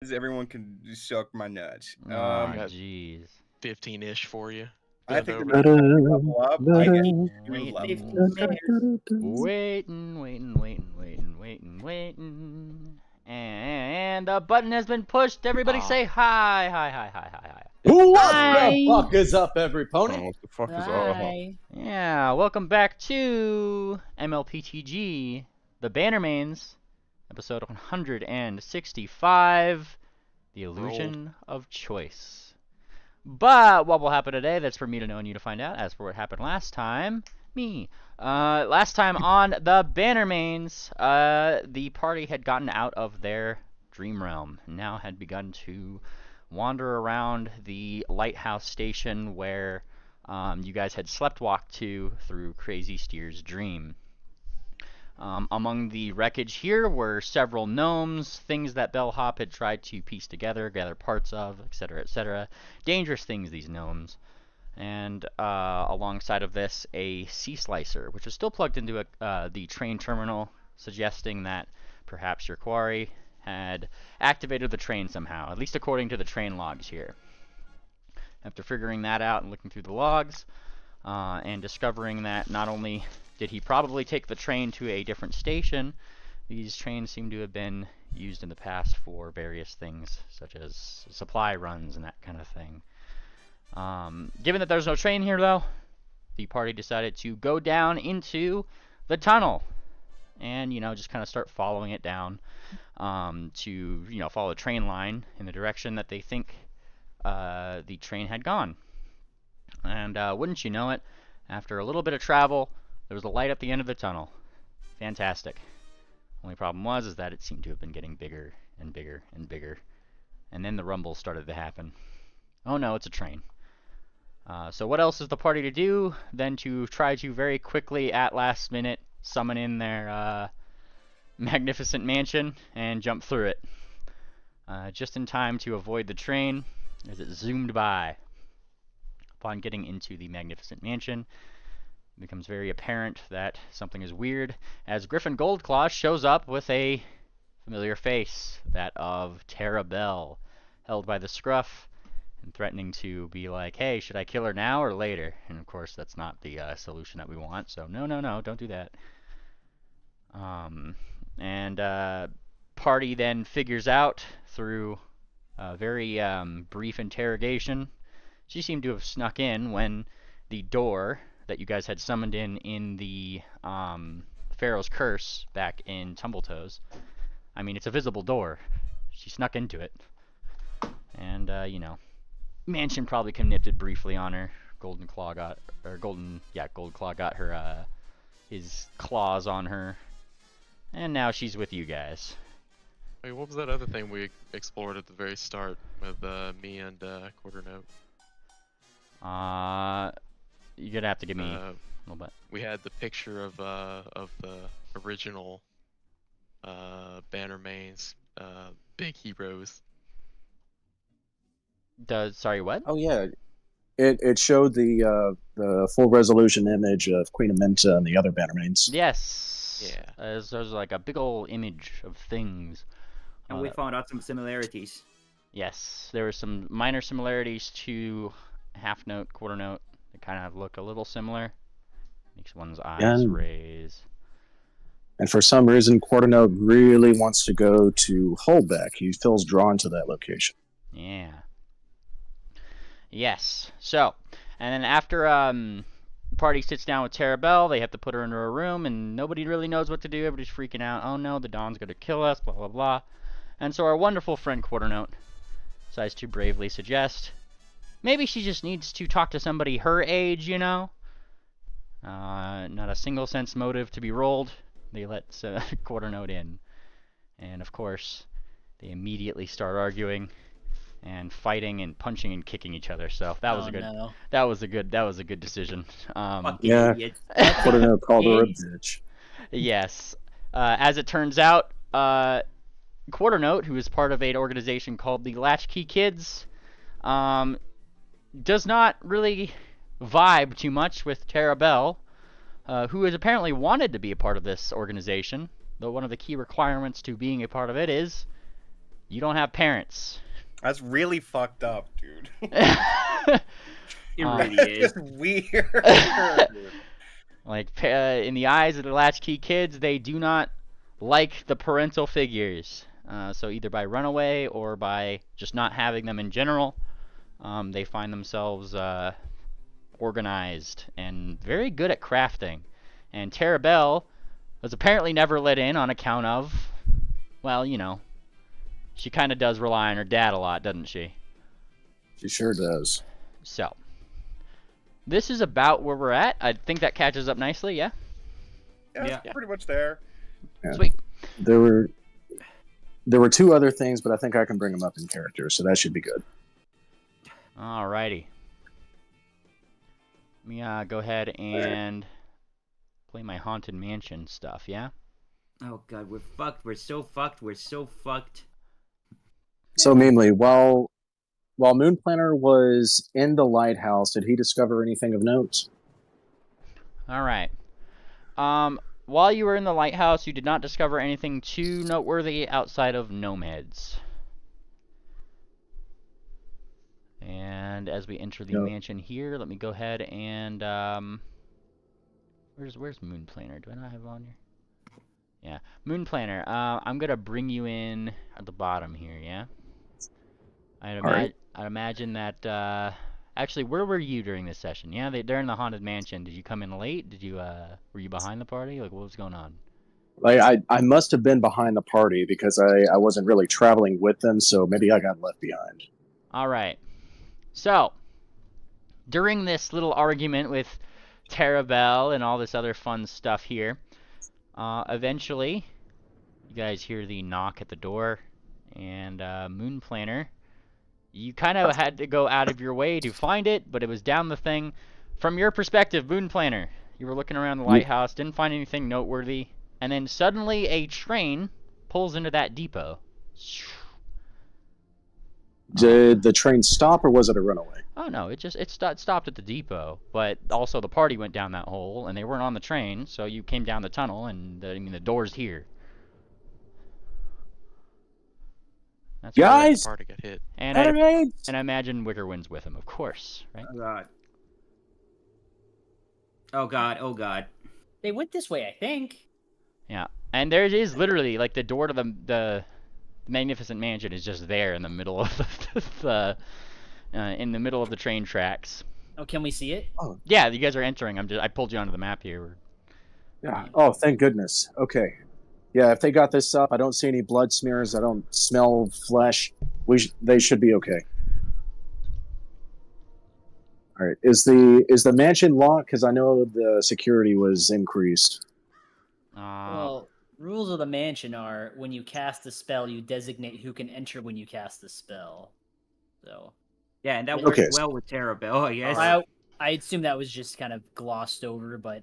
because everyone can suck my nuts. Oh, jeez. 15-ish for you. I think Over they're there. gonna level up. I get you Waiting. level. 15 Waiting. And the button has been pushed. Everybody say hi, hi. What Hi. the fuck is up, every pony? What the fuck is all? Hi. Yeah, welcome back to mlptg, the Bannermanes, episode 165, The Illusion of Choice. But what will happen today, that's for me to know and you to find out. As for what happened last time, last time on the Bannermanes, the party had gotten out of their dream realm and now had begun to wander around the lighthouse station where you guys had sleptwalked to through Crazy Steer's dream. Among the wreckage here were several gnomes, things that Bellhop had tried to piece together, gather parts of, etc., etc. Dangerous things, these gnomes. And alongside of this, a sea slicer, which is still plugged into the train terminal, suggesting that perhaps your quarry had activated the train somehow, at least according to the train logs here. After figuring that out and looking through the logs, and discovering that not only did he probably take the train to a different station, these trains seem to have been used in the past for various things, such as supply runs and that kind of thing. Given that there's no train here, though, the party decided to go down into the tunnel and, just kind of start following it down to, follow the train line in the direction that they think the train had gone. And wouldn't you know it, after a little bit of travel, there was a light at the end of the tunnel. Fantastic. Only problem is that it seemed to have been getting bigger and bigger and bigger. And then the rumble started to happen. Oh no, it's a train. So what else is the party to do than to try to very quickly, at last minute, summon in their magnificent mansion and jump through it. Just in time to avoid the train as it zoomed by. Upon getting into the magnificent mansion, it becomes very apparent that something is weird as Griffin Goldclaw shows up with a familiar face, that of Tara Bell, held by the scruff and threatening to be like, hey, should I kill her now or later? And of course that's not the solution that we want, so no, don't do that. Party then figures out through a very brief interrogation. She seemed to have snuck in when the door that you guys had summoned in the Pharaoh's Curse back in Tumbletoes. I mean, it's a visible door. She snuck into it. And, Mansion probably connipted briefly on her. Goldclaw got her, his claws on her. And now she's with you guys. Wait, what was that other thing we explored at the very start with me and Quarternote? You're gonna have to give me a little bit. We had the picture of the original Bannermanes big heroes. Sorry, what? Oh yeah, it showed the full resolution image of Queen Aminta and the other Bannermanes. Yes. Yeah. There's like a big old image of things. And we found out some similarities. Yes, there were some minor similarities to Half Note, Quarter Note. They kind of look a little similar. Makes one's eyes raise. And for some reason, Quarternote really wants to go to Holbeck. He feels drawn to that location. Yeah. Yes. So, and then after the party sits down with Tara Bell, they have to put her into a room, and nobody really knows what to do. Everybody's freaking out. Oh no, the Dawn's going to kill us, blah, blah, blah. And so our wonderful friend Quarternote decides to bravely suggest maybe she just needs to talk to somebody her age, Not a single sense motive to be rolled. They let Quarternote in. And of course, they immediately start arguing and fighting and punching and kicking each other. So that was a good decision. Yeah, Quarternote called her a bitch. Yes. As it turns out, Quarternote, who is part of an organization called the Latchkey Kids, does not really vibe too much with Tara Bell, who has apparently wanted to be a part of this organization, though one of the key requirements to being a part of it is You don't have parents. That's really fucked up, dude. It really is. It's weird. Like, in the eyes of the latchkey kids, they do not like the parental figures. So either by runaway or by just not having them in general, they find themselves organized and very good at crafting. And Terabelle was apparently never let in on account of, well, you know, she kind of does rely on her dad a lot, doesn't she? She sure does. So, this is about where we're at. I think that catches up nicely, yeah? Yeah, it's pretty much there. Yeah. Sweet. There were two other things, but I think I can bring them up in character, so that should be good. Alrighty. Let me go ahead and play my Haunted Mansion stuff, yeah? Oh god, we're fucked. We're so fucked. We're so fucked. So, Meanly, while Moon Planner was in the lighthouse, did he discover anything of note? Alright. While you were in the lighthouse, you did not discover anything too noteworthy outside of nomads. And as we enter the mansion here, let me go ahead and where's Moon Planner? Do I not have it on here? Yeah, Moon Planner. I'm gonna bring you in at the bottom here. Yeah. I'd imagine that. Actually, where were you during this session? Yeah, they're in the haunted mansion. Did you come in late? Did you were you behind the party? Like, what was going on? Like, I must have been behind the party because I wasn't really traveling with them, so maybe I got left behind. All right. So, during this little argument with Terabelle and all this other fun stuff here, eventually, you guys hear the knock at the door, and Moon Planner, you kind of had to go out of your way to find it, but it was down the thing. From your perspective, Moon Planner, you were looking around the lighthouse, didn't find anything noteworthy, and then suddenly a train pulls into that depot. Did the train stop, or was it a runaway? Oh no, it stopped at the depot, but also the party went down that hole, and they weren't on the train, so you came down the tunnel, and the door's here. That's Guys, the party got hit. and I imagine Wickerwind's with him, of course, right? Oh god. Oh god. Oh god. They went this way, I think. Yeah, and there it is, literally, like the door to the Magnificent Mansion is just there in the middle of in the middle of the train tracks. Oh, can we see it? Oh yeah, you guys are entering. I pulled you onto the map here. yeah. Oh, thank goodness. Okay. Yeah, if they got this up, I don't see any blood smears. I don't smell flesh. They should be okay. All right. Is the mansion locked? Because I know the security was increased. Well, rules of the mansion are when you cast a spell, you designate who can enter when you cast the spell. So. Yeah, and that works well with Terabelle, I guess. I assume that was just kind of glossed over, but.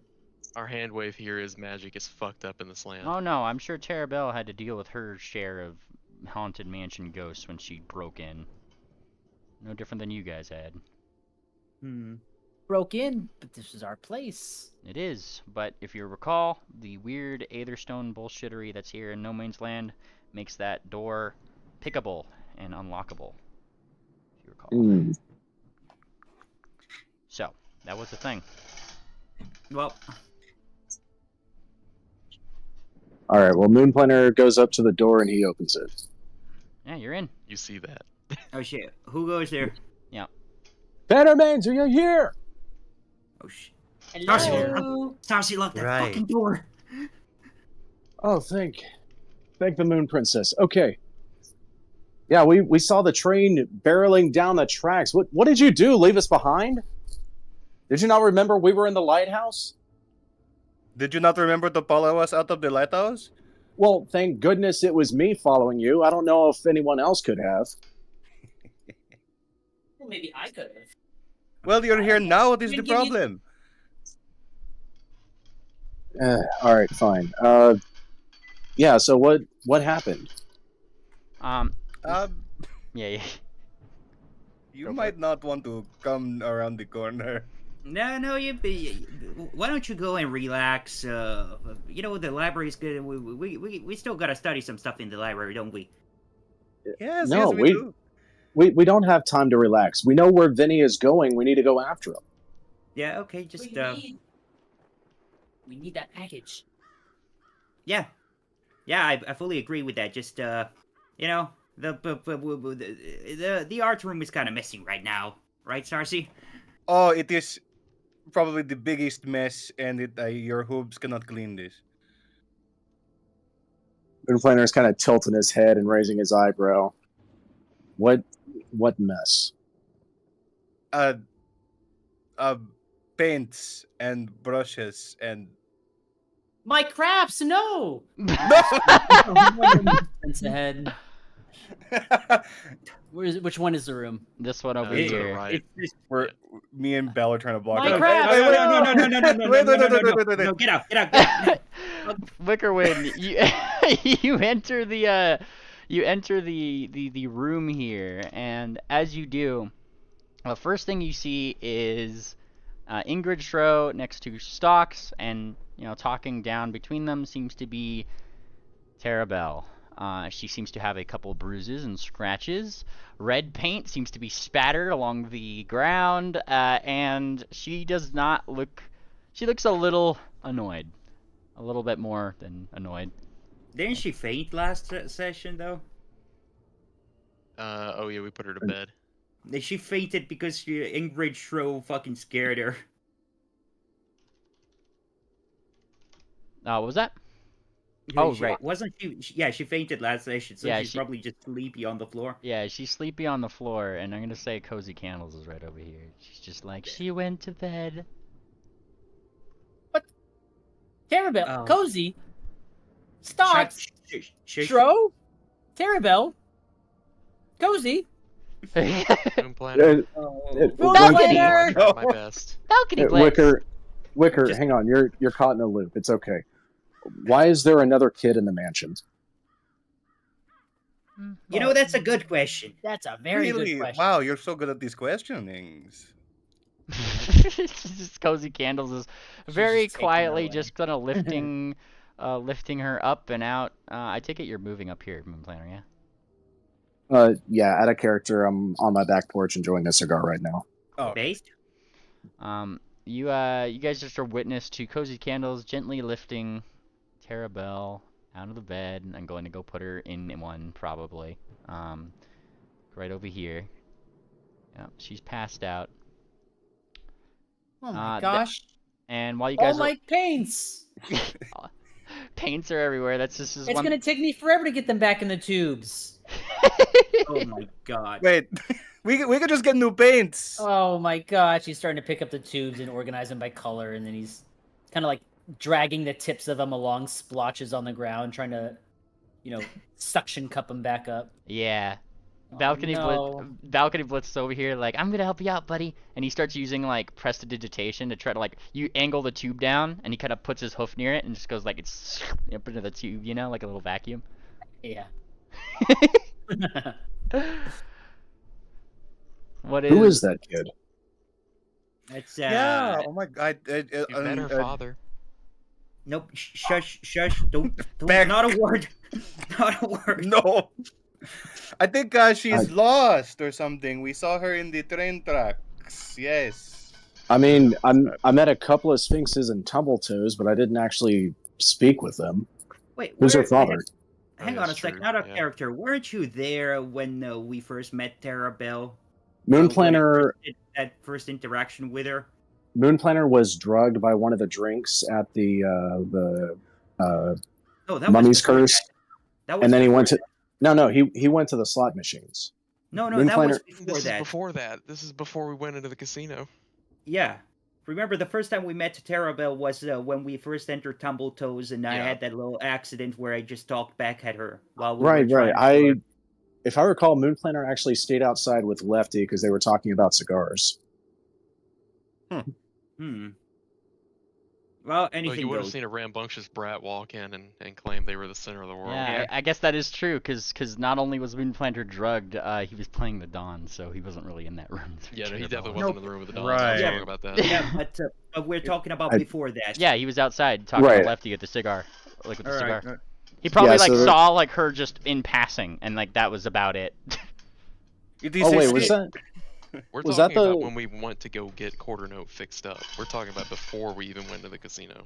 Our hand wave here is magic is fucked up in this land. Oh no, I'm sure Terabelle had to deal with her share of haunted mansion ghosts when she broke in. No different than you guys had. Broke in, but this is our place. It is, but if you recall, the weird Aetherstone bullshittery that's here in No Man's Land makes that door pickable and unlockable. If you recall. So, that was the thing. Well. All right. Well, Moon Planner goes up to the door and he opens it. Yeah, you're in. You see that? Oh shit. Who goes there? Yeah. Bannermanes, are you here? Oh shit. Hello. Darcy, lock that fucking door. Oh, thank the Moon Princess. Okay. Yeah, we saw the train barreling down the tracks. What did you do? Leave us behind? Did you not remember we were in the lighthouse? Did you not remember to follow us out of the lighthouse? Well, thank goodness it was me following you. I don't know if anyone else could have. Well, maybe I could have. Well, you're here now. What is the problem? All right, fine. Yeah. So what happened? Yeah. You might not want to come around the corner. No, why don't you go and relax? You know, the library's good. We still gotta study some stuff in the library, don't we? Yes, No, yes, we do. we don't have time to relax. We know where Vinny is going. We need to go after him. Yeah, okay, just We need that package. yeah, I fully agree with that. Just you know, the art room is kind of messy right now, right, Sarcy? Oh, it is probably the biggest mess, and your hooves cannot clean this. Moonplaner's kind of tilting his head and raising his eyebrow. What mess? Uh, uh, paints and brushes and My craps, no. Prince ahead. Which one is the room? This one over to the here. right. Where me and Bell are trying to block My it. crap! Wait, wait, No, wait. get out. Wickerwind, you enter the room here, and as you do, the first thing you see is Ingrid Shro next to Stocks, and talking down between them seems to be Terabelle. She seems to have a couple bruises and scratches. Red paint seems to be spattered along the ground, and she does not look. She looks a little annoyed. A little bit more than annoyed. Didn't she faint last session though? Oh yeah, we put her to bed. She fainted because Ingrid Shro fucking scared her. What was that? Oh, right. Wasn't she? Yeah, she fainted last session, so Yeah, she's probably just sleepy on the floor. Yeah, she's sleepy on the floor, and I'm gonna say Cozy Candles is right over here. She's just like, she went to bed. Terabelle, Cozy, Stocks, Shush. Shro, Terabelle, Cozy, Moonplaner. Moonplaner. My best. Balcony place. Wicker, hang on. You're caught in a loop. It's okay. Why is there another kid in the mansion? You know, that's a good question. That's a very Really? good question. Wow, you're so good at these questionings. Just Cozy Candles is very quietly just kind of lifting her up and out. I take it you're moving up here, Moonplaner, yeah? Yeah, out of character. I'm on my back porch enjoying a cigar right now. Oh, Based? You guys just are witness to Cozy Candles gently lifting Terabelle out of the bed and going to go put her in one, probably. Right over here. Yeah, she's passed out. Oh my gosh. And while you guys all my paints. Paints are everywhere. That's just It's gonna take me forever to get them back in the tubes. Oh my god. wait. we could just get new paints. Oh my gosh, he's starting to pick up the tubes and organize them by color, and then he's kind of like dragging the tips of them along splotches on the ground, trying to, suction cup them back up. Yeah. Oh, Balcony no. Blitz is over here like, I'm gonna help you out, buddy. And he starts using like prestidigitation to try to you angle the tube down, and he kind of puts his hoof near it and just goes like it's up into the tube, like a little vacuum. Yeah. Who is that kid? It's Yeah. Oh my god. You met her father. Nope. Shush. Don't. Back. Not a word. Not a word. No. I think she's lost or something. We saw her in the train tracks. Yes. I mean, I met a couple of sphinxes and tumbletoes, but I didn't actually speak with them. Wait. Who's her father? Hang on a sec. Not a character. Weren't you there when we first met Terabelle? Moonplaner. That first interaction with her. Moonplaner was drugged by one of the drinks at the that Mummy's was Curse, that was and then he before went to. that. No, he went to the slot machines. No, that was before This that. is before that. This is before we went into the casino. Yeah. Remember, the first time we met Terabelle was when we first entered Tumbletoes, and I had that little accident where I just talked back at her while we were trying to... If I recall, Moonplaner actually stayed outside with Lefty because they were talking about cigars. Well, anything you would have goes. seen a rambunctious brat walk in and claim they were the center of the world. Yeah, I guess that is true, because not only was Moonplaner drugged, he was playing the Dawn, so he wasn't really in that room. Yeah, no, he definitely wasn't in the room with the Dawn. Right. Talking about that. Yeah, but we're talking about before that. Yeah, he was outside talking to Lefty at the cigar, with the cigar. He probably Yeah, like so- saw like her just in passing, and like that was about it. It is Oh a wait, was stick. that? We're Was talking that the- about when we went to go get Quarter Note fixed up. We're talking about before we even went to the casino.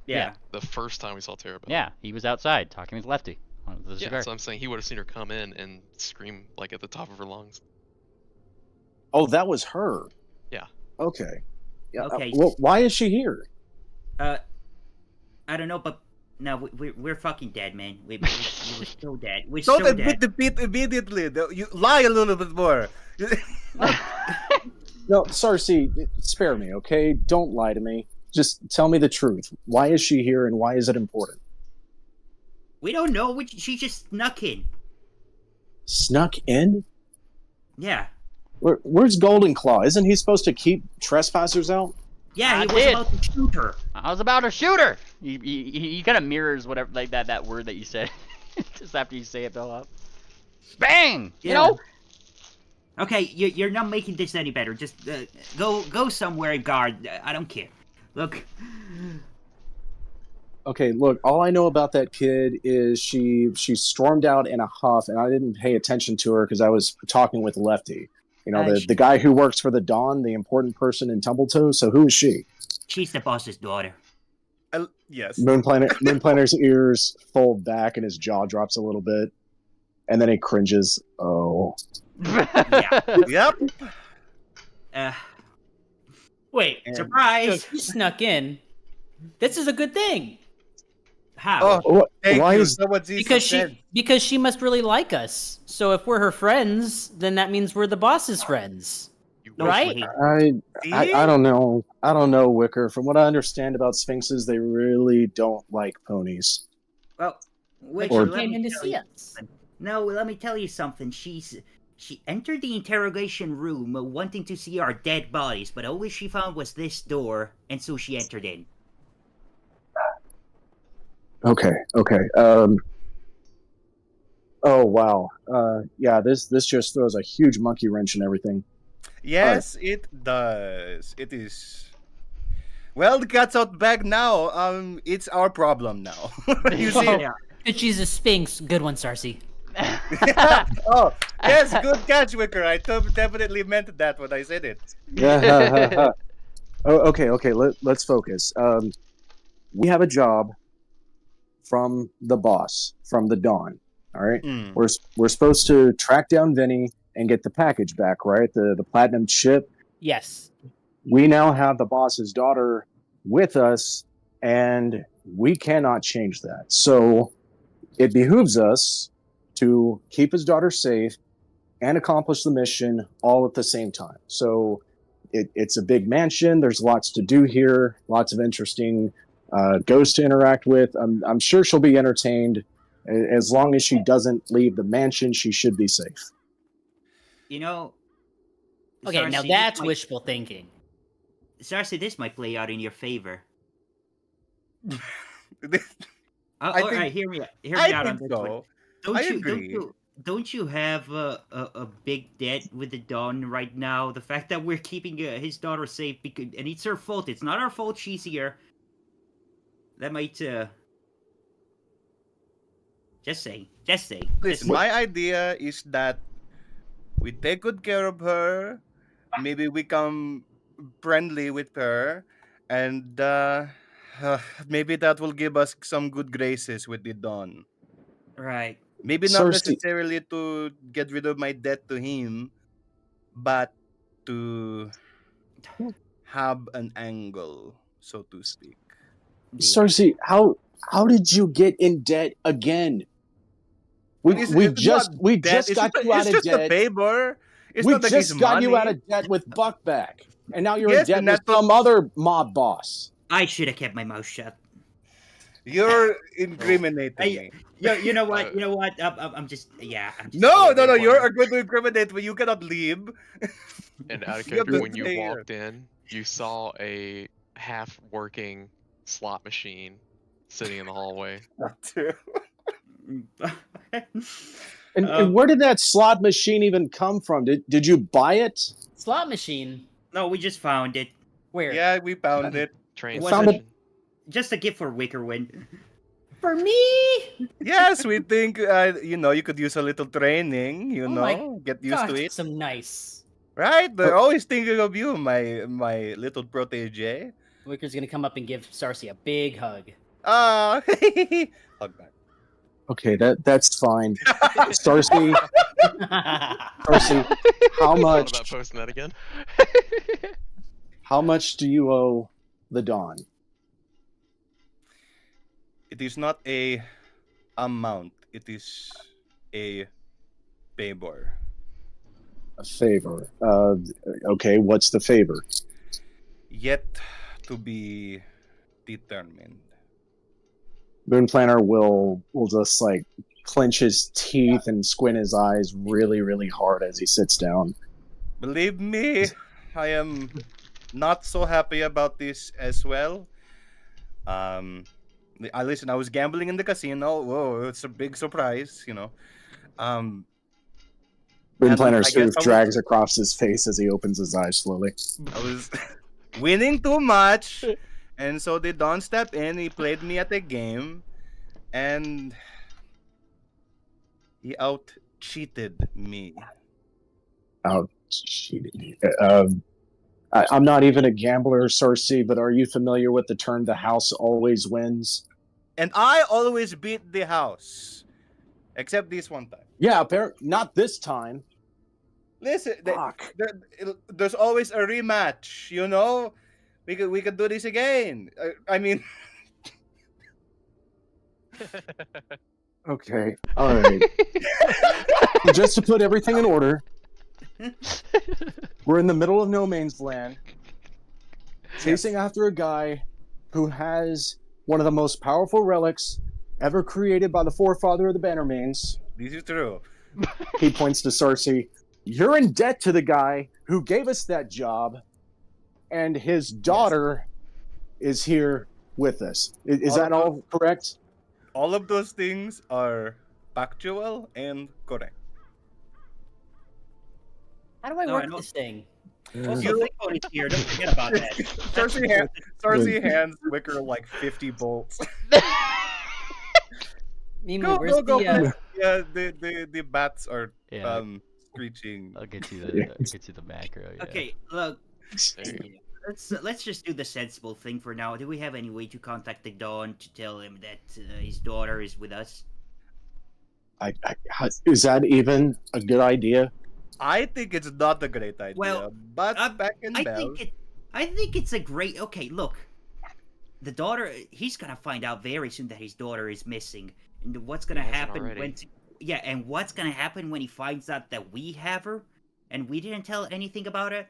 Yeah. The first time we saw Terabelle. Yeah, he was outside talking with Lefty on the Yeah, cigar. so I'm saying he would have seen her come in and scream like at the top of her lungs. Oh, that was her. Yeah. Okay. Yeah. Okay. Well, why is she here? I don't know, but no, we're fucking dead, man. We're so dead. We're Don't so admit dead. defeat immediately. You lie a little bit more. No, Cersei, spare me, okay? Don't lie to me. Just tell me the truth. Why is she here, and why is it important? We don't know. She just snuck in. Snuck in? Yeah. Where's Golden Claw? Isn't he supposed to keep trespassers out? Yeah, I he was did. about to shoot her. I was about to shoot her. He kind of mirrors whatever like that word that you said just after you say it, Bill. Up. Bang! You Yeah. know. Okay, you're not making this any better. Just go somewhere and guard. I don't care. Look. Okay, look, all I know about that kid is she stormed out in a huff, and I didn't pay attention to her because I was talking with Lefty. You know, the guy who works for the Dawn, the important person in Tumbletoes. So who is she? She's the boss's daughter. Yes. Moonplaner's ears fold back and his jaw drops a little bit. And then he cringes. Oh. Yeah. Yep. Wait, Surprise! you snuck in. This is a good thing How? Oh, thank Why you. is Someone Jesus because said. she must really like us. So if we're her friends, then that means we're the boss's friends. You No, Right? wait. I don't know. I don't know, Wicker. From what I understand about Sphinxes, they really don't like ponies. Well, But wait, she Or- let came me in to tell see you us. something. No, let me tell you something. She entered the interrogation room wanting to see our dead bodies, but all she found was this door, and so she entered in. Okay. Oh wow. Yeah. This just throws a huge monkey wrench in everything. Yes, it does. It is. Well, the cat's out bag now. It's our problem now. You see? Yeah. Good, she's a Sphinx. Good one, Sarcy. Oh, yes, good catch, Wicker. I definitely meant that when I said it. Yeah. Oh, okay. Let's focus. We have a job from the boss, from the Dawn. All right. Mm. We're supposed to track down Vinny and get the package back, right? The platinum chip. Yes. We now have the boss's daughter with us, and we cannot change that. So it behooves us to keep his daughter safe and accomplish the mission all at the same time. So it's a big mansion. There's lots to do here, lots of interesting ghosts to interact with. I'm sure she'll be entertained. As long as she doesn't leave the mansion, she should be safe. You know. Okay, now Sarsi, that's this might- wishful thinking. Sarsi, this might play out in your favor. I All think- right, hear me out. Hear I me out on think this one. so. Don't I you? agree. Don't you have a big debt with the Dawn right now? The fact that we're keeping his daughter safe, because, and it's her fault. It's not our fault. She's here. That might. Just say. Listen, my idea is that we take good care of her. Maybe we become friendly with her, and maybe that will give us some good graces with the Dawn. Right. Maybe not Cersei- necessarily to get rid of my debt to him, but to have an angle, so to speak. Cersei, how did you get in debt again? We It's just not we debt, just it's got just you a- out it's of just a debt. favor. It's We not like just it's got you money. out of debt with Buckback, and now you're Yes, in debt and with that's what- some other mob boss. I should have kept my mouth shut. You're incriminating Hey, me. You know what? You know what? I'm just. Yeah. I'm just No, being you're important. going to incriminate me. You cannot leave. And out of You have character, to when you stay here. walked in, you saw a half-working slot machine sitting in the hallway. And where did that slot machine even come from? Did you buy it? Slot machine. No, we just found it. Where? Yeah, we found it. Train Was Found station. Just a gift for Wickerwind. For me? Yes, we think you could use a little training. Oh my Get used to gosh, it. some nice. Right? They're always thinking of you, my little protege. Wicker's gonna come up and give Sarcy a big hug. Ah, hug back. Okay, that's fine. Starcy, Starcy, how Thought much? about posting that again. How much do you owe the Dawn? It is not a amount. It is a favor. A favor. Okay, what's the favor? Yet to be determined. Moon Planner will just like clench his teeth and squint his eyes really, really hard as he sits down. Believe me, I am not so happy about this as well. Listen, I was gambling in the casino. Whoa, it's a big surprise, Um, Moon and Planner I sort guess of I was, drags across his face as he opens his eyes slowly. I was winning too much, and so they don't step in. He played me at the game, and he out cheated me. Oh, I'm not even a gambler, Cersei, but are you familiar with the term "the house always wins"? And I always beat the house, except this one time. Yeah, apparently not this time. Listen, Fuck. there's always a rematch. We could do this again. I mean, Okay, all right. Just to put everything in order, we're in the middle of no man's land, chasing after a guy who has one of the most powerful relics ever created by the forefather of the Bannermanes. this is true. He points to Cersei. You're in debt to the guy who gave us that job, and his daughter is here with us. Is that all correct? All of those things are factual and correct. How do I No, work I don't- this thing? Also, You- Flickbone is here. Don't forget about that. Cersei hands Wicker like 50 bolts. Mimu, where's Go, the please. Yeah, the bats are Yeah, screeching. I'll get you the macro. Yeah. Okay, look. There you Let's just do the sensible thing for now. Do we have any way to contact the Dawn to tell him that his daughter is with us? Is that even a good idea? I think it's not a great idea, Well, but I- back in I Bell, think it's a great. Okay, look, the daughter. He's gonna find out very soon that his daughter is missing, and what's gonna He hasn't happen already. when? And what's gonna happen when he finds out that we have her, and we didn't tell anything about it?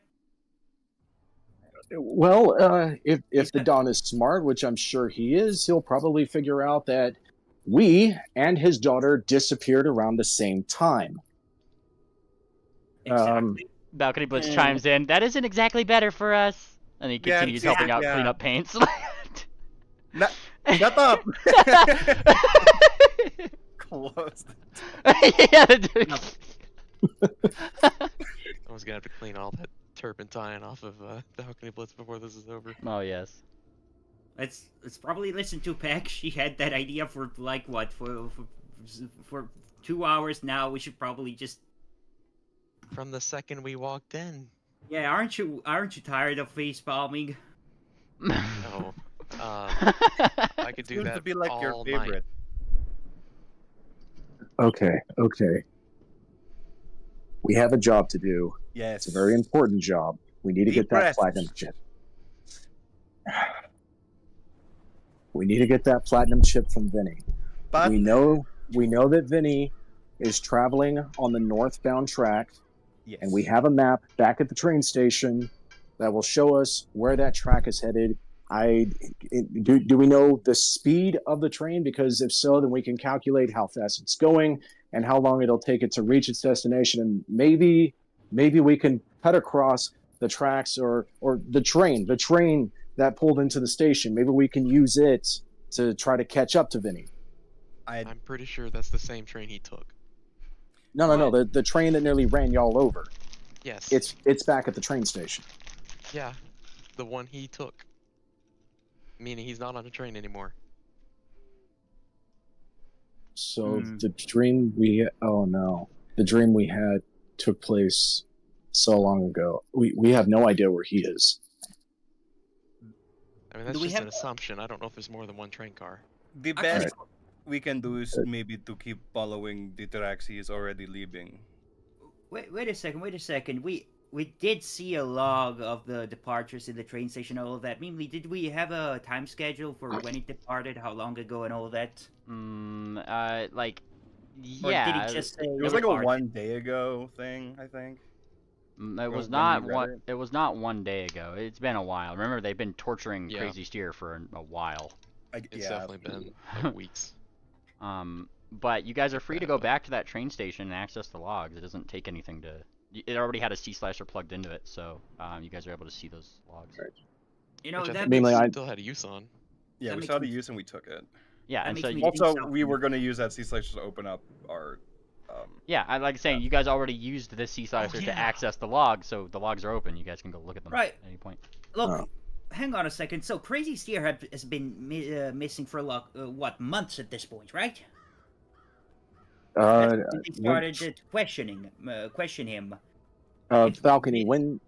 Well, if He's the got- Don is smart, which I'm sure he is, he'll probably figure out that we and his daughter disappeared around the same time. Exactly. Balcony Blitz chimes in. That isn't exactly better for us. And he Yeah, continues helping out yeah. clean up paints. shut up. Close. Yeah, I was gonna have to clean all that turpentine off of Balcony Blitz before this is over. Oh yes. Let's probably listen to Peck. She had that idea for like what for 2 hours now. We should probably just From the second we walked in. yeah. Aren't you tired of face palming? No. I could do Seems that to be like your all night. favorite. Okay. We have a job to do. Yes. It's a very important job. We need to Deep get that breaths. platinum chip. We need to get that platinum chip from Vinny. But We know that Vinny is traveling on the northbound track, yes. and we have a map back at the train station that will show us where that track is headed. Do we know the speed of the train? Because if so, then we can calculate how fast it's going and how long it'll take it to reach its destination, and maybe we can cut across the tracks or the train that pulled into the station. Maybe we can use it to try to catch up to Vinny. I'm pretty sure that's the same train he took. No, the train that nearly ran y'all over. Yes. It's back at the train station. Yeah. The one he took. Meaning he's not on a train anymore. So Hmm. the dream we oh no, the dream we had took place so long ago. We have no idea where he is. I mean, that's we just have an assumption. I don't know if there's more than one train car. The actually? best we can do is maybe to keep following the tracks he is already leaving. Wait a second. Wait a second. We did see a log of the departures in the train station and all of that. Mainly, did we have a time schedule for when it departed, how long ago, and all that? Like, Or did he yeah, just say It was like a departed? 1 day ago thing, I think. it Or was when we not read one. it. It was not 1 day ago. It's been a while. Remember, they've been torturing Yeah. Crazy Steer for a while. It's Yeah. definitely been like weeks. But you guys are free to go Bad. back to that train station and access the logs. It doesn't take anything to. It already had a C slasher plugged into it, so you guys are able to see those logs. Right. You know Which I that think Mainly, we I- still had a use on. Yeah, That we makes saw the me- use and we took it. Yeah, That and makes so me you, think Also, something. we were gonna use that sea slasher to open up our. yeah, I like saying you guys already used the C slasher to yeah. access the logs, so the logs are open. You guys can go look at them Right. at any point. Look, Oh. hang on a second. So Crazy Steer has been missing for what, months at this point, right? That's when they started to question him. Balcony. When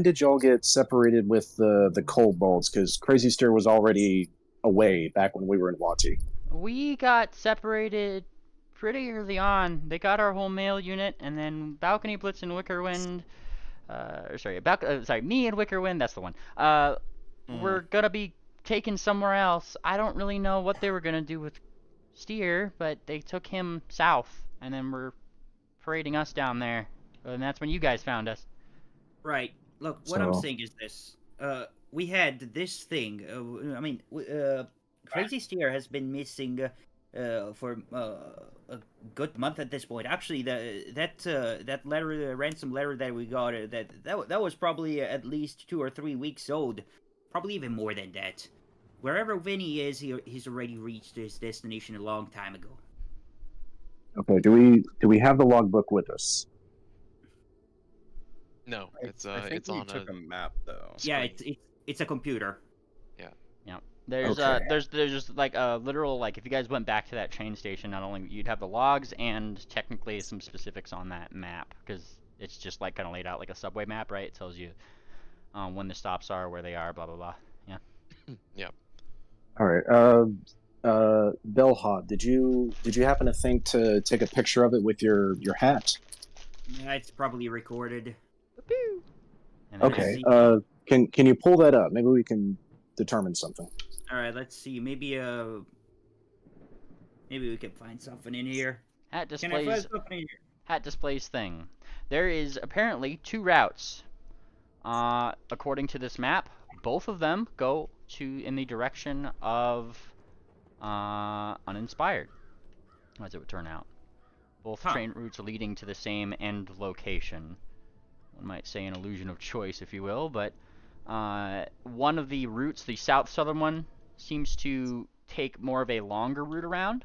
did y'all get separated with the cold bolts? Because Crazy Steer was already away back when we were in Wati. We got separated pretty early on. They got our whole male unit, and then Balcony Blitz and Wickerwind. Me and Wickerwind. That's the one. We're gonna be taken somewhere else. I don't really know what they were gonna do with Steer, but they took him south, and then were parading us down there. And that's when you guys found us. Right. Look, what I'm So- saying is this. We had this thing. Crazy Steer has been missing for a good month at this point. Actually, that letter, ransom letter that we got, that was probably at least 2 or 3 weeks old. Probably even more than that. Wherever Vinny is, he's already reached his destination a long time ago. Okay. Do we have the logbook with us? No, it's I think it's we on took a map though. Yeah, Screen. it's a computer. There's Okay. there's just like a literal, like, if you guys went back to that train station, not only you'd have the logs and technically some specifics on that map, because it's just like kind of laid out like a subway map, right? It tells you when the stops are, where they are, blah blah blah. Yeah. Yeah. All right. Bellhop, did you happen to think to take a picture of it with your hat? Yeah, it's probably recorded. And then Okay. see. Can you pull that up? Maybe we can determine something. All right, let's see. Maybe we can find something in here. Hat Can I find displays something in here? hat displays thing. There is apparently 2 routes. According to this map, both of them go in the direction of Uninspired, as it would turn out. Both Huh. train routes leading to the same end location. One might say an illusion of choice, if you will, but one of the routes, the southern one, seems to take more of a longer route around.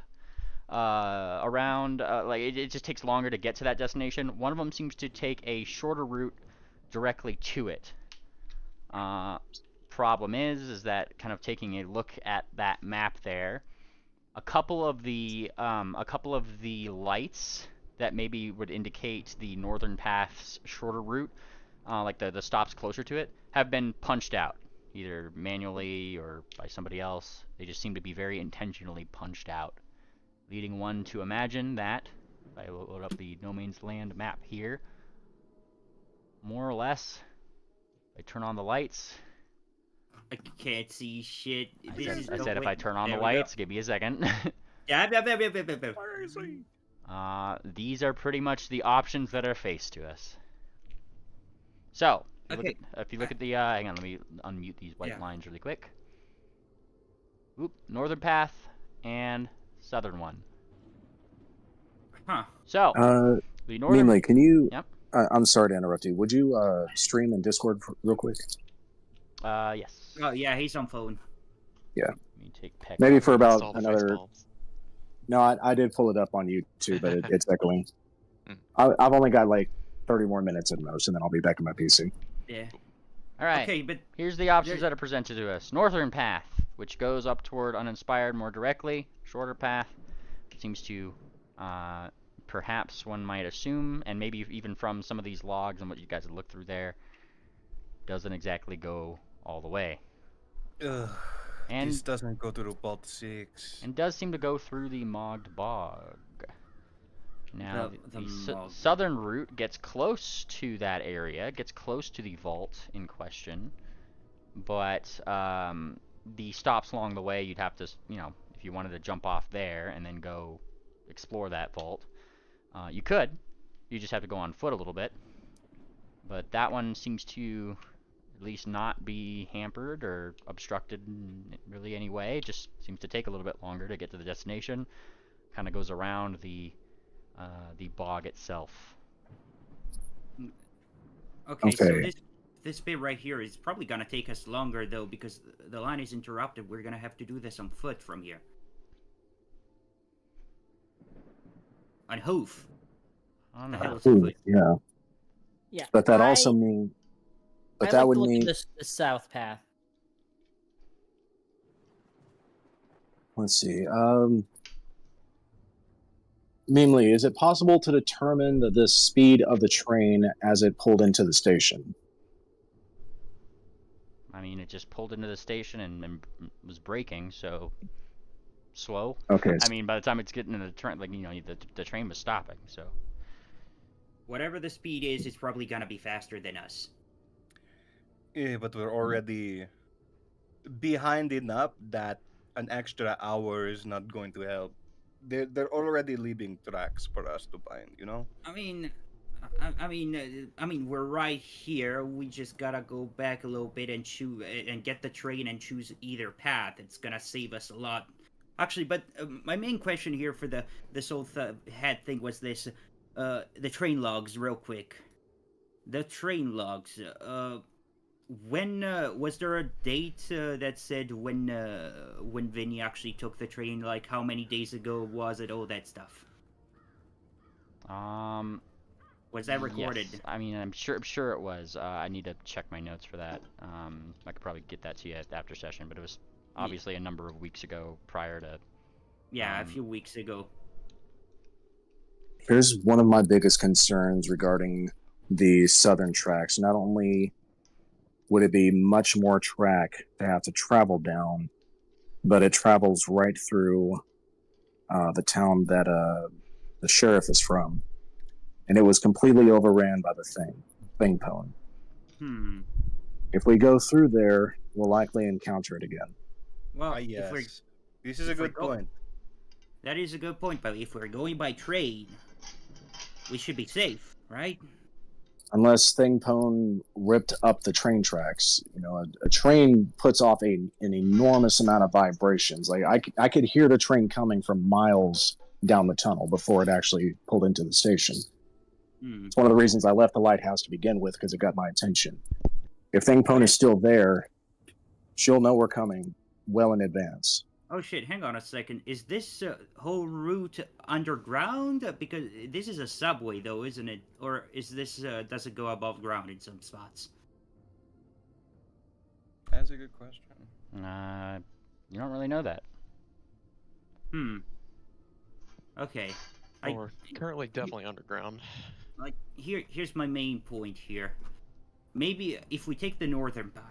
It just takes longer to get to that destination. One of them seems to take a shorter route directly to it. Problem is that kind of taking a look at that map there, a couple of the lights that maybe would indicate the northern path's shorter route, like the stops closer to it, have been punched out, either manually or by somebody else. They just seem to be very intentionally punched out, leading one to imagine that, if I load up the No Man's Land map here, more or less, if I turn on the lights, I can't see shit. I said if I turn on the There we go. lights, give me a second. Yeah. Where is he? These are pretty much the options that are faced to us. So, Okay. if you look at the, hang on, let me unmute these white lines really quick. Oop, northern path and southern one. Huh. So, the northern. Meanly, can you? Yep. I'm sorry to interrupt you. Would you stream in Discord real quick? Yes. Oh yeah, he's on phone. Let me take Peck Maybe out. for about Install the face another. palms. No, I did pull it up on YouTube, but it's echoing. Hmm. I've only got like 30 more minutes at most, and then I'll be back on my PC. Yeah. All right. Okay, but Here's the options there- that are presented to us. Northern path. which goes up toward Uninspired more directly. Shorter path. Seems to, perhaps one might assume, and maybe even from some of these logs and what you guys have looked through there, doesn't exactly go all the way. Ugh, And this doesn't go to the Vault 6. and does seem to go through the Mogged Bog. Now, The the Mogged. southern route gets close to that area, gets close to the vault in question, but the stops along the way, you'd have to, if you wanted to jump off there and then go explore that vault, you could. You just have to go on foot a little bit. But that one seems to at least not be hampered or obstructed in really any way. It just seems to take a little bit longer to get to the destination. Kind of goes around the bog itself. Okay, so Okay. this bit right here is probably gonna take us longer though because the line is interrupted. We're gonna have to do this on foot from here. On hoof. On The the hell hoof. is a foot? Yeah, Yeah. but that also mean, but I that like would to look mean. at the south path. Let's see. Mimely, is it possible to determine the speed of the train as it pulled into the station? I mean, it just pulled into the station and was braking, so slow. Okay. I mean, by the time it's getting in the train, the train was stopping, so. Whatever the speed is, it's probably gonna be faster than us. Yeah, but we're already behind enough that an extra hour is not going to help. They're already leaving tracks for us to find, you know? I mean, I mean, we're right here. We just gotta go back a little bit and choose and get the train and choose either path. It's gonna save us a lot. Actually, but my main question here for this whole head thing was this: the train logs, real quick. The train logs. When was there a date that said when Vinny actually took the train? Like how many days ago was it? All that stuff. Was that recorded? Yes. I mean, I'm sure it was. I need to check my notes for that. I could probably get that to you after session, but it was obviously a number of weeks ago prior to. Yeah, a few weeks ago. Here's one of my biggest concerns regarding the southern tracks. Not only would it be much more track to have to travel down, but it travels right through the town that the sheriff is from. And it was completely overran by the thing pone. If we go through there, we'll likely encounter it again. Well, Yes. This is a if we're good point. That is a good point, but if we're going by train, we should be safe, right? Unless Thingpone ripped up the train tracks. You know, a train puts off an enormous amount of vibrations. Like I could hear the train coming from miles down the tunnel before it actually pulled into the station. It's one of the reasons I left the lighthouse to begin with, because it got my attention. If Thingpone is still there, she'll know we're coming well in advance. Oh shit, hang on a second. Is this whole route underground? Because this is a subway though, isn't it? Or is this, does it go above ground in some spots? That's a good question. You don't really know that. Okay. We're currently definitely underground. Like, here's my main point here. Maybe if we take the northern path,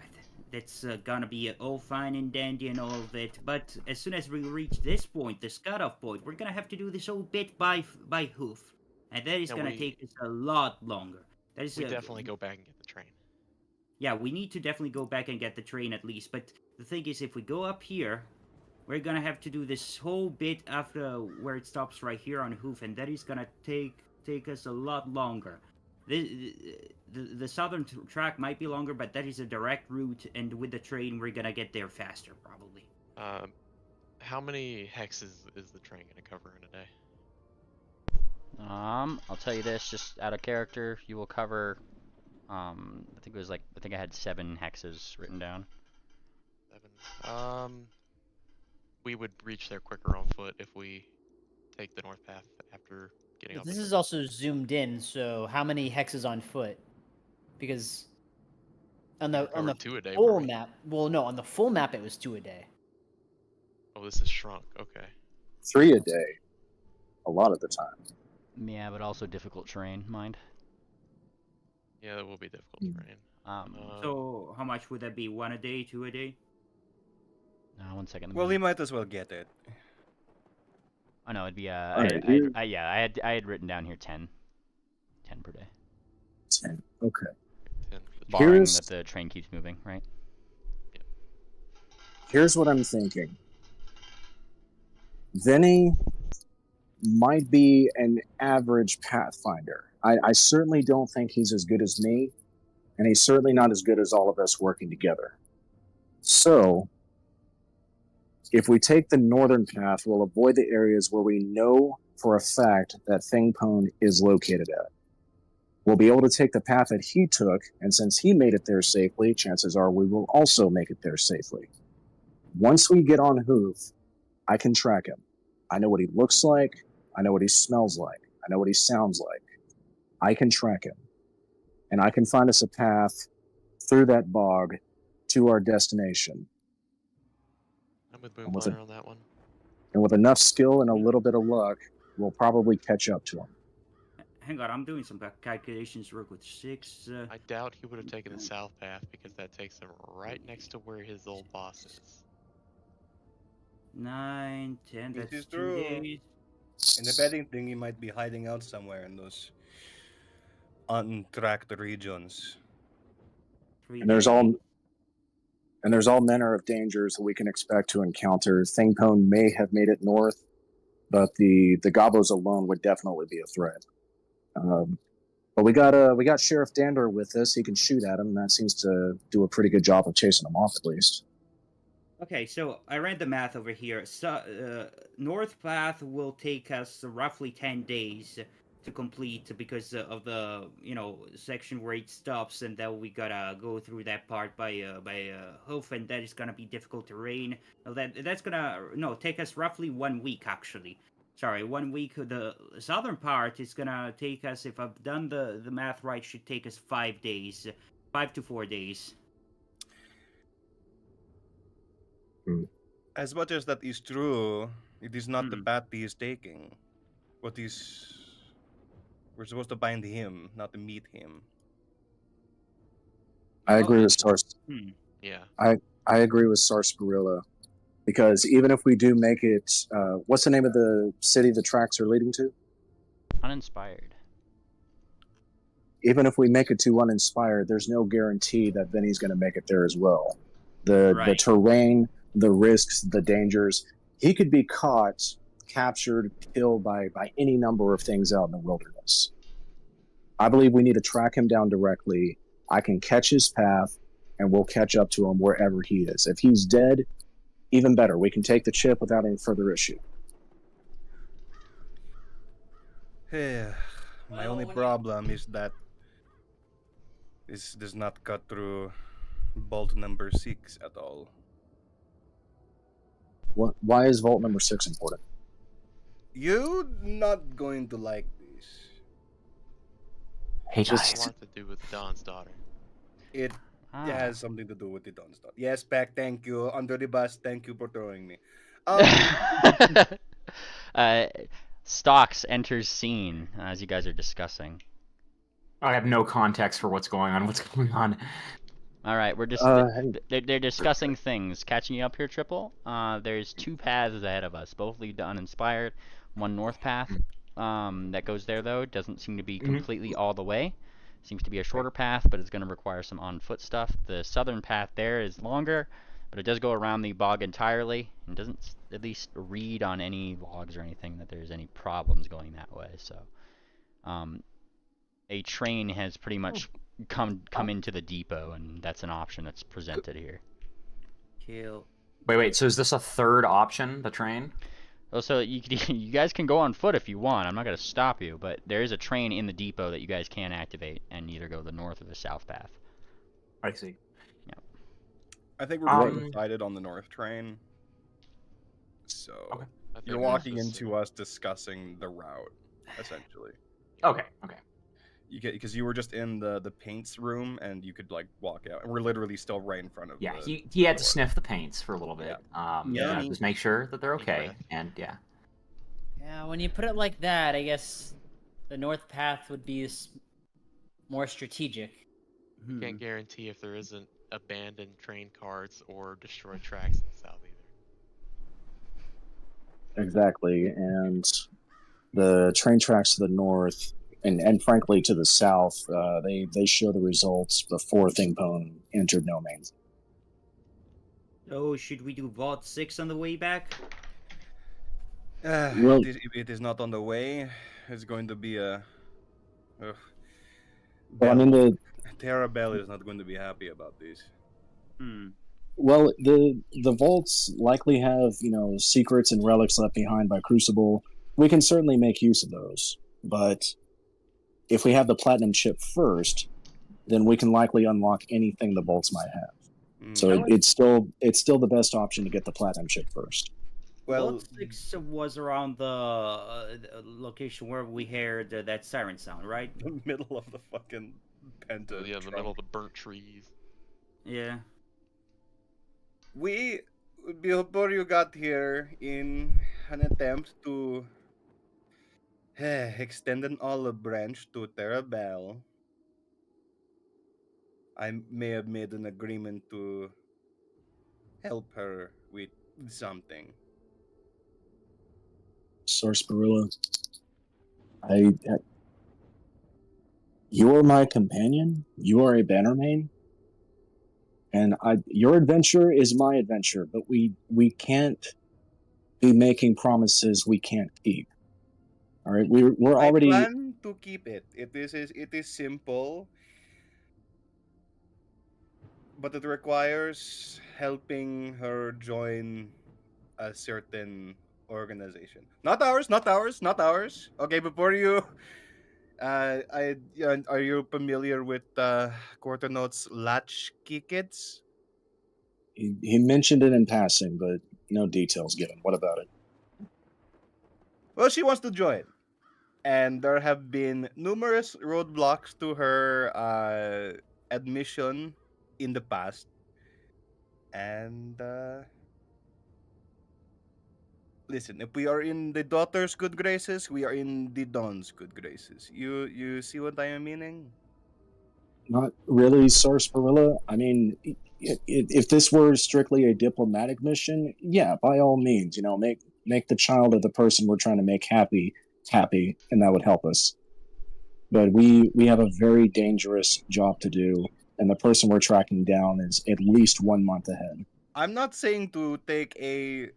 that's gonna be all fine and dandy and all of it, but as soon as we reach this point, this cutoff point, we're gonna have to do this whole bit by hoof, and that is gonna take us a lot longer. That is we definitely go back and get the train. Yeah, we need to definitely go back and get the train at least, but the thing is, if we go up here, we're gonna have to do this whole bit after where it stops right here on hoof, and that is gonna take us a lot longer. The southern track might be longer, but that is a direct route, and with the train, we're gonna get there faster, probably. How many hexes is the train gonna cover in a day? I'll tell you this, just out of character, you will cover. I think I had 7 hexes written down. 7. We would reach there quicker on foot if we take the north path after getting off. This is also zoomed in, so how many hexes on foot? Because on the 2 a day full for me. map, well, no, on the full map it was 2 a day. Oh, this is shrunk. Okay. 3 a day, a lot of the time. Yeah, but also difficult terrain, mind. Yeah, that will be difficult Hmm. terrain. So how much would that be? 1 a day, 2 a day? One second. Well, he might as well get it. Oh no, it'd be All right, here, I had written down here 10 per day, 10. Okay. 10 for the barring Here's- that the train keeps moving, right? Here's what I'm thinking. Vinny might be an average pathfinder. I certainly don't think he's as good as me, and he's certainly not as good as all of us working together. So, if we take the northern path, we'll avoid the areas where we know for a fact that Thingpone is located at. We'll be able to take the path that he took, and since he made it there safely, chances are we will also make it there safely. Once we get on Hoof, I can track him. I know what he looks like. I know what he smells like. I know what he sounds like. I can track him. And I can find us a path through that bog to our destination. I'm with And with, a, Moonbliner on that one. and with enough skill and a little bit of luck, we'll probably catch up to him. Hang on, I'm doing some calculations real quick. 6. I doubt he would have taken the south path because that takes him right next to where his old boss is. 9, 10. This That's is 2 true. days. And the betting thing, he might be hiding out somewhere in those untracked regions. 3 And there's days. all manner of dangers that we can expect to encounter. Thingpone may have made it north, but the gobos alone would definitely be a threat. But we got Sheriff Dander with us. He can shoot at him. That seems to do a pretty good job of chasing him off, at least. Okay, so I ran the math over here. So, North Path will take us roughly 10 days to complete because of the section where it stops, and then we gotta go through that part by hoof, and that is gonna be difficult terrain. That's gonna take us roughly 1 week actually. Sorry, 1 week. The southern part is gonna take us, if I've done the math right, should take us 5 days, 5 to 4 days. As much as that is true, it is not the Hmm. path he is taking. We're supposed to bind him, not to meet him. I Oh, agree with Sars. Yeah. I agree with Sarsaparilla, because even if we do make it, what's the name of the city the tracks are leading to? Uninspired. Even if we make it to Uninspired, there's no guarantee that Vinny's going to make it there as well. The Right. terrain, the risks, the dangers. He could be caught, captured, killed by any number of things out in the wilderness. I believe we need to track him down directly. I can catch his path, and we'll catch up to him wherever he is. If he's dead, even better. We can take the chip without any further issue. My only problem is that this does not cut through bolt number 6 at all. Why is vault number 6 important? You're not going to like this. Hey It guys. has a lot to do with Don's daughter. It has something to do with the Dawn Star. Yes, Peck, thank you. Under the bus, thank you for throwing me. Stocks enters scene as you guys are discussing. I have no context for what's going on. What's going on? All right, we're just Hey. they're discussing things. Catching you up here, Triple. There's 2 paths ahead of us. Both lead to Uninspired. One north path that goes there though doesn't seem to be completely all the way. Seems to be a shorter path, but it's going to require some on-foot stuff. The southern path there is longer, but it does go around the bog entirely and doesn't at least read on any logs or anything that there's any problems going that way. So, a train has pretty much come into the depot, and that's an option that's presented here. Kill. Wait. So is this a third option, the train? Also, you guys can go on foot if you want. I'm not going to stop you, but there is a train in the depot that you guys can activate and either go the north or the south path. I see. I think we're going decided on the north train. So Okay. I think you're that's walking just into us discussing the route, essentially. Okay. You get because you were just in the paints room and you could like walk out. And we're literally still right in front of Yeah, the he had to door. sniff the paints for a little bit. Yeah. Just make sure that they're Deep okay. breath. And yeah, Yeah, when you put it like that, I guess the north path would be more strategic. Can't guarantee if there isn't abandoned train carts or destroyed tracks in the south either. Exactly, and the train tracks to the north and frankly to the south, they show the results before Thingpone entered No Man's. Oh, should we do Vault 6 on the way back? Well, It is not on the way. It's going to be a. Ugh. well, I mean Terra Bell is not going to be happy about this. Hmm. well the vaults likely have secrets and relics left behind by Crucible. We can certainly make use of those, but if we have the platinum chip first, then we can likely unlock anything the vaults might have. So Mm, it's still the best option to get the platinum chip first. well, Vault 6 was around the location where we heard that siren sound, right? the middle of the fucking Penta. Yeah, in the middle of the burnt trees. Yeah. We, before you got here, in an attempt to extend an olive branch to Terabel, I may have made an agreement to help her with something. Sarsaparilla, I you are my companion. You are a Bannermane, and your adventure is my adventure. But we can't be making promises we can't keep. All right, we're I already plan to keep it. It is simple, but it requires helping her join a certain organization. Not ours, not ours, not ours. Okay, before you are you familiar with Quarter Note's Latchkey Kids? he mentioned it in passing, but no details given. What about it? Well, she wants to join. And there have been numerous roadblocks to her admission in the past. And listen, if we are in the daughter's good graces, we are in the don's good graces. You see what I am meaning? Not really, Sarsaparilla. I mean, if this were strictly a diplomatic mission, yeah, by all means, make the child of the person we're trying to make happy, and that would help us. But we have a very dangerous job to do, and the person we're tracking down is at least 1 month ahead. I'm not saying to take a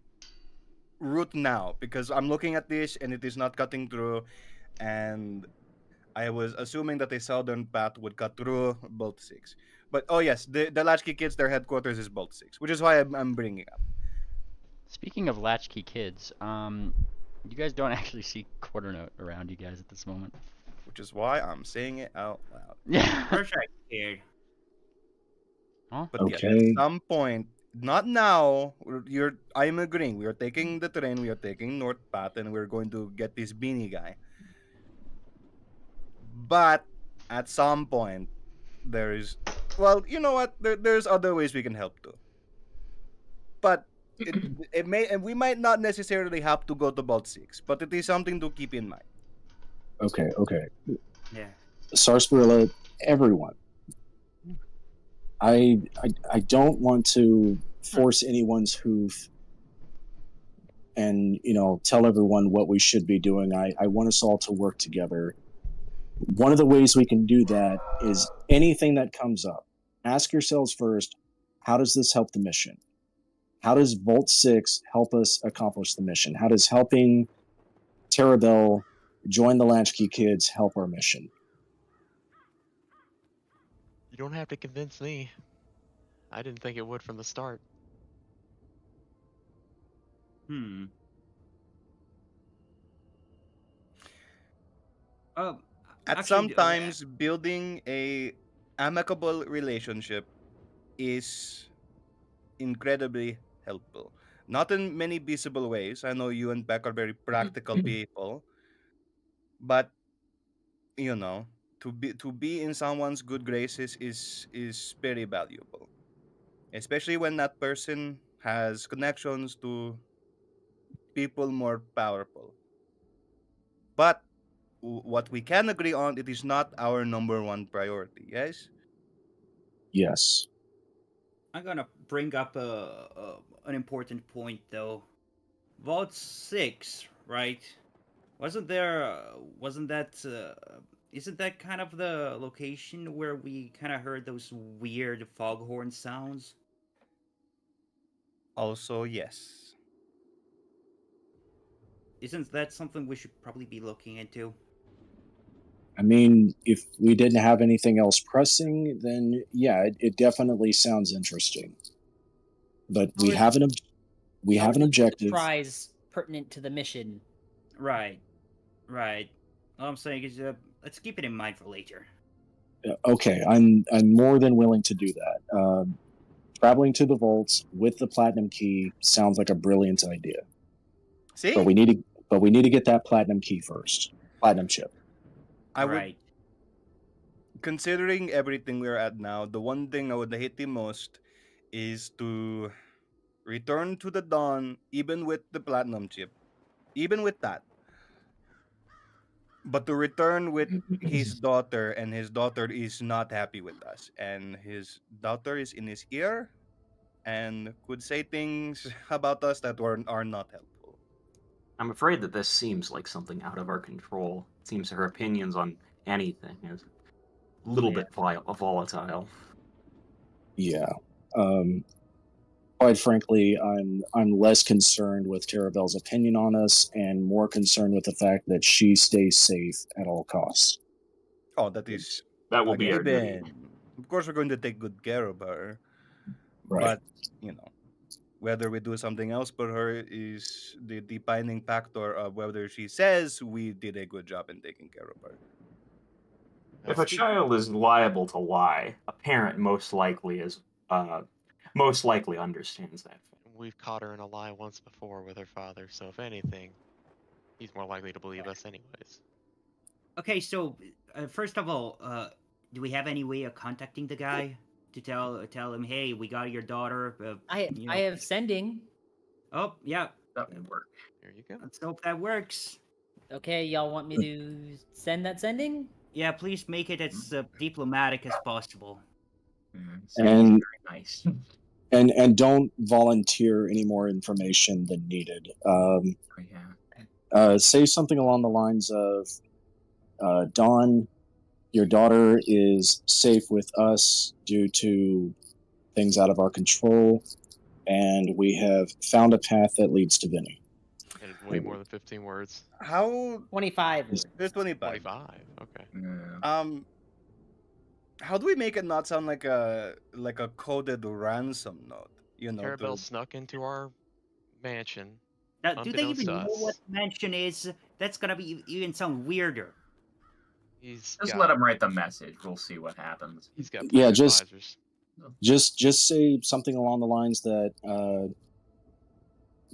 route now because I'm looking at this and it is not cutting through, and I was assuming that a southern path would cut through Bolt 6. But oh yes, the Latchkey Kids, their headquarters is Bolt 6, which is why I'm bringing up. Speaking of latchkey kids, you guys don't actually see Quarter Note around you guys at this moment. Which is why I'm saying it out loud. Yeah. Perfect. Here. But yes, at Okay. some point, not now, I'm agreeing. We are taking the train, we are taking North Path, and we're going to get this beanie guy. But at some point, there is, well, you know what? There's other ways we can help too. But it may, and we might not necessarily have to go to Vault 6, but it is something to keep in mind. Okay. Yeah. Sarsaparilla, everyone. I don't want to force anyone's hoof and tell everyone what we should be doing. I want us all to work together. One of the ways we can do that is anything that comes up, ask yourselves first, how does this help the mission? How does Vault 6 help us accomplish the mission? How does helping Terabel join the Latchkey Kids help our mission? You don't have to convince me. I didn't think it would from the start. Hmm. Um. At Actually, sometimes building a amicable relationship is incredibly helpful. Not in many visible ways. I know you and Beck are very practical people, but you know, to be in someone's good graces is very valuable, especially when that person has connections to people more powerful. But what we can agree on, it is not our number one priority. Yes. Yes. I'm gonna bring up an important point though. Vault 6, right? Wasn't there? Wasn't that? Isn't that kind of the location where we kind of heard those weird foghorn sounds? Also, yes. Isn't that something we should probably be looking into? I mean, if we didn't have anything else pressing, then yeah, it definitely sounds interesting. But we Or is have an we or have is an it a objective. surprise pertinent to the mission? Right, right. All I'm saying is, let's keep it in mind for later. Okay, I'm more than willing to do that. Traveling to the vaults with the platinum key sounds like a brilliant idea. See, But we need to get that platinum key first. Platinum chip. I would, Right. considering everything we're at now, the one thing I would hate the most is to return to the dawn, even with the platinum chip, even with that. But to return with his daughter, and his daughter is not happy with us, and his daughter is in his ear and could say things about us that are not helpful. I'm afraid that this seems like something out of our control. It seems her opinions on anything is a little Yeah. bit volatile. Yeah. Quite frankly, I'm less concerned with Terabelle's opinion on us and more concerned with the fact that she stays safe at all costs. Oh, that is That will a be our duty. given. Of course, we're going to take good care of her, Right. but you know, whether we do something else for her is the defining factor of whether she says we did a good job in taking care of her. If a child is liable to lie, a parent most likely understands that. We've caught her in a lie once before with her father, so if anything, he's more likely to believe us anyways. Okay, so first of all, do we have any way of contacting the guy to tell him, hey, we got your daughter? I You know. I have sending. Oh yeah, That would work. Here you go. let's hope that works. Okay, y'all want me to send that sending? Yeah, please make it as diplomatic as possible. And very nice. and don't volunteer any more information than needed. Say something along the lines of, Dawn, your daughter is safe with us due to things out of our control, and we have found a path that leads to Vinny. And way more than 15 words. How 25 words. there's 25. 25. Okay. Um, how do we make it not sound like a coded ransom note? You know, Carabelle snuck into our mansion. Now, do they Unbeknownst even to know what us. mansion is? That's gonna be even sound weirder. He's Just got, let him write the message. We'll see what happens. He's got Yeah, plenty of just- advisors. Just say something along the lines that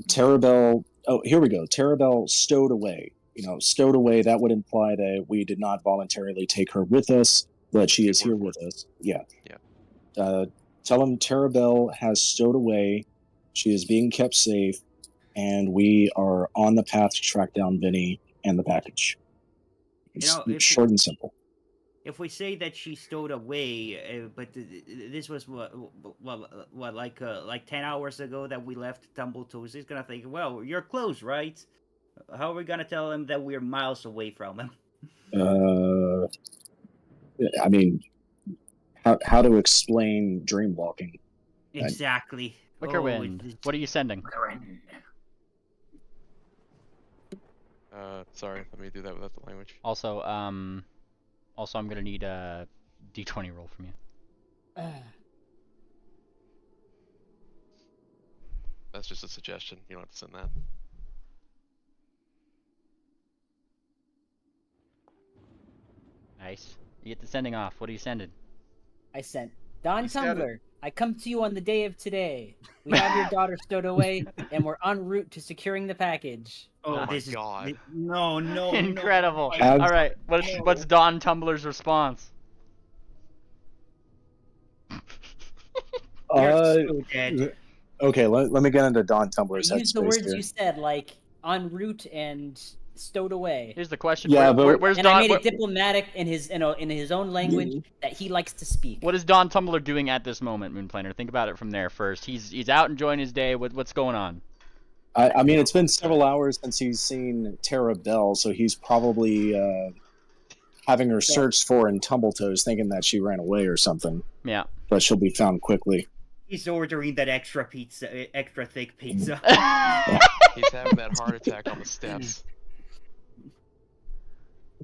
Terabelle. Oh, here we go. Terabelle stowed away. Stowed away. That would imply that we did not voluntarily take her with us, but she Good is word here for with it. us. Yeah. Yeah. Tell him Terabelle has stowed away. She is being kept safe, and we are on the path to track down Vinny and the package. It's if- short and simple. If we say that she stowed away, but this was like 10 hours ago that we left Tumbletoes, he's gonna think, well, you're close, right? How are we gonna tell him that we're miles away from him? I mean, how to explain dream walking? Exactly. Wicker Oh, Wind, what are you sending? Sorry, let me do that without the language. Also, I'm gonna need a d20 roll from you. That's just a suggestion. You don't have to send that. Nice. You get the sending off. What are you sending? I sent Don He's got it. Tumblr. I come to you on the day of today. We have your daughter stowed away, and we're en route to securing the package. Oh my this is God. no, no, Incredible. no. Have- All right, what's Don Tumblr's response? You're Uh, so dead. okay, let me get into Don Tumblr's Use the headspace words here. you said, like en route and stowed away. Here's the question. Yeah, Where's And Don? I made it diplomatic in his own language that he likes to speak. What is Don Tumbler doing at this moment, Moonplaner? Think about it from there first. He's out enjoying his day. What's going on? I mean, it's been several hours since he's seen Tara Bell, so he's probably having her searched for in Tumbletoes, thinking that she ran away or something. Yeah. But she'll be found quickly. He's ordering that extra pizza, extra thick pizza. He's having that heart attack on the steps.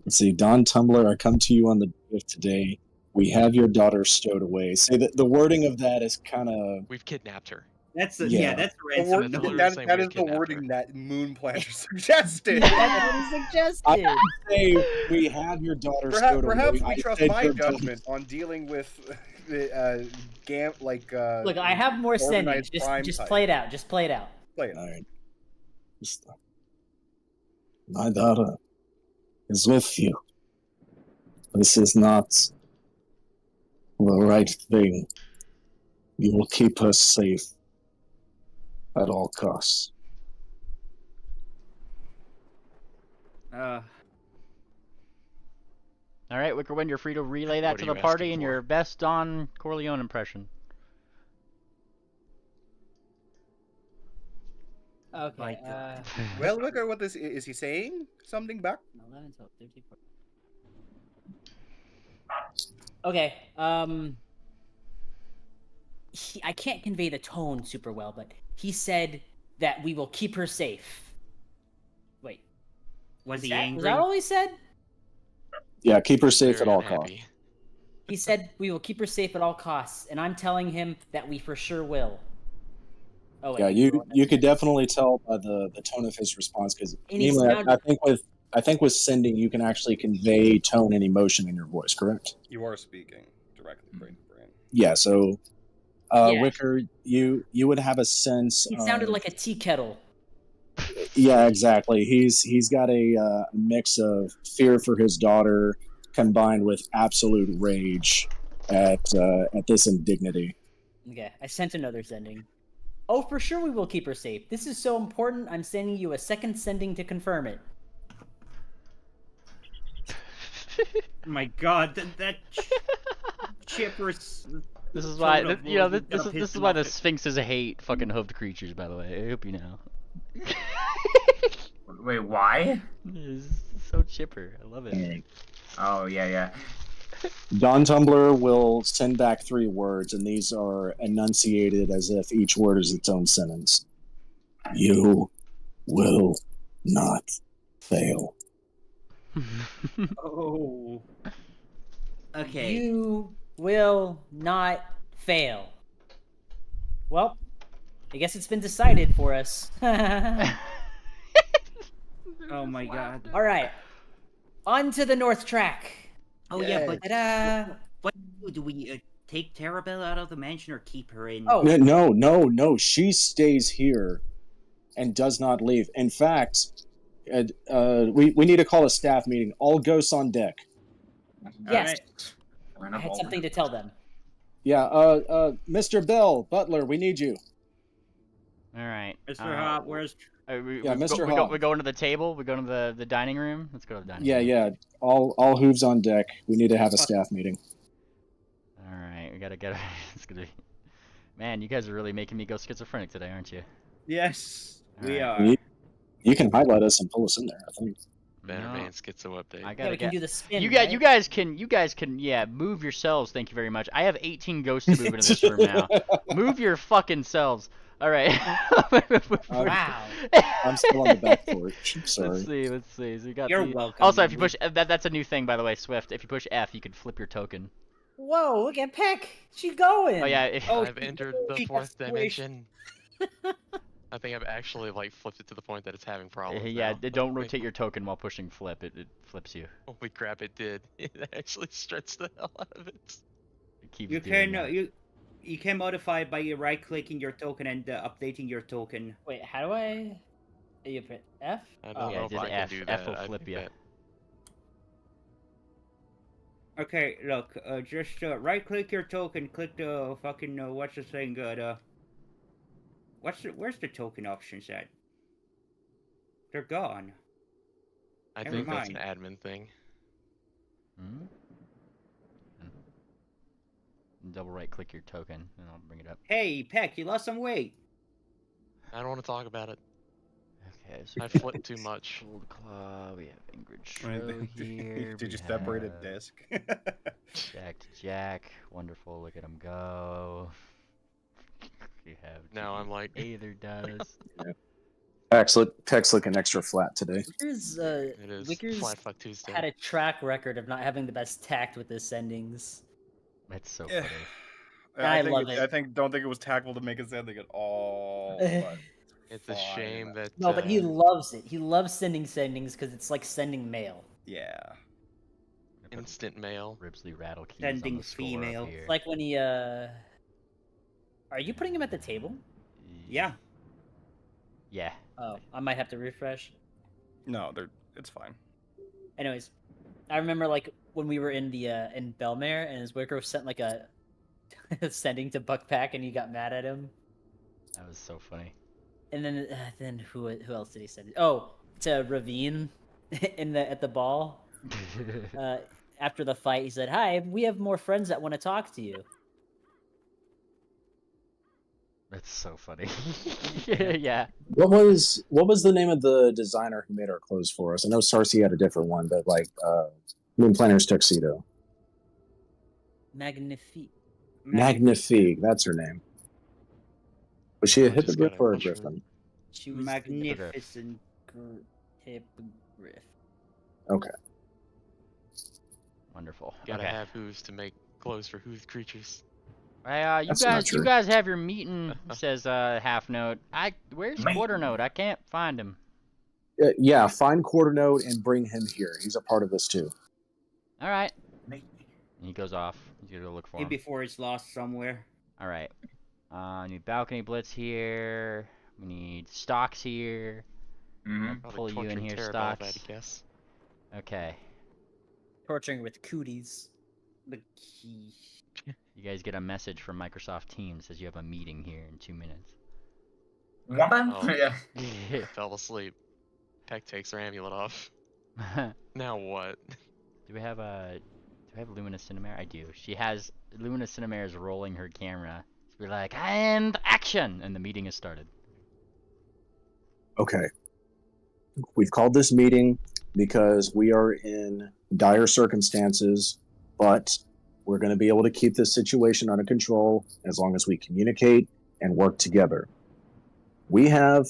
Let's see, Don Tumbler, I come to you on the day of today. We have your daughter stowed away. Say that the wording of that is kind of We've kidnapped her. That's a, Yeah. yeah, that's a The ransom word, literally note. the that, same that way is the kidnapped wording her. that Moonplaner suggested. That's what he suggested. say we have your daughter Perhaps, stowed perhaps away. we I trust said my your judgment on dealing with the Look, I have more sendings. organized crime Just type. play it out. Just play it out. Play it. All right. My daughter is with you. This is not the right thing. You will keep her safe at all costs. All right, Wickerwind, you're free to relay that What to are the you party asking in for? your best Don Corleone impression. Okay. My God. Well, Wicker, what is he saying? Something back? 11, 12, 13, 14. Okay. I can't convey the tone super well, but he said that we will keep her safe. Wait. Was he Was angry? that all he said? Yeah, keep her safe Very at all unhappy. costs. He said we will keep her safe at all costs, and I'm telling him that we for sure will. Oh wait. Yeah, you could definitely tell by the tone of his response because And he mainly sounded- I think with sending you can actually convey tone and emotion in your voice, correct? You are speaking directly brain to brain. Yeah, so Yeah. Wicker, you would have a sense. He sounded of- like a tea kettle. Yeah, exactly. He's got a mix of fear for his daughter combined with absolute rage at this indignity. Okay, I sent another sending. Oh, for sure we will keep her safe. This is so important, I'm sending you a second sending to confirm it. My God, that chipper's. This is why, tone of you know, voice this got is pissed why him the off. Sphinxes hate fucking hoofed creatures. By the way, I hope you know. Wait, why? It's so chipper. I love it. Oh, yeah. Don Tumbler will send back 3 words, and these are enunciated as if each word is its own sentence. You will not fail. Oh. Okay. You will not fail. Well, I guess it's been decided for us. Oh my God. All right, on to the North Track. Oh yeah, but Ta-da! what do we take Tarabella out of the mansion or keep her in? Oh, No. She stays here and does not leave. In fact, we need to call a staff meeting. All ghosts on deck. yes. Alright. I had something to tell them. Yeah, Mr. Bell, Butler, we need you. All right. Mr. Hop, where's? Mr. We Hall. go into the table. We go into the dining room. Let's go to the dining room. Yeah. All hooves on deck. We need to have a staff meeting. All right, we gotta get. It's gonna be. Man, you guys are really making me go schizophrenic today, aren't you? Yes, we Alright. are. You can highlight us and pull us in there, I think. Bannermanes schizo update. I Yeah, gotta we can get. do the spin. You right? guys can yeah move yourselves. Thank you very much. I have 18 ghosts to move into this room now. Move your fucking selves. All right. Wow. I'm still on the back porch. I'm sorry. Let's see. So we got You're the- welcome. Also, if you push that's a new thing, by the way, Swift. If you push F, you can flip your token. Whoa, look at Peck. She's going. Oh yeah. If, Oh, I've entered the she 4th got squished. dimension. I think I've actually flipped it to the point that it's having problems. yeah. now. Don't rotate your token while pushing flip. It flips you. Holy crap! It did. It actually stretched the hell out of it. It keeps You doing can that. You can modify it by right-clicking your token and updating your token. Wait, how do I? You put F? I Oh. don't Yeah, know if just I can F. do F that. will I flip think you. that Okay, look, just right-click your token, click the fucking what's the thing? Where's the token options at? They're gone. I Never think that's an mind. admin thing. Hmm? Double right click your token, and I'll bring it up. Hey, Peck, you lost some weight. I don't want to talk about it. Okay, so I flipped too much. Gold Claw, we have Ingrid Right, Shro here. Did We you separate a have desk? Jack to Jack. Wonderful, look at him go. We have Now I'm like, Aether does. Peck's looking extra flat today. Wicker's it is Wicker's Flat Fuck Tuesday. had a track record of not having the best tact with his sendings. That's so Yeah. funny. I love it. I don't think it was tactful to make a sending at all. But It's a fine. shame that. No, but he loves it. He loves sending sendings because it's like sending mail. Yeah. Instant mail. Ribsley rattle keys Sending on the score female. up here. It's like when he Are you putting him at the table? Yeah. Yeah. Oh, I might have to refresh. No, it's fine. Anyways, I remember like when we were in the in Belmare and his Wicker sent like a sending to Buckpack and he got mad at him. That was so funny. And then who else did he send it? Oh, to Ravine in at the ball. After the fight, he said, "Hi, we have more friends that want to talk to you." That's so funny. Yeah. What was the name of the designer who made our clothes for us? I know Sarcy had a different one, but like Moon Planner's tuxedo. Magnifique. Magnifique, that's her name. Was she a I just hippogriff got a or a picture. griffin? She was Magnificent. Hippogriff. Okay. Wonderful. Gotta Okay. have hooves to make clothes for hooved creatures. You That's not guys, you true. guys have your meeting. Says half note. Where's Mate. quarter note? I can't find him. Yeah, find Quarter Note and bring him here. He's a part of this too. All right. Mate. And he goes off. He's gonna go look for Maybe him. before it's lost somewhere. All right. I need balcony blitz here. We need stocks here. Mm-hmm. Pull Probably you in torturing here, Terabelle, if I had stocks. to guess. Okay. Torturing with cooties. The key. You guys get a message from Microsoft Teams says you have a meeting here in 2 minutes. What? Oh. Yeah. I fell asleep. Peck takes her amulet off. Now what? Do we have Lumina Cinemare? I do. She has Lumina Cinemare is rolling her camera. So we're like, and action, and the meeting has started. Okay. We've called this meeting because we are in dire circumstances, but we're going to be able to keep this situation under control as long as we communicate and work together. We have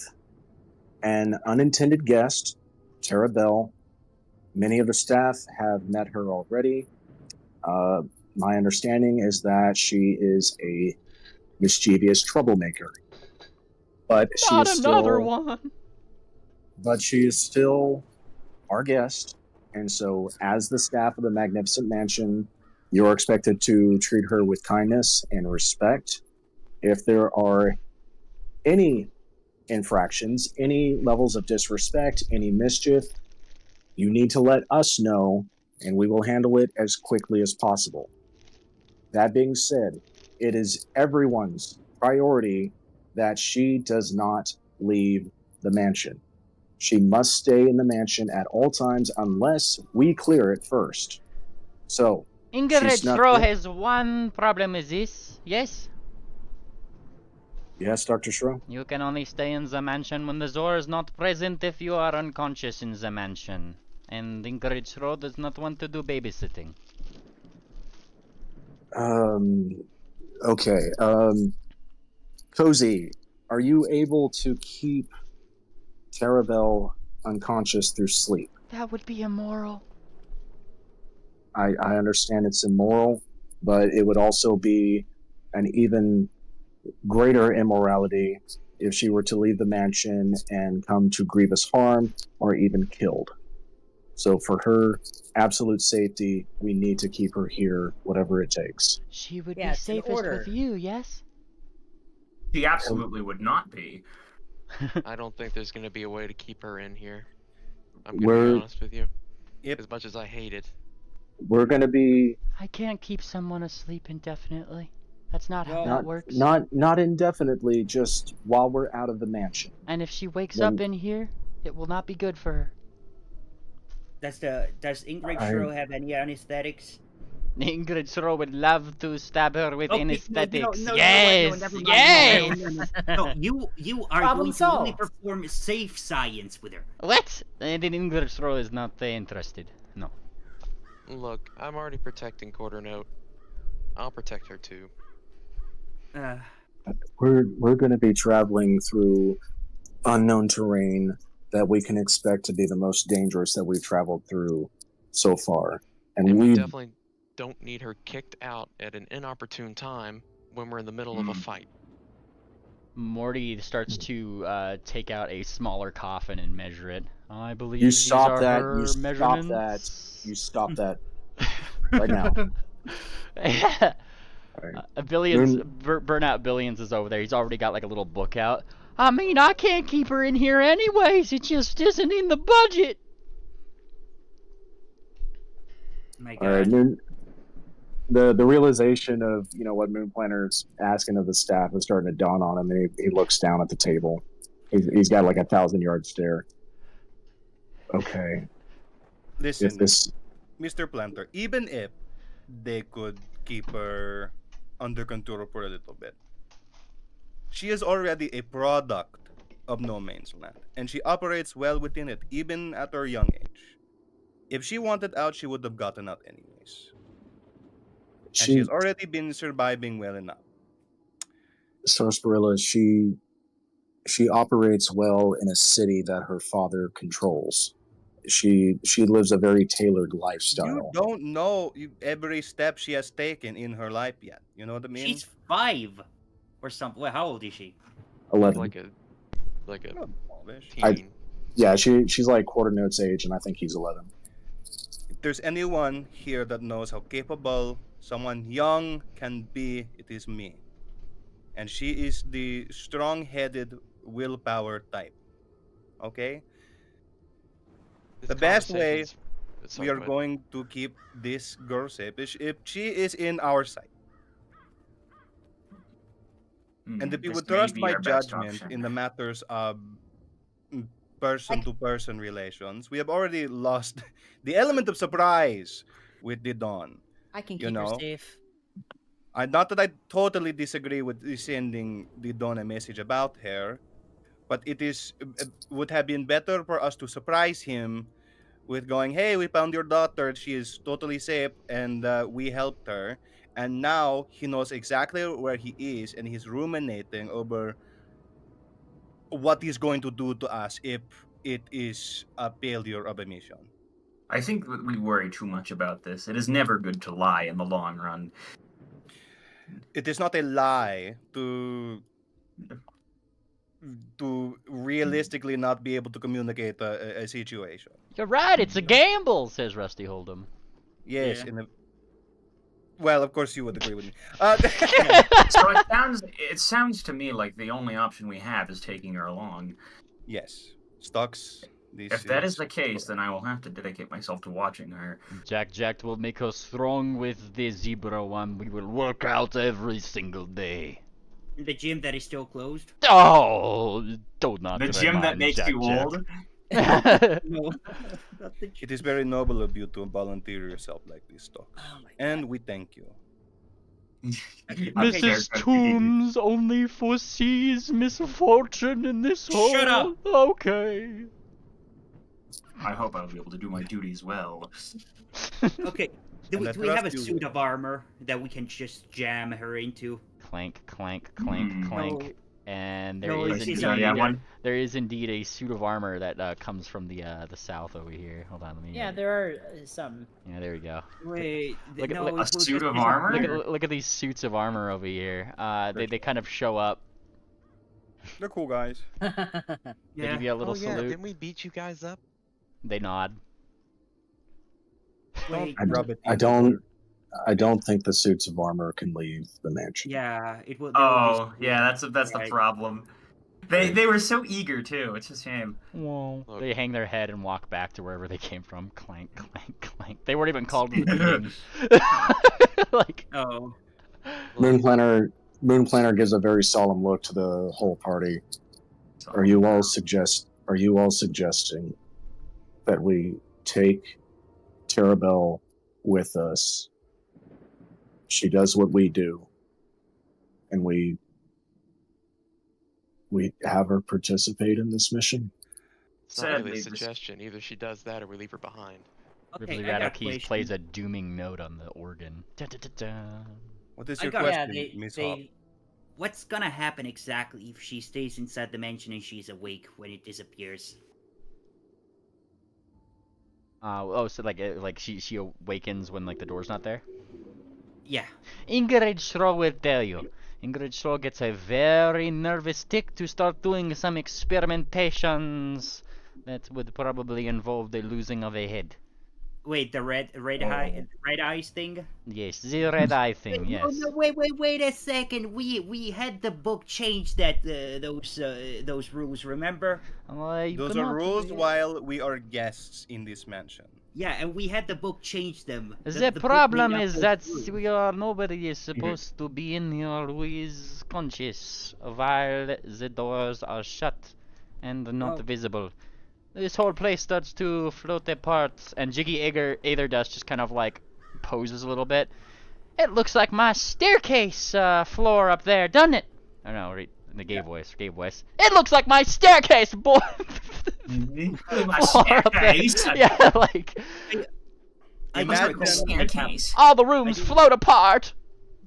an unintended guest, Tara Bell. Many of the staff have met her already. My understanding is that she is a mischievous troublemaker. But she Not is another still, one. But she is still our guest. And so, as the staff of the Magnificent Mansion, you're expected to treat her with kindness and respect. If there are any infractions, any levels of disrespect, any mischief, you need to let us know, and we will handle it as quickly as possible. That being said, it is everyone's priority that she does not leave the mansion. She must stay in the mansion at all times unless we clear it first. So, Ingrid snuck Shro in. has one problem with this. Yes? Yes, Dr. Shro? You can only stay in the mansion when the Zor is not present if you are unconscious in the mansion. And Ingrid Shro does not want to do babysitting. Okay. Cozy, are you able to keep Taravel unconscious through sleep? That would be immoral. I understand it's immoral, but it would also be an even greater immorality if she were to leave the mansion and come to grievous harm or even killed. So for her absolute safety, we need to keep her here, whatever it takes. She would Yeah, be it's an safest order. with you, yes? She absolutely would not be. I don't think there's gonna be a way to keep her in here. I'm gonna be We're honest with you. Yep. As much as I hate it. we're gonna be I can't keep someone asleep indefinitely. That's not how Well, that works. not indefinitely, just while we're out of the mansion. And if she wakes When- up in here, it will not be good for her. does Ingrid I- Shro have any anesthetics? Ingrid Sro would love to stab her with Okay, anesthetics. no, yes, never mind. yes. No, you are Problem going to only solved. perform safe science with her. What? And then Ingrid Sro is not interested. No. Look, I'm already protecting Quarter Note. I'll protect her too. We're gonna be traveling through unknown terrain that we can expect to be the most dangerous that we've traveled through so far. And we definitely don't need her kicked out at an inopportune time when we're in the middle of a fight. Morty starts to take out a smaller coffin and measure it. I believe You these stop are that, her you stop measurements. you stop that right now. Billions, Burnout Billions is over there. He's already got like a little book out. I mean, I can't keep her in here anyways. It just isn't in the budget. My All right, God. the realization of what Moon Planner's asking of the staff is starting to dawn on him, and he looks down at the table. He's got like 1,000-yard stare. Okay, Listen, if this Mr. Planter, even if they could keep her under control for a little bit, she is already a product of No Man's Land, and she operates well within it, even at her young age. If she wanted out, she would have gotten out anyways. And she has already been surviving well enough. Sarsaparilla, she operates well in a city that her father controls. She lives a very tailored lifestyle. You don't know every step she has taken in her life yet. You know what I mean? She's 5 or something. Well, how old is she? 11. Like a Not smallish. teen. Yeah, she's like Quarter Note's age, and I think he's 11. If there's anyone here that knows how capable someone young can be, it is me. And she is the strong-headed willpower type. Okay? This The best way conversation's- it's We so are good. going to keep this girl safe if she is in our sight. And if you This would may trust be my our best judgment option. in the matters of person-to-person relations, we have already lost the element of surprise with the Dawn. I can You keep her know? safe. Not that I totally disagree with sending the Dawn a message about her, but it would have been better for us to surprise him with going, "Hey, we found your daughter. She is totally safe, and we helped her." And now he knows exactly where he is, and he's ruminating over what he's going to do to us if it is a failure of a mission. I think that we worry too much about this. It is never good to lie in the long run. It is not a lie to realistically not be able to communicate a situation. You're right. It's a gamble, says Rusty Hold'em. Yes, Yeah. well, of course you would agree with me. So it sounds to me like the only option we have is taking her along. Yes, Stocks. If that is the case, then I will have to dedicate myself to watching her. Jack will make us strong with the zebra one. We will work out every single day. The gym that is still closed? Oh, don't not The gym that makes you old. No. Not the It is very noble of you to volunteer yourself like this, Stocks. Oh my And we thank you. Mrs. Toombs only foresees misfortune in this hole. Shut up! Okay. I hope I'll be able to do my duties well. Okay. Do And we, I do we have a trust you suit will. of armor that we can just jam her into? Clank, clank, clank, Hmm. clank. No. And there No, is this is indeed Yeah, one. there is indeed a suit of armor that comes from the south over here. Hold on, let me. Yeah, there are some. Yeah, there we go. Wait, Look at- no, look- it A was suit just- of armor? Look at these suits of armor over here. They kind of show up. They're cool guys. They Yeah. give you a little Oh yeah, salute. didn't we beat you guys up? They nod. Wait, I, Rub it I in don't. water. I don't think the suits of armor can leave the mansion. yeah, it will. Oh, yeah, that's the Right. problem. They were so eager too. It's a shame. Whoa. Look. They hang their head and walk back to wherever they came from. Clank, clank, clank. They weren't even called to the meeting. Like, Oh, Moon Planner gives a very solemn look to the whole party. Are you all suggesting that we take Terabelle with us? She does what we do, and we have her participate in this mission. It's not really Sadly, a this- suggestion. Either she does that or we leave her behind. okay. Ripley I got a Rattle Keys question. plays a dooming note on the organ. Da, da, da, da. What is I your got- Yeah, question, Miss Hop? What's gonna happen exactly if she stays inside the mansion and she's awake when it disappears? So like she awakens when like the door's not there. Yeah. Ingrid Schro will tell you. Ingrid Schro gets a very nervous tick to start doing some experimentations that would probably involve the losing of a head. Wait, the red eyes thing. Yes, the red eye thing. Wait, Yes. No, wait a second. We had the book change those rules. Remember? Those are rules while we are guests in this mansion. Yeah, and we had the book change them. The book problem made up is those that rules. nobody is supposed to be in here who is conscious while the doors are shut and not Oh. visible. This whole place starts to float apart, and Jiggy Aetherdusk just kind of like poses a little bit. It looks like my staircase floor up there, doesn't it? I don't know, in the gay voice. It looks like my staircase, boy. My Floor up there. staircase. Yeah, like It looks like a Imagine- staircase. all the rooms float apart.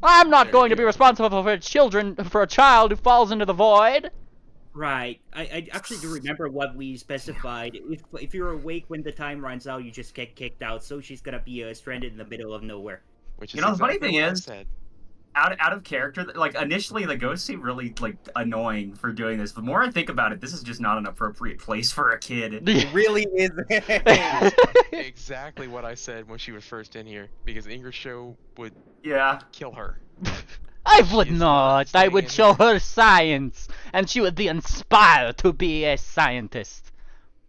I'm not going to be responsible for a child who falls into the void. Right. I actually do remember what we specified. If you're awake when the time runs out, you just get kicked out. So she's gonna be stranded in the middle of nowhere. Which You is know, the funny exactly thing what I is- said. Out of character, like initially the ghosts seem really like annoying for doing this. The more I think about it, this is just not an appropriate place for a kid. It really is. Exactly what I said when she was first in here. Because Ingrid Show would Yeah. kill her. I would She's not not. I staying would in show here. her science, and she would be inspired to be a scientist.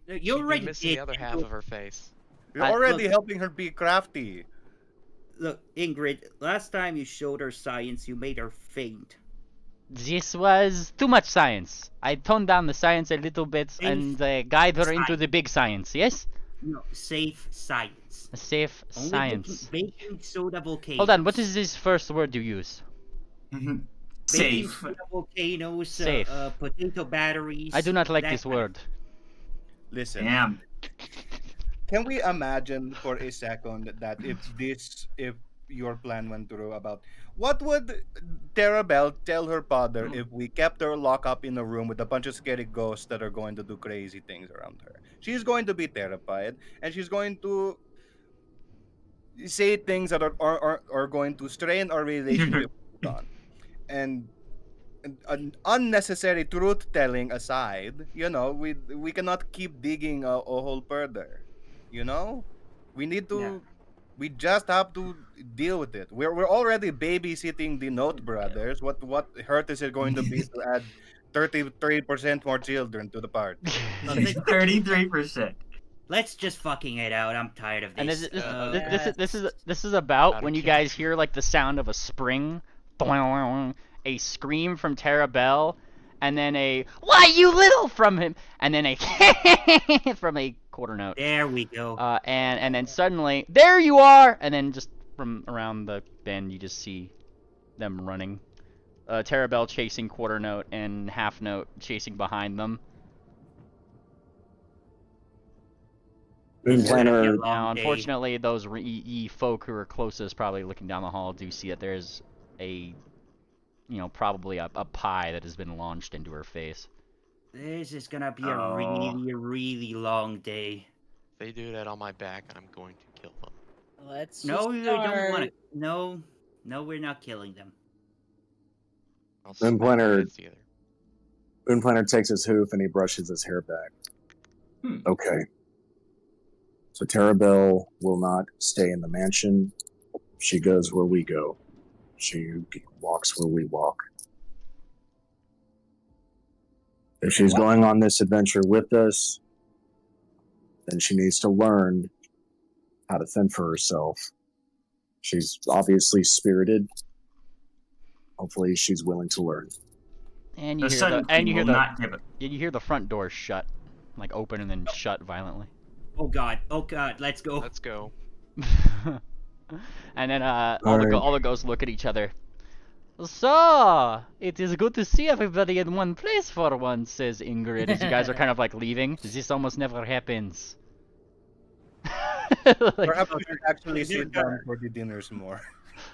You She'd be already missing did. the other half of her face. You're already Look. helping her be crafty. Look, Ingrid. Last time you showed her science, you made her faint. This was too much science. I toned down the science a little bit and guide her into the big science. Yes, No, safe science. a safe Only science. Baking soda volcanoes. Hold on. What is this first word you use? Baking Safe. soda volcanoes. Safe. Potato batteries. I do not like that this kind of- word. Listen, Damn. can we imagine for a second that if your plan went through about what would Terabelle tell her father if we kept her locked up in a room with a bunch of scary ghosts that are going to do crazy things around her? She's going to be terrified, and she's going to say things that are going to strain our relationship with Don. And an unnecessary truth telling aside, we cannot keep digging a hole further. We need to. Yeah. We just have to deal with it. We're already babysitting the Note brothers. What hurt is it going to be to add 33% more children to the party? 33%. Let's just fucking it out. I'm tired of this. And this Uh, this is about Out when of you guys hear like the sound of a spring, a scream from Terabelle, and then a "Why you little" from him, and then a from a quarter note. There we go. And then suddenly there you are, and then just from around the bend you just see them running. Terabelle chasing quarter note and half note chasing behind them. Moon It's gonna be a Planner, long Now, day. unfortunately, those folk who are closest, probably looking down the hall, do see that there's a, probably a pie that has been launched into her face. This is gonna be Oh. a really, really long day. If they do that on my back, I'm going to kill them. Let's No, just you don't start. want to. No, we're not killing them. I'll Then smack their Planner- heads together. Moon Planner takes his hoof and he brushes his hair back. Hmm. Okay. So Terabelle will not stay in the mansion. She goes where we go. She walks where we walk. If she's going on this adventure with us, then she needs to learn how to fend for herself. She's obviously spirited. Hopefully, she's willing to learn. And you The hear Sun the and King you hear will the not give it. you hear the front door shut, like open and then shut violently. Oh God, let's go. Let's go. And then all Alright. all the ghosts look at each other. So, it is good to see everybody in one place for once, says Ingrid, as you guys are kind of like leaving. This almost never happens. Like, Perhaps we should actually They're sit down for the dinners more.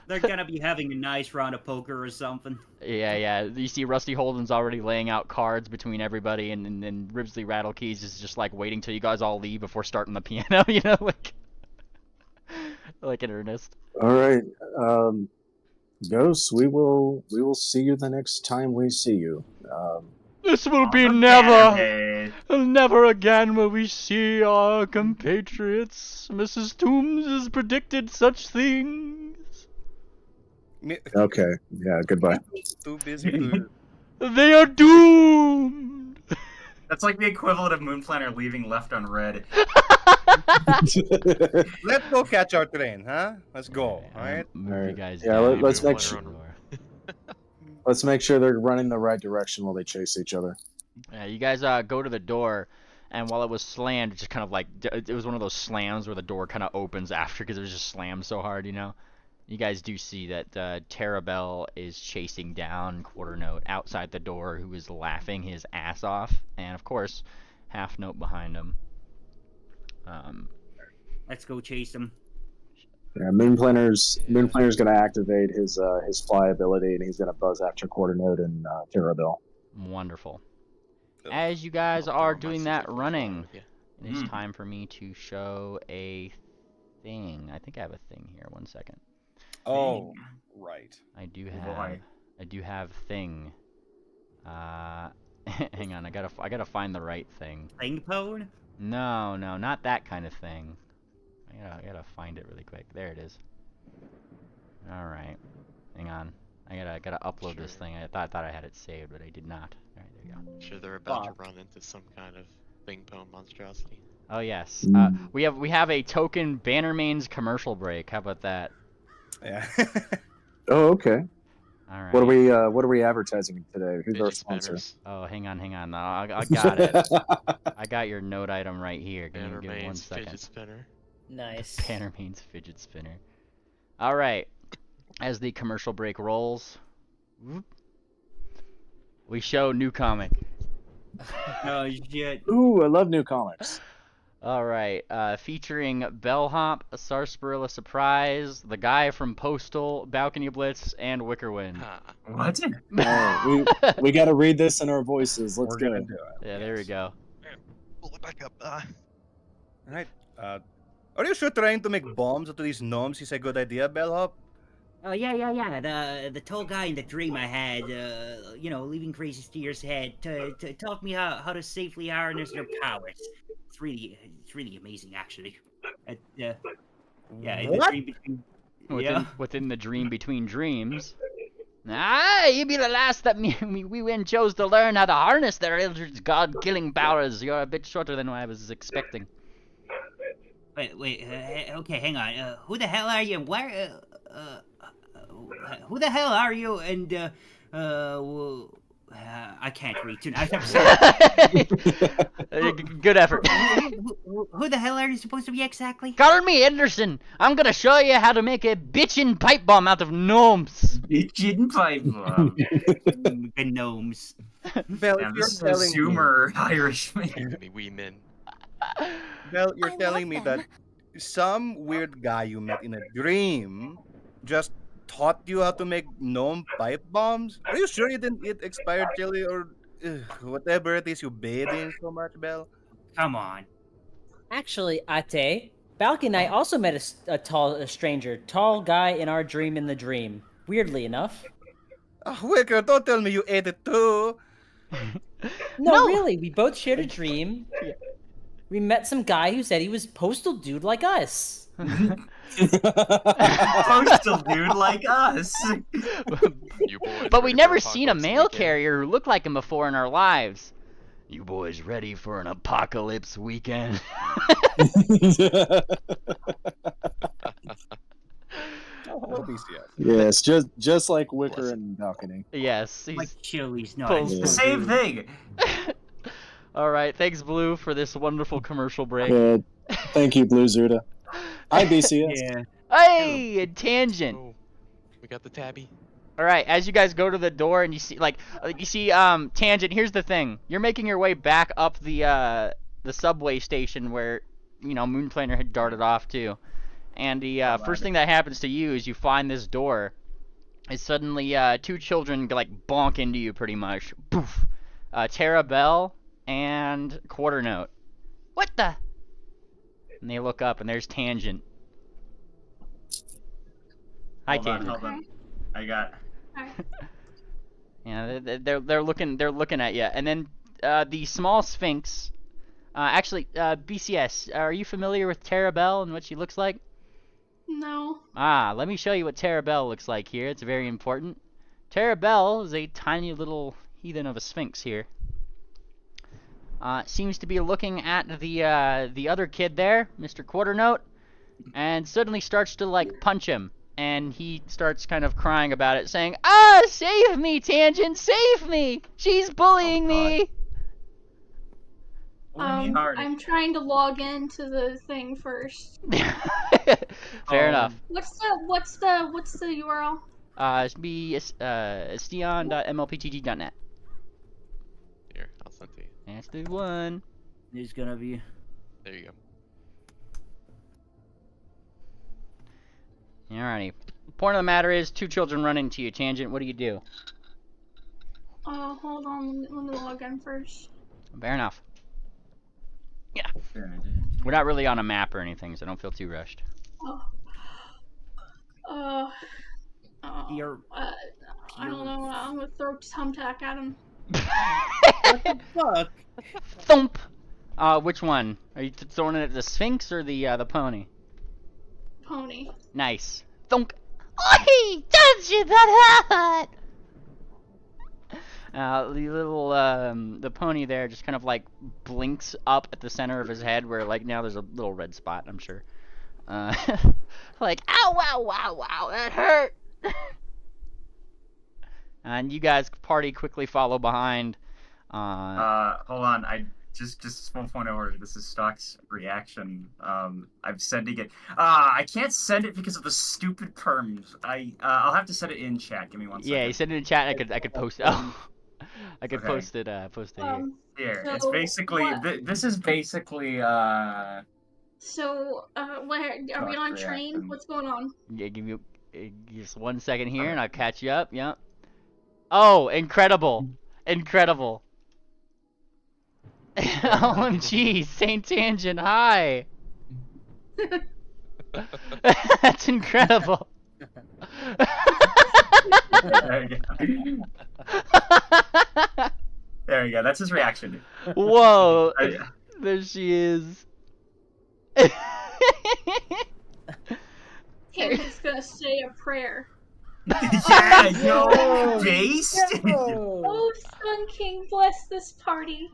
They're gonna be having a nice round of poker or something. yeah. You see Rusty Holden's already laying out cards between everybody, and then Ribsley Rattlekeys is just like waiting till you guys all leave before starting the piano, you know, like in earnest. All right, Ghosts. We will see you the next time we see you. This will be On the never, Bannermanes. never again will we see our compatriots. Mrs. Toombs has predicted such things. Okay. Yeah. Goodbye. Too busy to. They are doomed. That's like the equivalent of Moon Planner leaving left unread. Let's go catch our train, huh? Let's go. All right. Move you Alright. guys Yeah, down. let's Move make one sure. around. Let's make sure they're running the right direction while they chase each other. Yeah, you guys go to the door, and while it was slammed, it just kind of like it was one of those slams where the door kind of opens after because it was just slammed so hard, you know. You guys do see that Terabelle is chasing down Quarter Note outside the door, who is laughing his ass off, and of course, Half Note behind him. Let's go chase them. Yeah, Moon Planner's going to activate his fly ability, and he's going to buzz after Quarter Note and Terabelle. Wonderful. As you guys are I'll doing message that over running, with you. it is Mm. time for me to show a thing. I think I have a thing here. One second. Oh, right. I do Boy. have thing. Hang on, I gotta find the right thing. Thing pone? No, not that kind of thing. I gotta find it really quick. There it is. All right, hang on. I gotta upload this thing. I thought I had it saved, but I did not. All right, there you go. Sure, they're about Fuck. to run into some kind of thing-pone monstrosity. Oh yes. Mm. We have a token Bannermanes commercial break. How about that? Yeah. Oh, okay. All right. What are we advertising today? Who's our Fidget sponsor? spinners. Oh, hang on. No, I got it. I got your note item right here. Give me one Bannermanes second. fidget spinner. Nice. Bannermanes fidget spinner. All right. As the commercial break rolls, whoop, we show new comic. Oh shit. Ooh, I love new comics. All right. Featuring Bellhop, Sarsaparilla Surprise, the guy from Postal, Balcony Blitz, and Wickerwind. Ha. What? Alright, we got to read this in our voices. Let's We're go. gonna do it. Yeah, there we Yes. go. Pull it back up. All right. Are you sure trying to make bombs out of these gnomes is a good idea, Bellhop? Oh yeah. The tall guy in the dream I had, leaving crazy steers head to taught me how to safely harness their powers. It's really amazing actually. Yeah, in the What? dream between. Within the dream between dreams. Ah, you be the last that we went chose to learn how to harness their eldritch god-killing powers. You're a bit shorter than I was expecting. Wait. Okay, hang on. Who the hell are you? And where? Who the hell are you? And I can't read tonight. I'm sorry. Good effort. Who the hell are you supposed to be exactly? Call me Anderson. I'm gonna show you how to make a bitchin' pipe bomb out of gnomes. Pigeon pipe bomb. The gnomes. Bell, Damn, you're this telling me. consumer Irishman. Me wee men. Bell, you're I telling love me that some weird guy you met in a dream just taught you how to make gnome pipe bombs? Are you sure you didn't eat expired chili or whatever it is you bathe in so much, Bell? Come on. Actually, Ate, Balky and I also met a stranger, tall guy in our dream in the dream. Weirdly enough. Oh, Wicker, don't tell me you ate it too. No, No. really, we both shared a dream. We met some guy who said he was postal dude like us. Postal dude like us. You boys But we ready for never seen a apocalypse mail weekend? carrier who looked like him before in our lives. You boys ready for an apocalypse weekend? Oh, hello, BCS. Yes, just like Wicker and Balcony. Yes, Like he's Chili's, not pulls a The same thing. All right, thanks Blue for this wonderful commercial break. Good. Thank you, Blue Zuda. Hi, BCS. Yeah. Hey, a tangent. Oh, we got the tabby. All right, as you guys go to the door and you see tangent. Here's the thing: you're making your way back up the subway station where Moonplaner had darted off to, and the first thing that happens to you is you find this door. Is suddenly two children like bonk into you pretty much. Poof. Tara Bell and Quarter Note. What the? And they look up and there's Tangent. Hi, Hold on, Tangent. hold on. I got. Yeah, they're looking at you, and then the small Sphinx. BCS, are you familiar with Tara Bell and what she looks like? No. Let me show you what Tara Bell looks like here. It's very important. Tara Bell is a tiny little heathen of a Sphinx here. Seems to be looking at the other kid there, Mr. Quarternote, and suddenly starts to like punch him. And he starts kind of crying about it, saying, save me, Tangent, save me! She's bullying me! I'm trying to log into the thing first. Fair enough. What's the URL? It's be steon.mlptg.net. Here, I'll send to you. That's the one. There's gonna be. There you go. Alrighty. Point of the matter is, two children run into you, Tangent. What do you do? Hold on. Let me log in first. Fair enough. Yeah. We're not really on a map or anything, so don't feel too rushed. You're. I don't know. I'm gonna throw thumbtack at him. What the fuck? Thump! Which one? Are you throwing it at the Sphinx or the pony? Pony. Nice. Thunk! Oi! Don't you that hurt! The little, the pony there just kind of like blinks up at the center of his head where like now there's a little red spot, I'm sure. Like, ow, wow, wow, wow, that hurt! And you guys party quickly follow behind. Hold on. I just small point of order. This is Stock's reaction. I'm sending it. I can't send it because of the stupid perms. I'll have to send it in chat. Give me one second. Yeah, you send it in chat. I could post it. Oh, I could Okay. post it here. Here, it's So basically. This is basically. So, where are we on train? reaction. What's going on? Yeah, give you just 1 second here, and I'll catch you up. Yep. Oh, incredible! Incredible! OMG, Saint Tangent, hi! That's incredible! There you go. There you go. That's his reaction. Whoa! There she is. Tangent's gonna say a prayer. Yeah, yo, Jace. Oh, Sun King, bless this party.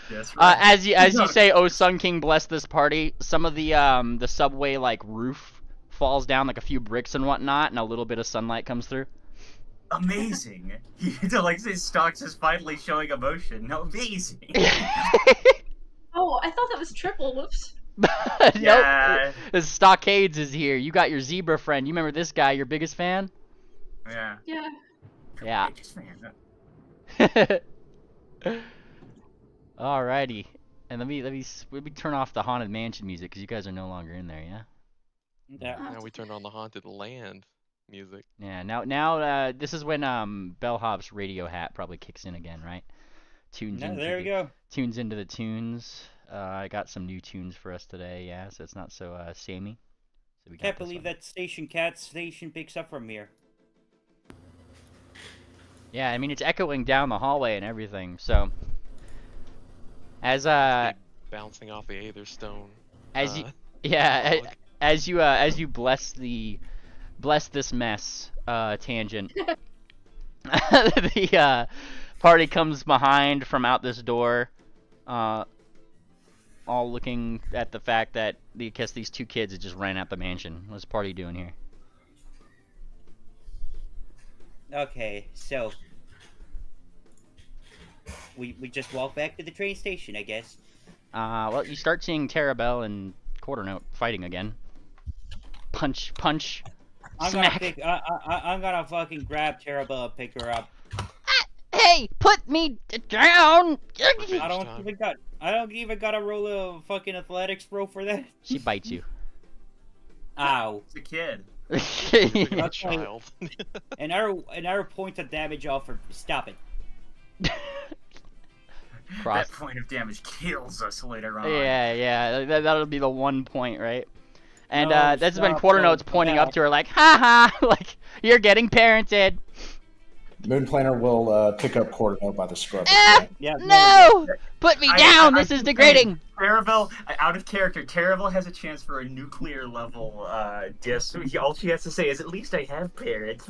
Yes, right. As you say, "Oh, Sun King, bless this party." Some of the subway like roof falls down, like a few bricks and whatnot, and a little bit of sunlight comes through. Amazing. Like his Stocks is finally showing emotion. Amazing. Oh, I thought that was triple. Whoops. Yeah. Nope. The Stockades is here. You got your zebra friend. You remember this guy, your biggest fan? Yeah. Yeah. Yeah. Biggest fan. Alrighty. And let me turn off the Haunted Mansion music because you guys are no longer in there, yeah? Now we turned on the Haunted Land music. Yeah. Now this is when Bellhop's radio hat probably kicks in again, right? There we go. Tunes into the tunes. I got some new tunes for us today, yeah, so it's not so samey. So we got Can't this believe one. that station picks up from here. Yeah, I mean it's echoing down the hallway and everything. So As bouncing off the Aether Stone. As you, yeah, log. as you bless this mess tangent, the party comes behind from out this door, all looking at the fact that I guess these two kids had just ran out the mansion. What's the party doing here? Okay, so we just walk back to the train station, I guess. Well, you start seeing Terabelle and Quarternote fighting again. Punch, punch, I'm smack. I'm gonna fucking grab Terabelle and pick her up. Hey, put me down! I don't even gotta roll a fucking athletics bro for that. She bites you. Ow. It's a kid. You're a child. Another point of damage off for stop it. Cross. That point of damage kills us later on. Yeah. That'll be the 1 point, right? And No, that's when stop, Quarternote's no, pointing yeah. up to her like, ha ha, like, you're getting parented. Moonplaner will pick up Quarternote by the scrub. Yeah. No! Put me down! This is degrading! Terravel, out of character, Terravel has a chance for a nuclear level diss. All she has to say is, "At least I have parents."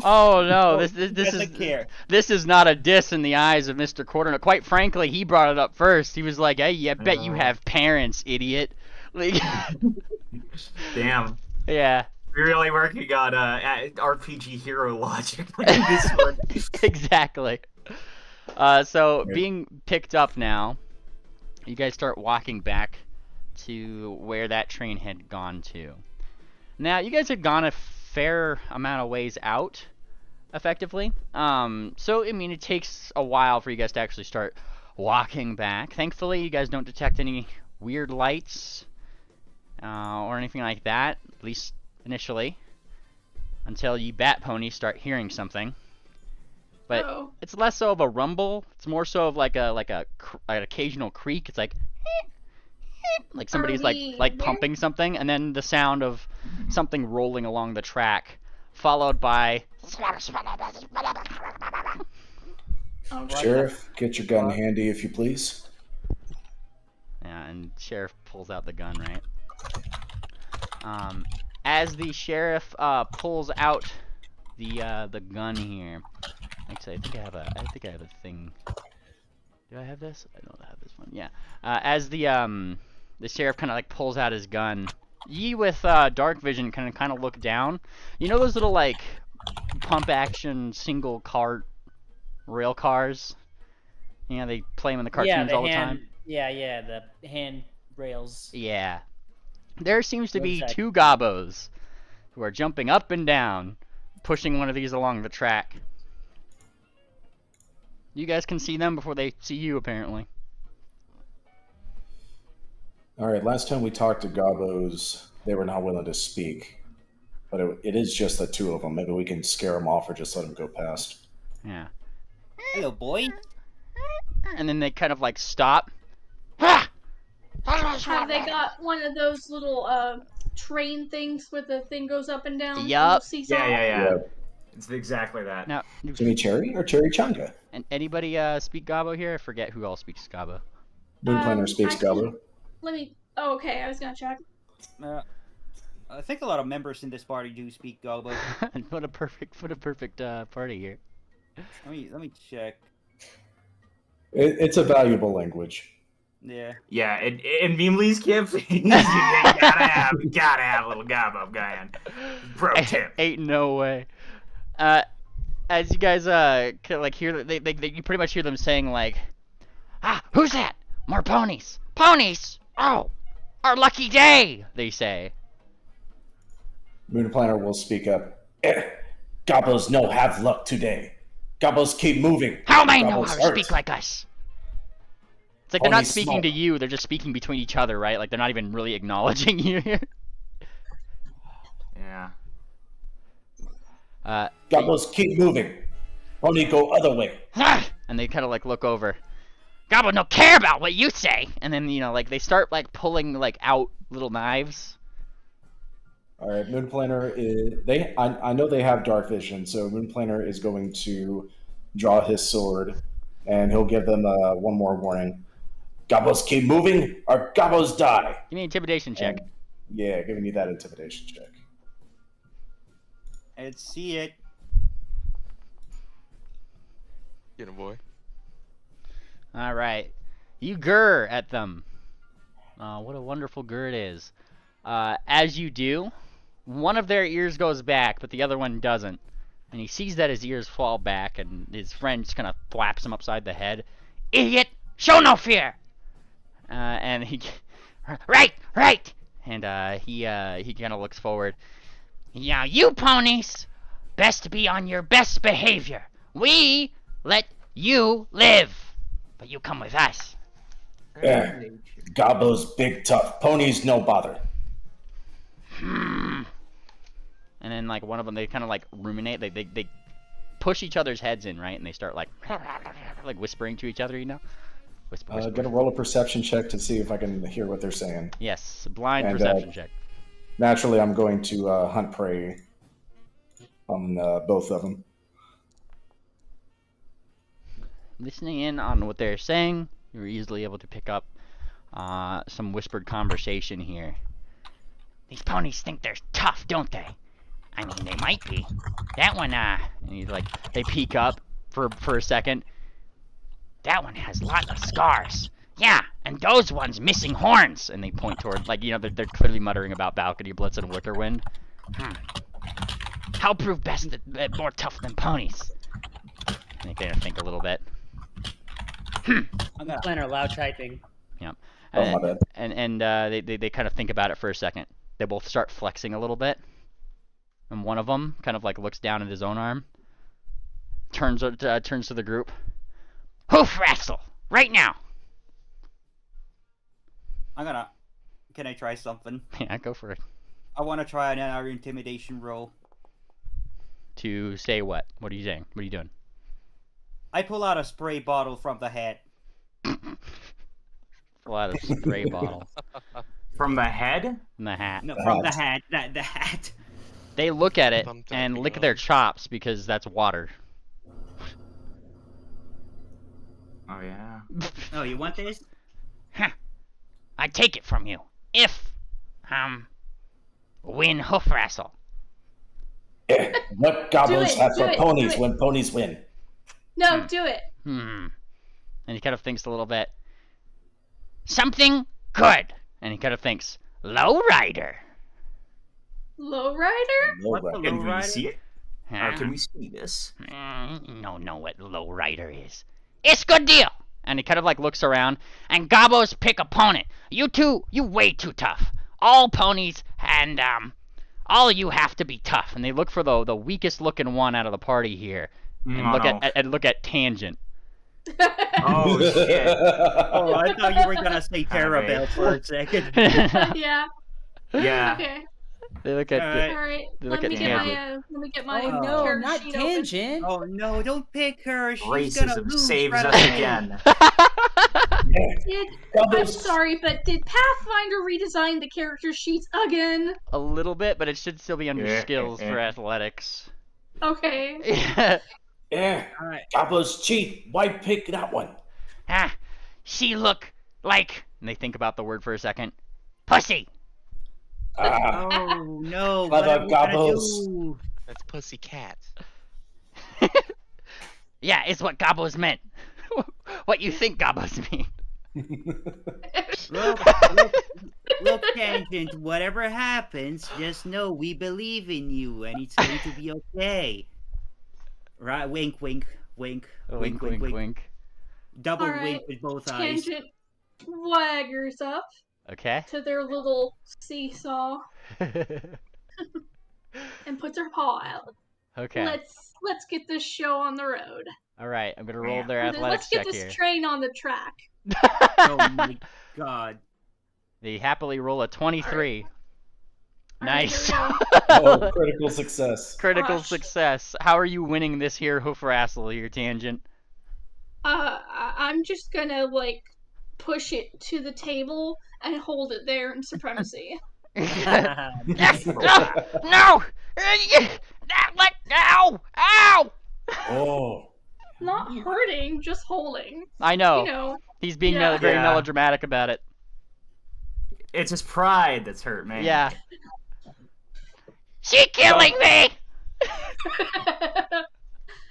Oh no, this doesn't is care. this is not a diss in the eyes of Mr. Quarternote. Quite frankly, he brought it up first. He was like, "Hey, I bet you have parents, idiot." Like, Damn. yeah. We're really working on RPG hero logic in this one. Exactly. So being picked up now, you guys start walking back to where that train had gone to. Now, you guys had gone a fair amount of ways out, effectively. So, I mean, it takes a while for you guys to actually start walking back. Thankfully, you guys don't detect any weird lights or anything like that, at least initially, until you bat ponies start hearing something. But it's less so of a rumble. It's more so of like an occasional creak. It's like somebody's like pumping something, and then the sound of something rolling along the track, followed by. Sheriff, get your gun handy if you please. Yeah, and Sheriff pulls out the gun, right? As the Sheriff pulls out the gun here. Actually, I think I have a thing. Do I have this? I don't have this one. Yeah. As the Sheriff kind of like pulls out his gun, ye with dark vision kind of look down. You know those little like pump action single cart rail cars? You know, they play them in the cartoons all the time. Yeah, the hand rails. Yeah. There seems to be Roadside. 2 gobbos who are jumping up and down, pushing one of these along the track. You guys can see them before they see you, apparently. All right, last time we talked to Gobos, they were not willing to speak. But it is just the 2 of them. Maybe we can scare them off or just let them go past. Yeah. Hello, boy. And then they kind of like stop. Have they got one of those little train things where the thing goes up and down? Yup. Yeah. It's exactly that. Now, Jimmy Cherry or Cherry Chunga? and anybody speak Gobbo here? I forget who all speaks Gobbo. Moonplaner speaks actually, Gobbo. Let me. Oh, okay. I was gonna check. I think a lot of members in this party do speak Gobbo. What a perfect party here. Let me check. It's a valuable language. Yeah. Yeah, in Mimli's campaign, you gotta have a little gobbo guy. Pro tip. Ain't no way. As you guys like hear, you pretty much hear them saying like, who's that? More ponies! Ponies! Oh, our lucky day! They say. Moonplaner will speak up. Gobos no have luck today. Gobos keep moving. How they know Gobos how to hurt. speak like us? It's like they're not Ponies speaking small. to you; they're just speaking between each other, right? Like they're not even really acknowledging you here. Yeah. Gobos keep moving. Pony go other way. And they kind of like look over. Gobbo don't care about what you say. And then like they start like pulling like out little knives. All right, Moonplaner is I know they have dark vision, so Moonplaner is going to draw his sword, and he'll give them one more warning. Gobbles keep moving, or gobbles die. Give me an intimidation check. And, yeah, giving you that intimidation check. Let's see it. Get him, boy. All right. You grr at them. What a wonderful grr it is. As you do, one of their ears goes back, but the other one doesn't. And he sees that his ears fall back, and his friend just kind of thwaps him upside the head. Idiot! Show no fear! And he... Right! And he kind of looks forward. Now, you ponies, best be on your best behavior. We let you live, but you come with us. Yeah. Gobbles big tough. Ponies no bother. And then like one of them, they kind of like ruminate. They push each other's heads in, right? And they start like whispering to each other, you know. Whisper. Gonna roll a perception check to see if I can hear what they're saying. Yes, blind perception check. Naturally, I'm going to hunt prey on both of them. Listening in on what they're saying, you're easily able to pick up some whispered conversation here. These ponies think they're tough, don't they? I mean, they might be. That one, and he's like, they peek up for a second. That one has lots of scars. Yeah, and those ones missing horns. And they point toward, like, you know, they're clearly muttering about Balcony Blitz and Wickerwind. How prove best that more tough than ponies? And they kind of think a little bit. I'm gonna plan our loud typing. Yep. Oh, my bad. And they kind of think about it for a second. They both start flexing a little bit. And one of them kind of like looks down at his own arm. Turns to the group. Hoof wrestle! Right now! Can I try something? Yeah, go for it. I want to try another intimidation roll. To say what? What are you saying? What are you doing? I pull out a spray bottle from the hat. Pull out a spray bottle. From the head? From the hat. No, from the hat. The hat. They look at it and lick their chops because that's water. Oh, yeah. Oh, you want this? Huh. I take it from you. If, win hoof wrestle. Yeah. What gobbles Do it, have do for it, ponies do it. when ponies win? No, do it. And he kind of thinks a little bit. Something good. And he kind of thinks, lowrider. Lowrider? What's the Can we lowrider? see it? Huh? Can we see this? No, know what lowrider is. It's good deal. And he kind of like looks around. And Gobbo's pick opponent. You two, you way too tough. All ponies and all of you have to be tough. And they look for the weakest looking one out of the party here. And look at Tangent. Oh, shit. Oh, I thought you were gonna say Terabell for a second. Yeah. Yeah. Okay. They look at Alright. All right. They look Let at me get Tangent. let me get my Oh no, character not sheet open. Tangent. Oh no, don't pick her. She's gonna Racism lose saves right us away. again. I'm Gobbles. sorry, but did Pathfinder redesign the character sheets again? A little bit, but it should still be under Yeah, skills yeah. for athletics. Okay. Yeah. Alright. Gobbles cheat. Why pick that one? She look like... And they think about the word for a second. Pussy! Ah, Oh no, Clever what are we gonna Gobbles. do? That's pussy cat. Yeah, it's what Gobbos meant. What you think Gobbos mean. Look, Tangent, whatever happens, just know we believe in you and it's going to be okay. Right, wink, wink, wink, Wink, wink, wink. Double Alright, wink with both eyes. Tangent swaggers up Okay. to their little seesaw and puts her paw out. Okay. Let's get this show on the road. All right, I'm gonna roll their athletics Let's get check this here. train on the track. Oh my god. They happily roll a 23. Alright, Nice. here Oh, critical success. Critical Gosh. success. How are you winning this here hoof wrestle here, Tangent? I'm just gonna like push it to the table and hold it there in supremacy. Yes! No! No! Ow! Oh. Not hurting, just holding. I know. You know. He's being Yeah. very Yeah. melodramatic about it. It's his pride that's hurt, man. Yeah. She killing me!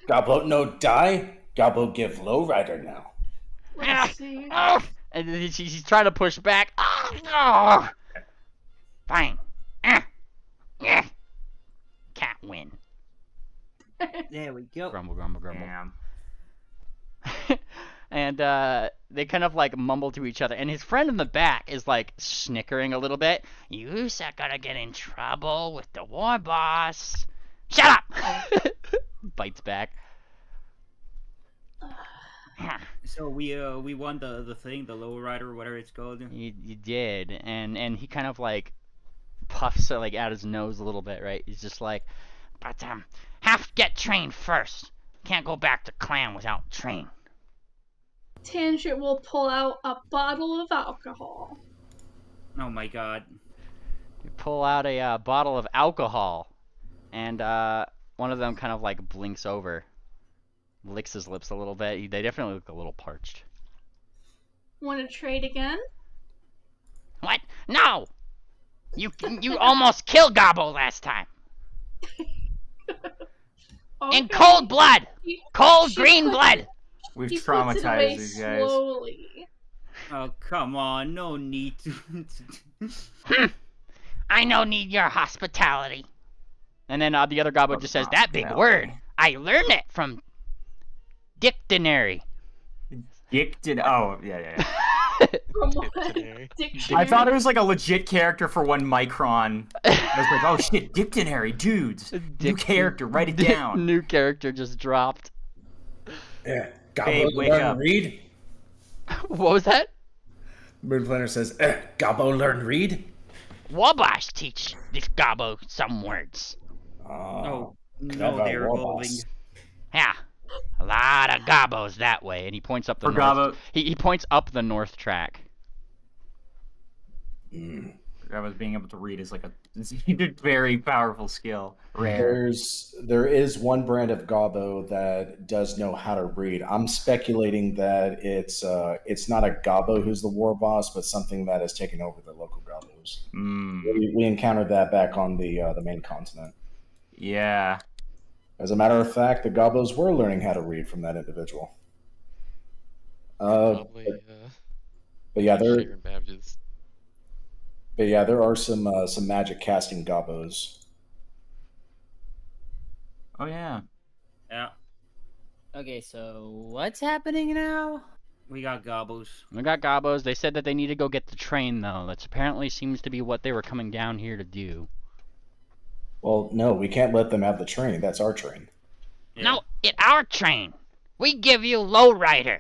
Gobbo no die. Gobbo give lowrider now. Let's see. And then she's trying to push back. Oh. Fine. Yeah. Can't win. There we go. Grumble, grumble, grumble. Damn. And they kind of like mumble to each other. And his friend in the back is like snickering a little bit. You're gonna get in trouble with the war boss. Shut up! Bites back. So we won the thing, the lowrider, whatever it's called. You did, and he kind of like puffs like out his nose a little bit, right? He's just like, but have to get trained first. Can't go back to clan without train. Tangent will pull out a bottle of alcohol. Oh my god. You pull out a bottle of alcohol, and one of them kind of like blinks over, licks his lips a little bit. They definitely look a little parched. Want to trade again? What? No! You almost killed Gobbo last time. In cold blood! Cold green blood! We've He puts it away traumatized these guys. slowly. Oh come on, no need to. I no need your hospitality. And then the other Gobbo just says, that big word. I learned it from dictionary. Oh, yeah. From what? Dictionary. Dictionary. I thought it was like a legit character for 1 micron. I was like, oh shit, dictionary, dudes. New character, write it down. New character just dropped. Yeah. Babe, Gobbo wake learn up. read. What was that? Moon Planner says, Gobbo learn read. Wabash teach this Gobbo some words. Oh no, clever they're evolving. robots. Yeah, a lot of Gobbos that way. And he points up the For north. Gobbo, He points up the north track. Gobbo's being able to read is like a very powerful skill. Rare. There is one brand of Gobbo that does know how to read. I'm speculating that it's not a Gobbo who's the war boss, but something that has taken over the local Gobbos. We encountered that back on the main continent. Yeah. As a matter of fact, the Gobbos were learning how to read from that individual. Probably. But yeah, sharing badges. there are some magic casting Gobbos. Oh yeah. Yeah, Okay, so what's happening now? we got gobos. We got Gobbos. They said that they need to go get the train, though. That's apparently seems to be what they were coming down here to do. Well, no, we can't let them have the train. That's our train. Yeah. No, it's our train. We give you lowrider.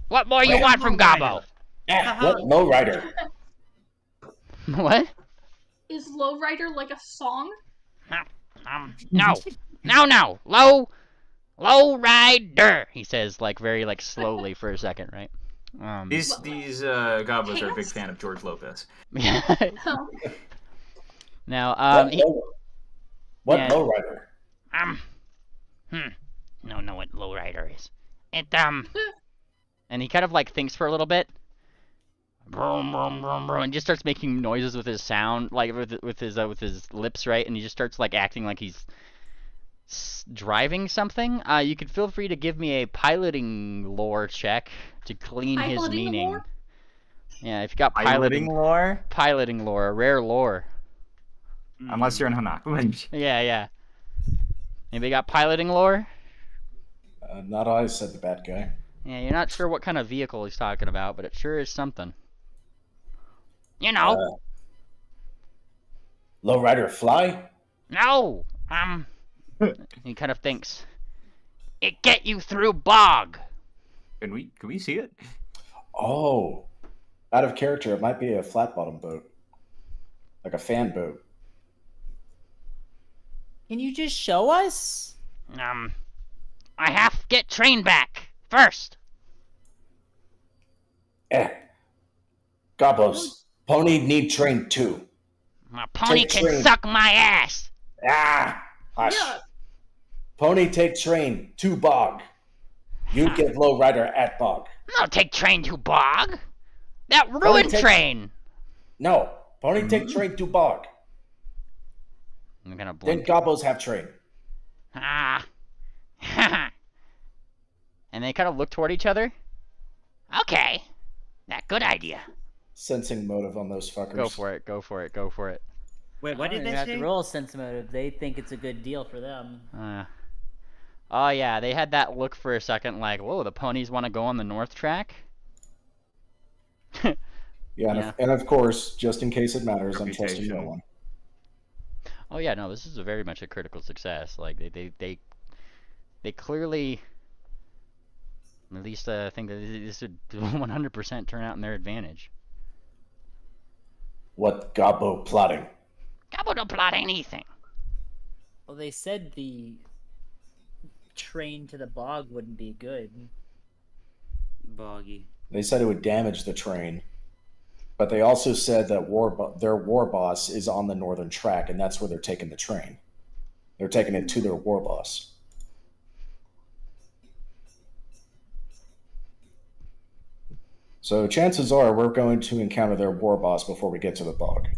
What more you want from Gobbo? What lowrider? What? Is Lowrider like a song? No. No. Low rider. He says like very like slowly for a second, right? These Gobbos are a big fan of George Lopez. Oh. Now, What yeah. lowrider? No, know what lowrider is. It and he kind of like thinks for a little bit. Brum, brum, brum, brum, and just starts making noises with his sound, like with his lips, right? And he just starts like acting like he's driving something. You could feel free to give me a piloting lore check to clean his Piloting meaning. lore? Yeah, if you got Piloting lore? piloting lore, a rare lore. Unless you're in Hanak. Yeah. Anybody got piloting lore? Not I, said the bad guy. Yeah, you're not sure what kind of vehicle he's talking about, but it sure is something. You know. Lowrider fly? No. He kind of thinks. It get you through bog. Can we see it? Oh. Out of character, it might be a flat bottom boat. Like a fan boat. Can you just show us? I have to get train back first. Gobbos. Pony need train too. My pony Take can train. suck my ass. Hush. Yeah. Pony take train to bog. You get lowrider at bog. No, take train to bog. That Pony ruined take- train. No. Pony take train to bog. I'm gonna Then blink. Gobos have train. Ah. And they kind of look toward each other. Okay. That good idea. Sensing motive on those fuckers. Go for it. Go for it. Go for it. Wait, what I don't did even they have say? to roll sense motive. They think it's a good deal for them. Oh yeah, they had that look for a second, like, whoa, the ponies want to go on the north track. Yeah, Yeah. and of course, just in case it matters, I'm trusting no Reputation. one. Oh yeah, no, this is very much a critical success. Like they clearly, at least think that this would 100% turn out in their advantage. What Gobbo plotting? Gobbo don't plot anything. Well, they said the train to the bog wouldn't be good. Boggy. They said it would damage the train, but they also said that their war boss is on the northern track, and that's where they're taking the train. They're taking it to their war boss. So chances are we're going to encounter their war boss before we get to the bog.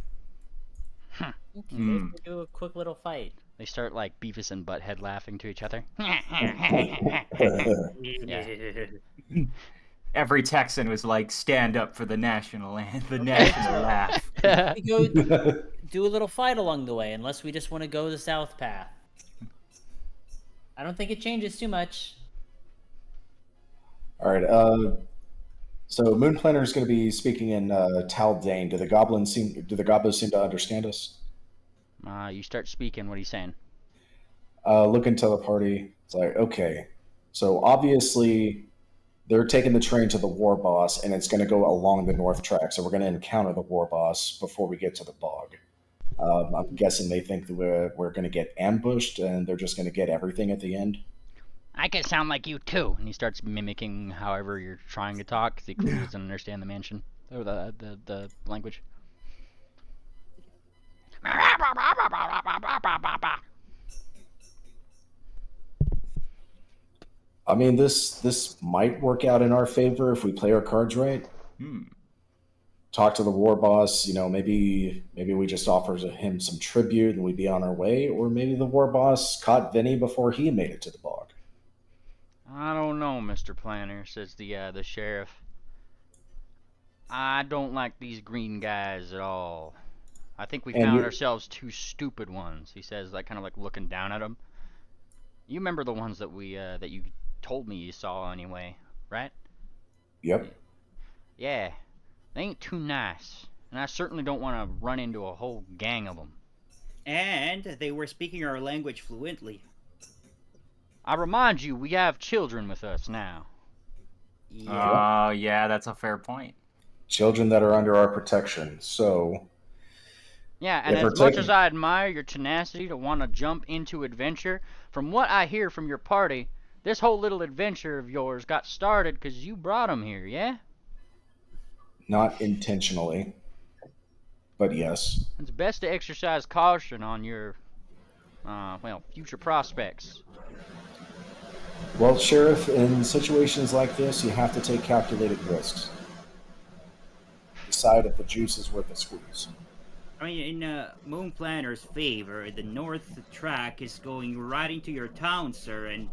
Okay, we'll do a quick little fight. They start like Beavis and Butthead laughing to each other. Every Texan was like, "Stand up for the national laugh." We go do a little fight along the way, unless we just want to go the south path. I don't think it changes too much. All right. So Moon Planner is going to be speaking in Taldane. Do the Gobos seem to understand us? You start speaking. What are you saying? Look into the party. It's like, okay, so obviously they're taking the train to the war boss, and it's going to go along the north track. So we're going to encounter the war boss before we get to the bog. I'm guessing they think that we're going to get ambushed, and they're just going to get everything at the end. I can sound like you too. And he starts mimicking however you're trying to talk, because he clearly doesn't understand the mansion or the language. I mean, this might work out in our favor if we play our cards right. Talk to the war boss. You know, maybe we just offer him some tribute and we'd be on our way, or maybe the war boss caught Vinny before he made it to the bog. I don't know, Mr. Planner, says the sheriff. I don't like these green guys at all. I think we And found you- ourselves two stupid ones, he says, like kind of like looking down at them. You remember the ones that that you told me you saw anyway, right? Yep. Yeah, they ain't too nice, and I certainly don't want to run into a whole gang of them. And they were speaking our language fluently. I remind you, we have children with us now. Yeah. Yeah, that's a fair point. Children that are under our protection. So Yeah, and If we're as much taking- as I admire your tenacity to want to jump into adventure, from what I hear from your party, this whole little adventure of yours got started because you brought them here, yeah? not intentionally, but yes. It's best to exercise caution on your, future prospects. Well, Sheriff, in situations like this, you have to take calculated risks. Decide if the juice is worth the squeeze. I mean, in Moon Planner's favor, the north track is going right into your town, sir, and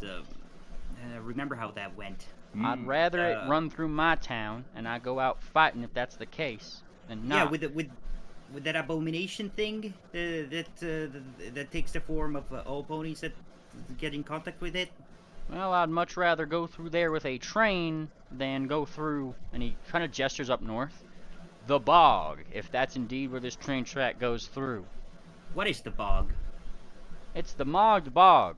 remember how that went. I'd rather it run through my town, and I go out fighting if that's the case, than not. Yeah, with that abomination thing that takes the form of all ponies that get in contact with it. Well, I'd much rather go through there with a train than go through, and he kind of gestures up north, the bog, if that's indeed where this train track goes through. What is the bog? It's the Mogged Bog.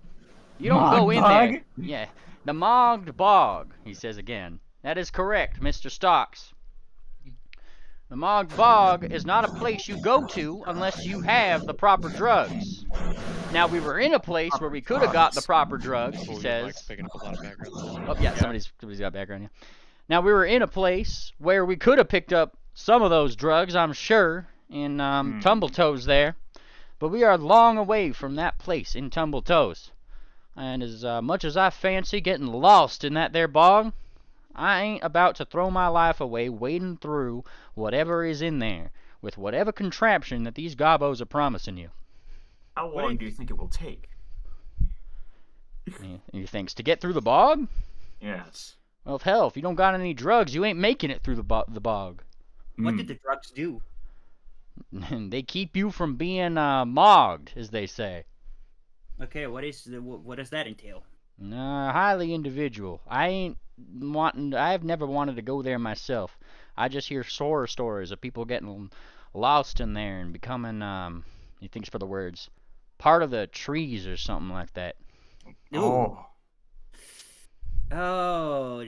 You don't Mogged go in Bog? there. Yeah, the Mogged Bog, he says again. That is correct, Mr. Stocks. The Mogged Bog is not a place you go to unless you have the proper drugs. Now, we were in a place where we could have got the proper drugs, he Mike's says. picking up a lot of background. Oh, yeah, somebody's got background, yeah. Now, we were in a place where we could have picked up some of those drugs, I'm sure, in Tumbletoes there. But we are long away from that place in Tumbletoes. And as much as I fancy getting lost in that there bog, I ain't about to throw my life away wading through whatever is in there with whatever contraption that these gobos are promising you. How long do you think it will take? You thinks to get through the bog? Yes. Well, hell, if you don't got any drugs, you ain't making it through the bog. What did the drugs do? They keep you from being mogged, as they say. Okay, what does that entail? Highly individual. I've never wanted to go there myself. I just hear horror stories of people getting lost in there and becoming, he thinks for the words, part of the trees or something like that. Oh. Oh,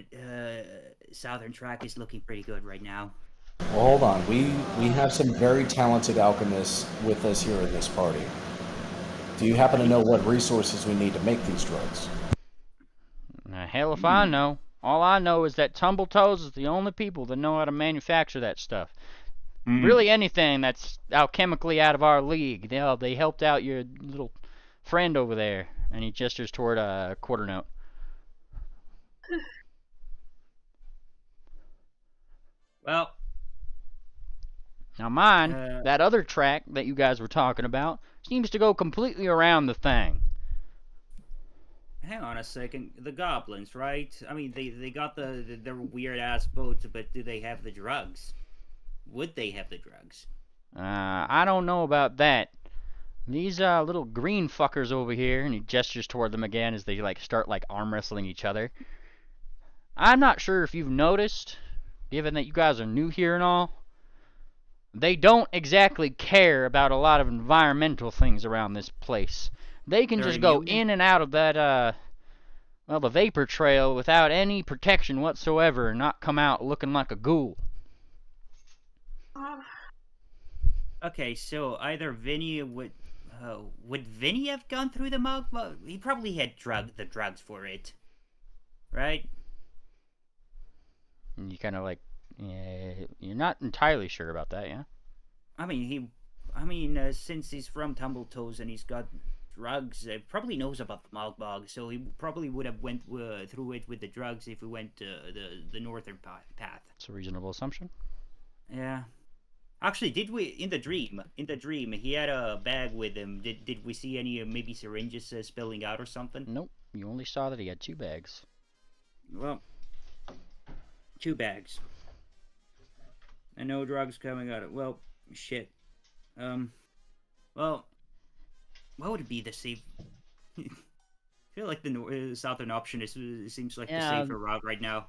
Southern Track is looking pretty good right now. Well, hold on. We have some very talented alchemists with us here in this party. Do you happen to know what resources we need to make these drugs? Hell if I know. All I know is that Tumbletoes is the only people that know how to manufacture that stuff. Really anything that's alchemically out of our league. They helped out your little friend over there. And he gestures toward a quarter note. Well, now mine, that other track that you guys were talking about, seems to go completely around the thing. Hang on a second. The goblins, right? I mean, they got their weird ass boats, but do they have the drugs? Would they have the drugs? I don't know about that. These little green fuckers over here, and he gestures toward them again as they start arm wrestling each other. I'm not sure if you've noticed, given that you guys are new here and all, they don't exactly care about a lot of environmental things around this place. They can just go in and out of that, the vapor trail without any protection whatsoever and not come out looking like a ghoul. Okay, so either Vinny would Vinny have gone through the mug? Well, he probably had the drugs for it, right? And you kind of you're not entirely sure about that, yeah? I mean, since he's from Tumbletoes and he's got drugs, he probably knows about the Mogbog, so he probably would have went through it with the drugs if we went the northern path. It's a reasonable assumption. Yeah. Actually, did we in the dream? He had a bag with him. Did we see any maybe syringes spilling out or something? Nope. You only saw that he had 2 bags. Well, 2 bags. And no drugs coming out of. Well, shit. Well, what would be the safe? I feel like the southern option seems like the safer route right now.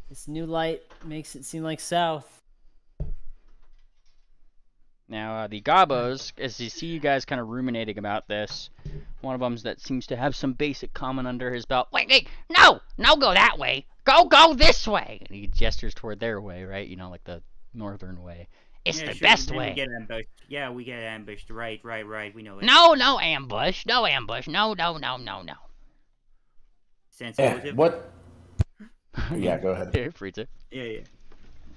This new light makes it seem like south. Now, the Gobos, as you see you guys kind of ruminating about this, one of them that seems to have some basic comment under his belt. Wait, no, go that way. Go this way. And he gestures toward their way, right? You know, like the northern way. It's the best way. We get ambushed. Yeah, we get ambushed. Right. We know it. No ambush. No. Sensitive. What? Yeah, go ahead. Here, Frieza. Yeah.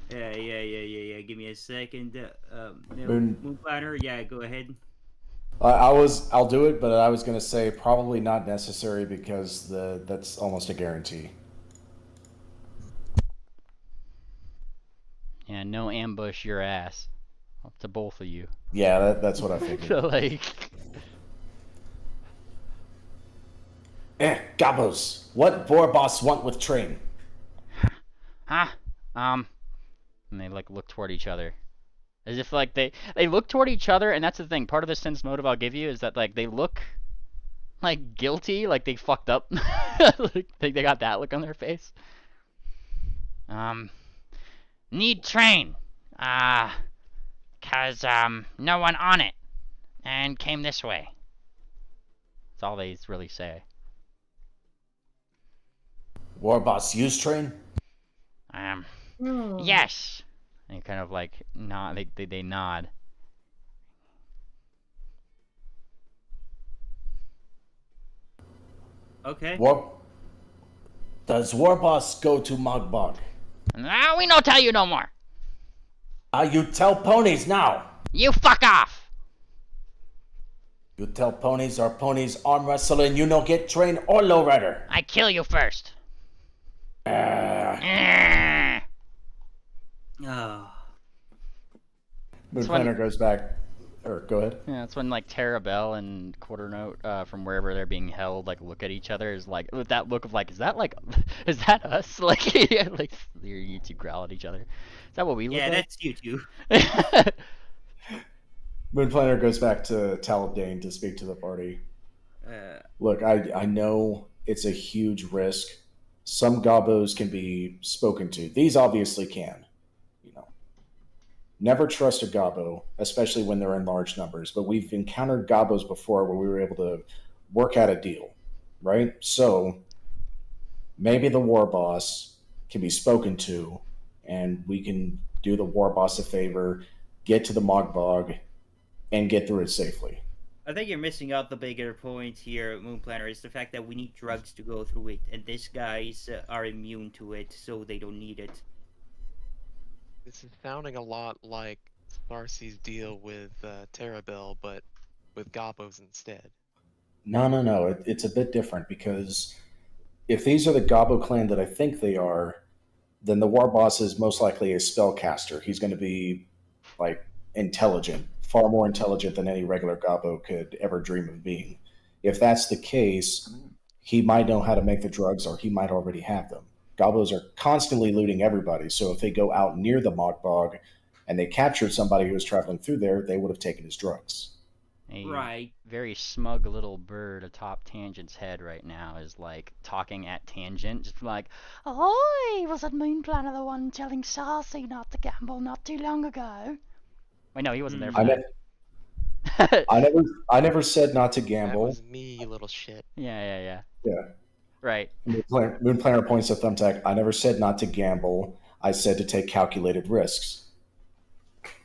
Give me a second. Moon Planner. Yeah, go ahead. I'll do it, but I was gonna say probably not necessary because that's almost a guarantee. Yeah, no ambush your ass. Up to both of you. Yeah, that's what I figured. Gabos, what Borbos want with train? Huh? And they look toward each other. As if they look toward each other, and that's the thing. Part of the sense motive I'll give you is that they look guilty, like they fucked up. They got that look on their face. Need train. Cause no one on it. And came this way. That's all they really say. Warboss use train? Yes. And kind of nod. They nod. Okay. Does Warboss go to Mogbog? Now we no tell you no more. You tell ponies now. You fuck off. You tell ponies our ponies arm wrestle and you no get train or lowrider. I kill you first. Oh. Moon It's when- Planner goes back, or go ahead. Yeah, that's when like Terabelle and Quarternote from wherever they're being held like look at each other is like with that look of like is that us like yeah, like you two growl at each other. Is that what we look Yeah, like? that's you two. Moon Planner goes back to Taladane to speak to the party. Uh, Look, I know it's a huge risk. Some gobos can be spoken to. These obviously can. You know, never trust a gobbo, especially when they're in large numbers. But we've encountered gobos before where we were able to work out a deal, right? So maybe the war boss can be spoken to, and we can do the war boss a favor, get to the Mogbog, and get through it safely. I think you're missing out the bigger point here, Moon Planner, is the fact that we need drugs to go through it, and these guys are immune to it, so they don't need it. This is sounding a lot like Darcy's deal with Terabelle, but with Gobos instead. No. It's a bit different because if these are the Gobbo clan that I think they are, then the war boss is most likely a spellcaster. He's going to be like intelligent, far more intelligent than any regular Gobbo could ever dream of being. If that's the case, he might know how to make the drugs, or he might already have them. Gobbos are constantly looting everybody, so if they go out near the Mogbog and they captured somebody who was traveling through there, they would have taken his drugs. A Right. very smug little bird atop Tangent's head right now is like talking at Tangent, just like, "Ahoy! Was it Moon Planner the one telling Sarcy not to gamble not too long ago?" Wait, no, he wasn't there for I, that. ne- I never said not to That gamble. was me, you little shit. Yeah. Yeah. Right. Moon Planner points to Thumbtack. I never said not to gamble. I said to take calculated risks.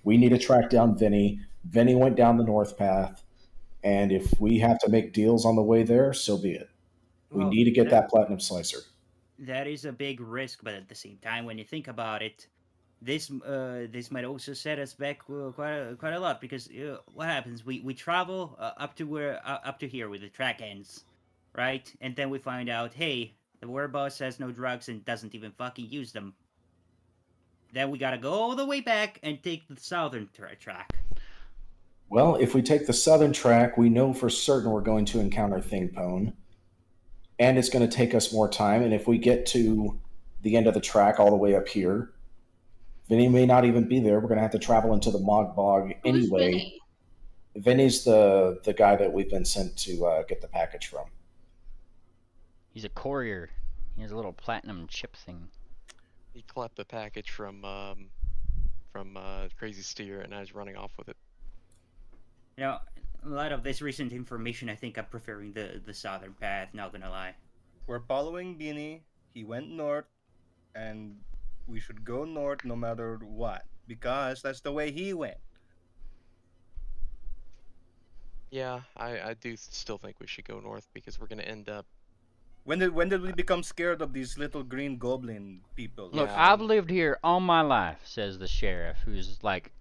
We need to track down Vinny. Vinny went down the north path, and if we have to make deals on the way there, so be it. We Well, need to get that platinum slicer. That is a big risk, but at the same time, when you think about it, this might also set us back quite a lot because what happens? We travel up to here where the track ends, right? And then we find out, hey, the war boss has no drugs and doesn't even fucking use them. Then we gotta go all the way back and take the southern track. Well, if we take the southern track, we know for certain we're going to encounter Thingpone, and it's going to take us more time. And if we get to the end of the track all the way up here, Vinny may not even be there. We're going to have to travel into the Mogbog Who's anyway. Vinny? Vinny's the guy that we've been sent to get the package from. He's a courier. He has a little platinum chip thing. He clept the package from Crazy Steer, and I was running off with it. You know, a lot of this recent information, I think I'm preferring the southern path. Not gonna lie. We're following Beanie. He went north, and we should go north no matter what because that's the way he went. Yeah, I do still think we should go north because we're gonna end up. When did we become scared of these little green goblin people? Look, Yeah. I've lived here all my life, says the sheriff, who's like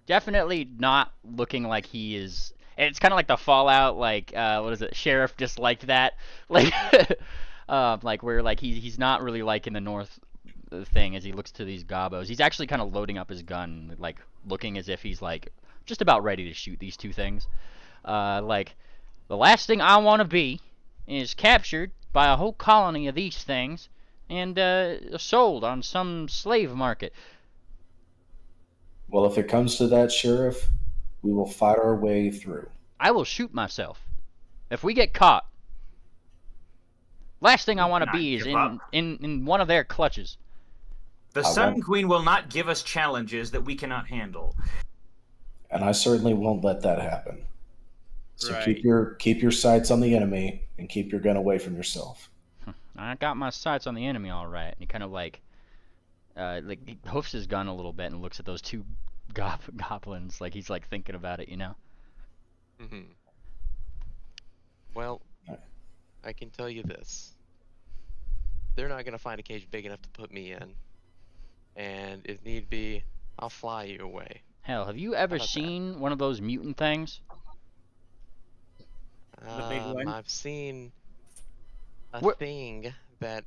definitely not looking like he is. And it's kind of like the Fallout, like what is it? Sheriff disliked that, like, like where like he's not really liking the North thing as he looks to these gobos. He's actually kind of loading up his gun, like looking as if he's like just about ready to shoot these two things. Like the last thing I want to be is captured by a whole colony of these things and sold on some slave market. Well, if it comes to that, Sheriff, we will fight our way through. I will shoot myself. If we get caught, last thing I want to Not be is give up. in one of their clutches. The I Sun won't. Queen will not give us challenges that we cannot handle. And I certainly won't let that happen. So Right. keep your sights on the enemy and keep your gun away from yourself. I got my sights on the enemy all right. And he kind of like he hoofs his gun a little bit and looks at those two goblins like he's like thinking about it, you know. Mm-hmm. Well, Alright. I can tell you this. They're not gonna find a cage big enough to put me in. And if need be, I'll fly you away. Hell, have you ever about that? seen one of those mutant things? The big one? I've seen a What- thing that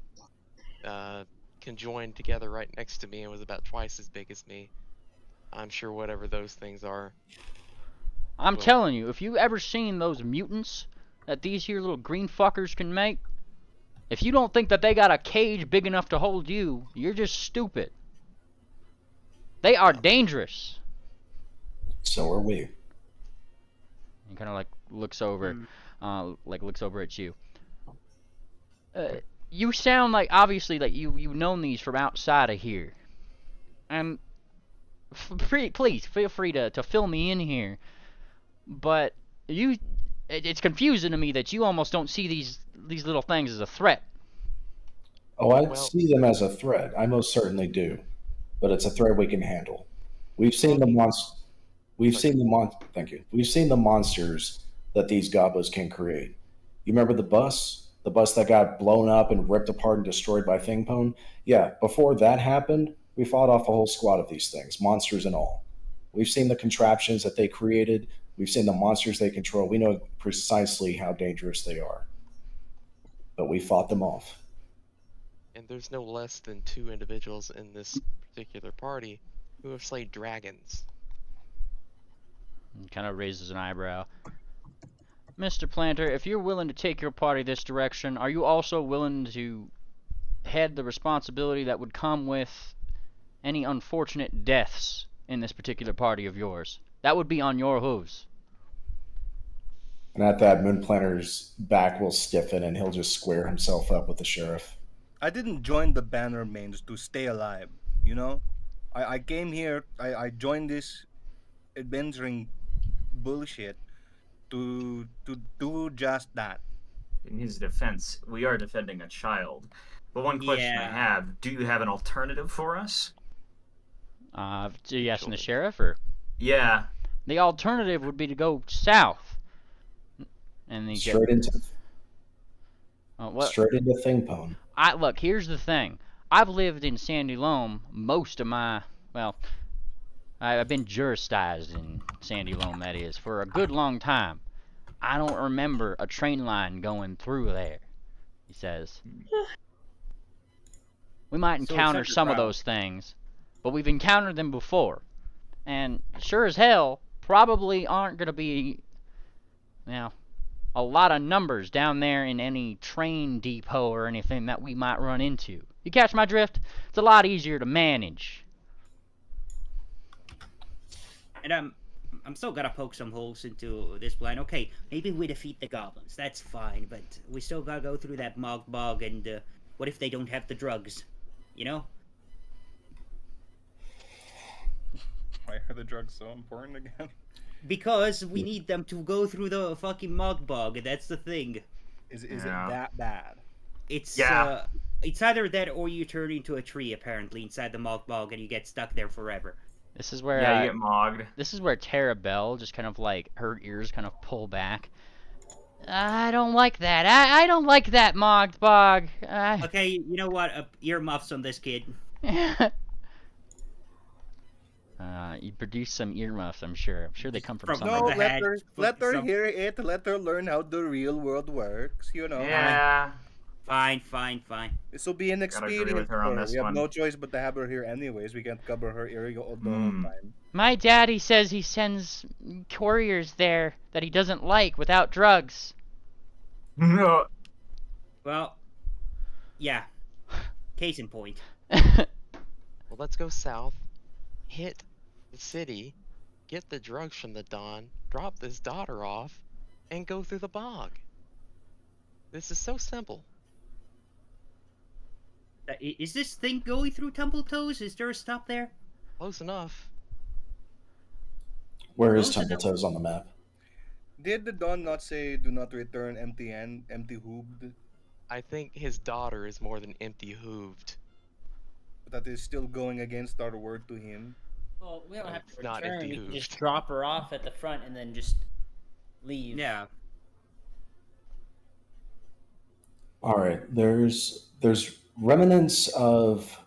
conjoined together right next to me and was about twice as big as me. I'm sure whatever those things are. I'm Well- telling you, if you ever seen those mutants that these here little green fuckers can make, if you don't think that they got a cage big enough to hold you, you're just stupid. They are dangerous. So are we. He kind of like looks over, looks over at you. You sound like obviously like you've known these from outside of here. And please feel free to fill me in here. But it's confusing to me that you almost don't see these little things as a threat. Oh, I Well- see them as a threat. I most certainly do, but it's a threat we can handle. We've seen the monsters. Thank you. We've seen the monsters that these gobos can create. You remember the bus? The bus that got blown up and ripped apart and destroyed by Thingpone? Yeah, before that happened, we fought off a whole squad of these things, monsters and all. We've seen the contraptions that they created. We've seen the monsters they control. We know precisely how dangerous they are. But we fought them off. And there's no less than 2 individuals in this particular party who have slayed dragons. He kind of raises an eyebrow. Mr. Planter, if you're willing to take your party this direction, are you also willing to head the responsibility that would come with any unfortunate deaths in this particular party of yours? That would be on your hooves. And at that, Moonplanter's back will stiffen and he'll just square himself up with the sheriff. I didn't join the Bannermanes to stay alive, you know? I came here, I joined this adventuring bullshit to do just that. In his defense, we are defending a child. But one question I Yeah. have, do you have an alternative for us? Are you asking the sheriff, or? Yeah. The alternative would be to go south. And then Straight into what? straight into Thingpone. Look, here's the thing. I've lived in Sandy Loam most of my, I've been jurisdized in Sandy Loam, that is, for a good long time. I don't remember a train line going through there, he says. We might So it's encounter some of underground. those things, but we've encountered them before. And sure as hell, probably aren't going to be, a lot of numbers down there in any train depot or anything that we might run into. You catch my drift? It's a lot easier to manage. And I'm still gonna poke some holes into this plan. Okay, maybe we defeat the goblins. That's fine, but we still gotta go through that Mog Bog. And what if they don't have the drugs? You know? Why are the drugs so important again? Because we need them to go through the fucking Mog Bog. That's the thing. Is Yeah. it that bad? It's Yeah. it's either that or you turn into a tree apparently inside the Mog Bog and you get stuck there forever. This is where Yeah, you get mogged. this is where Tara Bell just kind of like her ears kind of pull back. I don't like that. I don't like that, Mogged Bog. Okay, you know what? Earmuffs on this kid. You produce some earmuffs, I'm sure. I'm sure they come from From somewhere. No, the let head, her put some- hear it. Let her learn how the real world works. You know. Yeah. Fine. This will be an Gotta agree with experience her for on her. this We have one. no choice but to have her here anyways. We can't cover her ear all the whole time. My daddy says he sends couriers there that he doesn't like without drugs. No. Well, yeah. Case in point. Well, let's go south, hit the city, get the drugs from the Don, drop this daughter off, and go through the bog. This is so simple. Is this thing going through Tumbletoes? Is there a stop there? Close enough. Where is Those are the- Tumbletoes on the map? Did the Don not say do not return empty hooved? I think his daughter is more than empty hooved. But that is still going against our word to him. Well, we don't have to It's not return. empty We can just hooved. drop her off at the front and then just leave. Yeah. All right, there's remnants of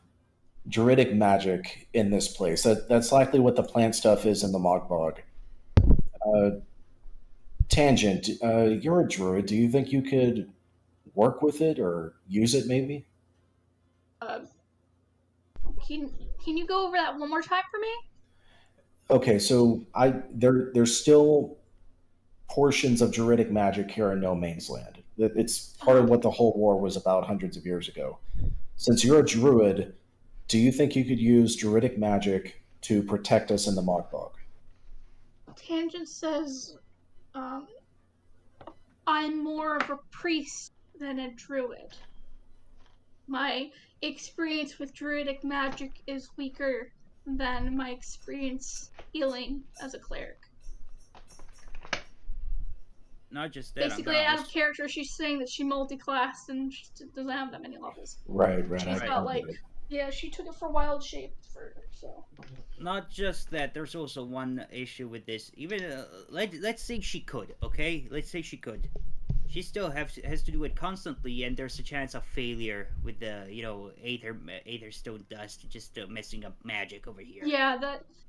druidic magic in this place. That's likely what the plant stuff is in the Mogbog. Tangent, you're a druid. Do you think you could work with it or use it maybe? Uh, can you go over that one more time for me? Okay, so there's still portions of Druidic magic here in No Man's Land. It's part of what the whole war was about hundreds of years ago. Since you're a druid, do you think you could use Druidic magic to protect us in the Mogbog? Tangent says, I'm more of a priest than a druid. My experience with druidic magic is weaker than my experience healing as a cleric. Not just that, Basically, out of character, she's saying that she multi-classed and she doesn't have that many levels. Right. She's got like, yeah, she took it for wild shape for so. Not just that. There's also one issue with this. Even let's say she could. Okay, let's say she could. She still has to do it constantly, and there's a chance of failure with the Aether Stone dust just messing up magic over here. Yeah,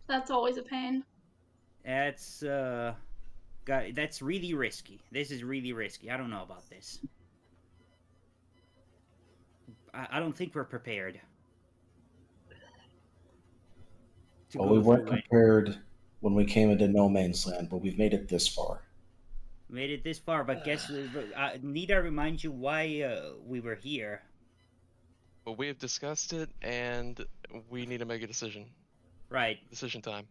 that's always a pain. That's that's really risky. This is really risky. I don't know about this. I don't think we're prepared. Well, we weren't prepared when we came into No Man's Land, but we've made it this far. Made it this far, but guess need I remind you why we were here? Well, we have discussed it, and we need to make a decision. Right. Decision time.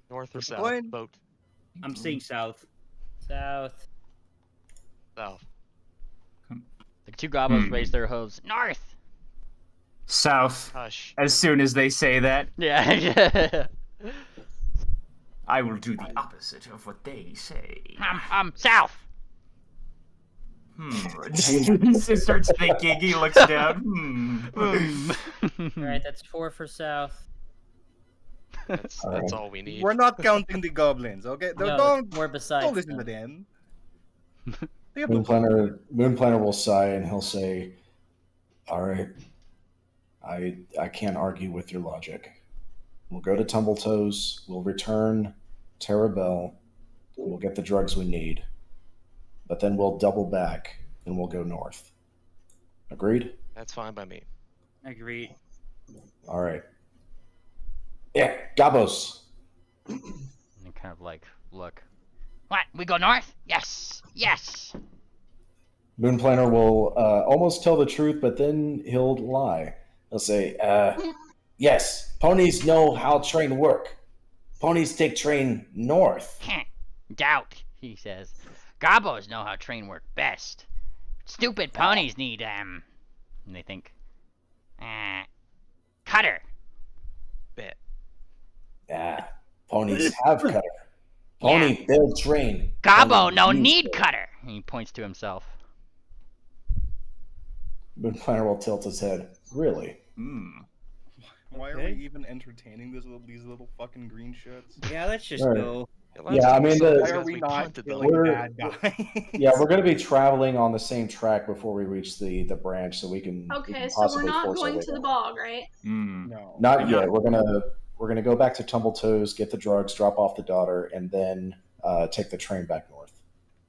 North or Good south? point. Vote. I'm saying south. South. South. The two goblins raise their hooves. North! South. Hush. As soon as they say that, Yeah. I will do the opposite of what they say. South! He starts thinking, he looks down. Alright, that's 4 for south. That's all we need. We're not counting the goblins, okay? No, Don't more besides. don't listen to them. They have Moon no- Planner will sigh and he'll say, "All right, I can't argue with your logic. We'll go to Tumbletoes. We'll return Terabell. We'll get the drugs we need, but then we'll double back and we'll go north. Agreed? That's fine by me. Agreed. All right. Yeah, Gabos. And kind of like, look. What? We go north? Yes! Yes! Moon Planner will almost tell the truth, but then he'll lie. He'll say, yes, ponies know how train work. Ponies take train north. Doubt, he says. Gobos know how train work best. Stupid ponies need, and they think, cutter. Bet. Yeah, ponies have cutter. Pony build train. Gobbo Pony no use need it. cutter. And he points to himself. Moon Planner will tilt his head. Really? Why are Okay. we even entertaining these little fucking green shits? Yeah, let's just All right. go. Yeah, I mean, Why are we not killing We're- bad guys? Yeah, we're going to be traveling on the same track before we reach the branch, so we can. we Okay, can so we're possibly not force our going way to the down. bog, right? No. Not yet. We're gonna go back to Tumbletoes, get the drugs, drop off the daughter, and then take the train back north.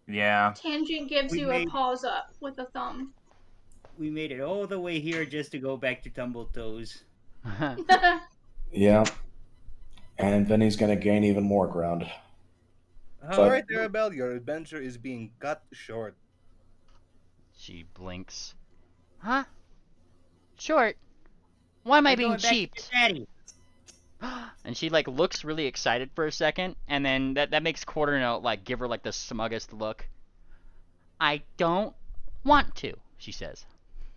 Yeah. Tangent gives We you made- a paws up with a thumb. We made it all the way here just to go back to Tumbletoes. Yeah. And then he's gonna gain even more ground. Sorry, Terabell, your adventure is being cut short. She blinks. Huh? Short? Why am I We're being going back to cheaped? Daddy. And she like looks really excited for a second, and then that makes Quarter Note like give her like the smuggest look. I don't want to, she says.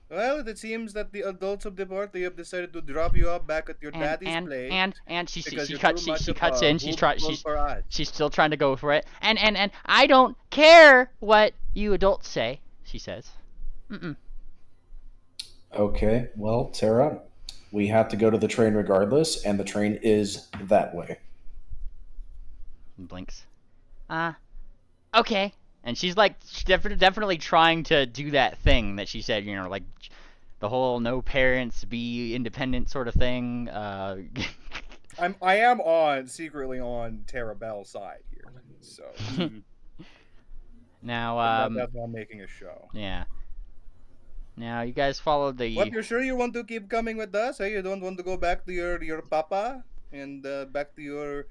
Well, it seems that the adults of the party have decided to drop you off back at your daddy's place. And she because she you're cuts too much she of cuts a in. hoodlum for us. She's still trying to go for it. And I don't care what you adults say, she says. Okay, well, Tara, we have to go to the train regardless, and the train is that way. And blinks. Okay. And she's like definitely trying to do that thing that she said, you know, like the whole no parents, be independent sort of thing. I am secretly on Terabell's side here, so Now that's why I'm making a show. yeah. Now you guys followed What, the. you're sure you want to keep coming with us? You don't want to go back to your papa and back to your,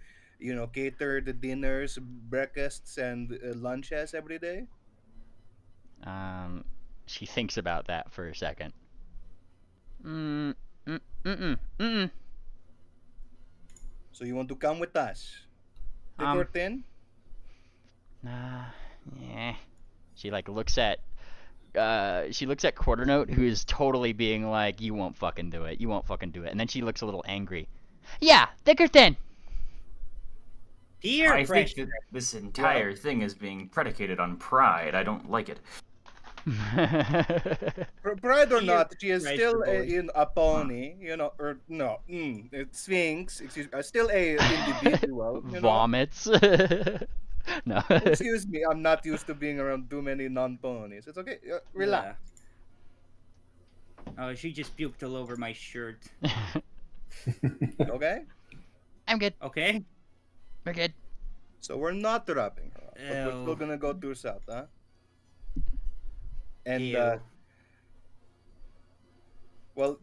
catered dinners, breakfasts, and lunches every day? She thinks about that for a second. Mm, mm. So you want to come with us? Thick or thin? Nah, yeah. She like looks at Quarter Note, who is totally being like, "You won't fucking do it. You won't fucking do it." And then she looks a little angry. Yeah, thick or thin. Peer I think pressure. that this entire thing is being predicated on pride. I don't like it. Pride or Peer not, she is pressure, still boys. a pony, or no, Sphinx. Excuse me, still a individual. Vomits. No. Excuse me, I'm not used to being around too many non-ponies. It's okay. Relax. Oh, she just puked all over my shirt. Okay. I'm good. Okay. We're good. So we're not wrapping her up, but we're still Ew. gonna go to south, huh? And Ew. well,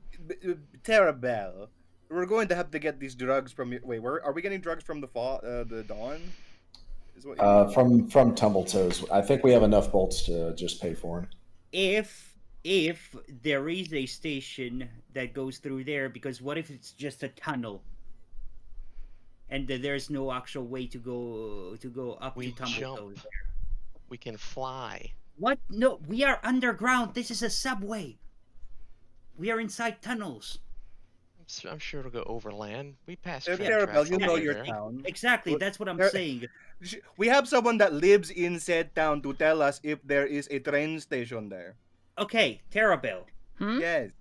Terabelle, we're going to have to get these drugs from you. Wait, where are we getting drugs from the Dawn? Is what you mean? From Tumbletoes. I think we have enough bolts to just pay for it. If there is a station that goes through there, because what if it's just a tunnel and there's no actual way to go up We to Tumbletoes? jump. We can fly. What? No, we are underground. This is a subway. We are inside tunnels. I'm sure it'll go overland. We passed Yeah, train Terabelle, tracks you on the know way your there. town. Exactly. What- That's what I'm there- saying. We have someone that lives in said town to tell us if there is a train station there. Okay, Terabelle, Hmm? Yes.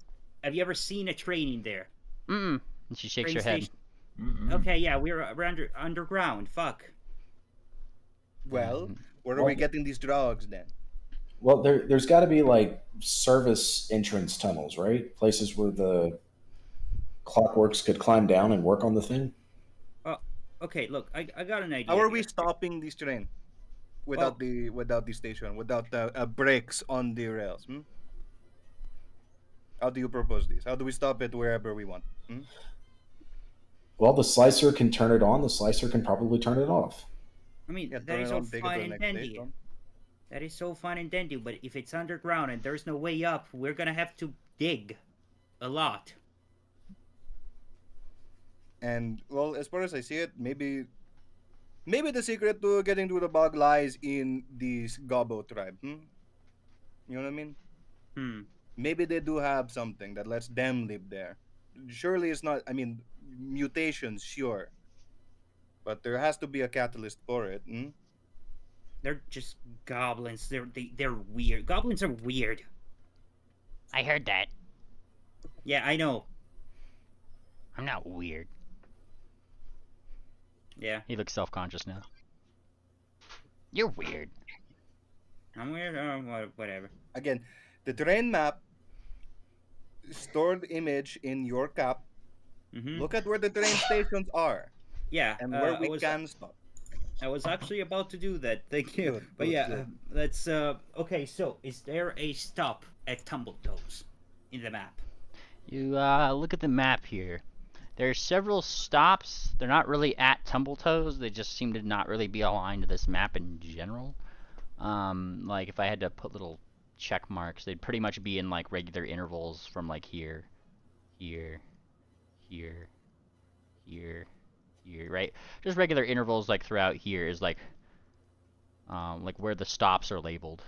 have you ever seen a train in there? Mm. And she shakes Train her head. station. Mm-mm. Okay, yeah, we're underground. Fuck. Well, where are Well- we getting these drugs then? Well, there's got to be like service entrance tunnels, right? Places where the clockworks could climb down and work on the thing. Okay, look, I got an idea. How are we here. stopping this train without the station, without the brakes on the rails? How do you propose this? How do we stop it wherever we want? Well, the slicer can turn it on. The slicer can probably turn it off. I mean, Yeah, that turn is it all on, take it to fine the and next dandy. station. That is so fine and dandy, but if it's underground and there's no way up, we're gonna have to dig a lot. And well, as far as I see it, maybe the secret to getting through the bog lies in this Gobbo tribe. You know what I mean? Maybe they do have something that lets them live there. Surely it's not. I mean, mutations, sure, but there has to be a catalyst for it. They're just goblins. They're weird. Goblins are weird. I heard that. Yeah, I know. I'm not weird. Yeah, He looks self-conscious now. You're weird. I'm weird. Whatever. Again, the terrain map, stored image in your cap. Mm-hmm. Look at where the train stations are Yeah, and where I we was can stop. I was actually about to do that. Thank you. Good, But good, yeah, good. let's. Okay, so is there a stop at Tumbletoes in the map? You look at the map here. There are several stops. They're not really at Tumbletoes. They just seem to not really be aligned to this map in general. Like if I had to put little check marks, they'd pretty much be in like regular intervals from like here, here, here, here, here, right? Just regular intervals like throughout here is like where the stops are labeled.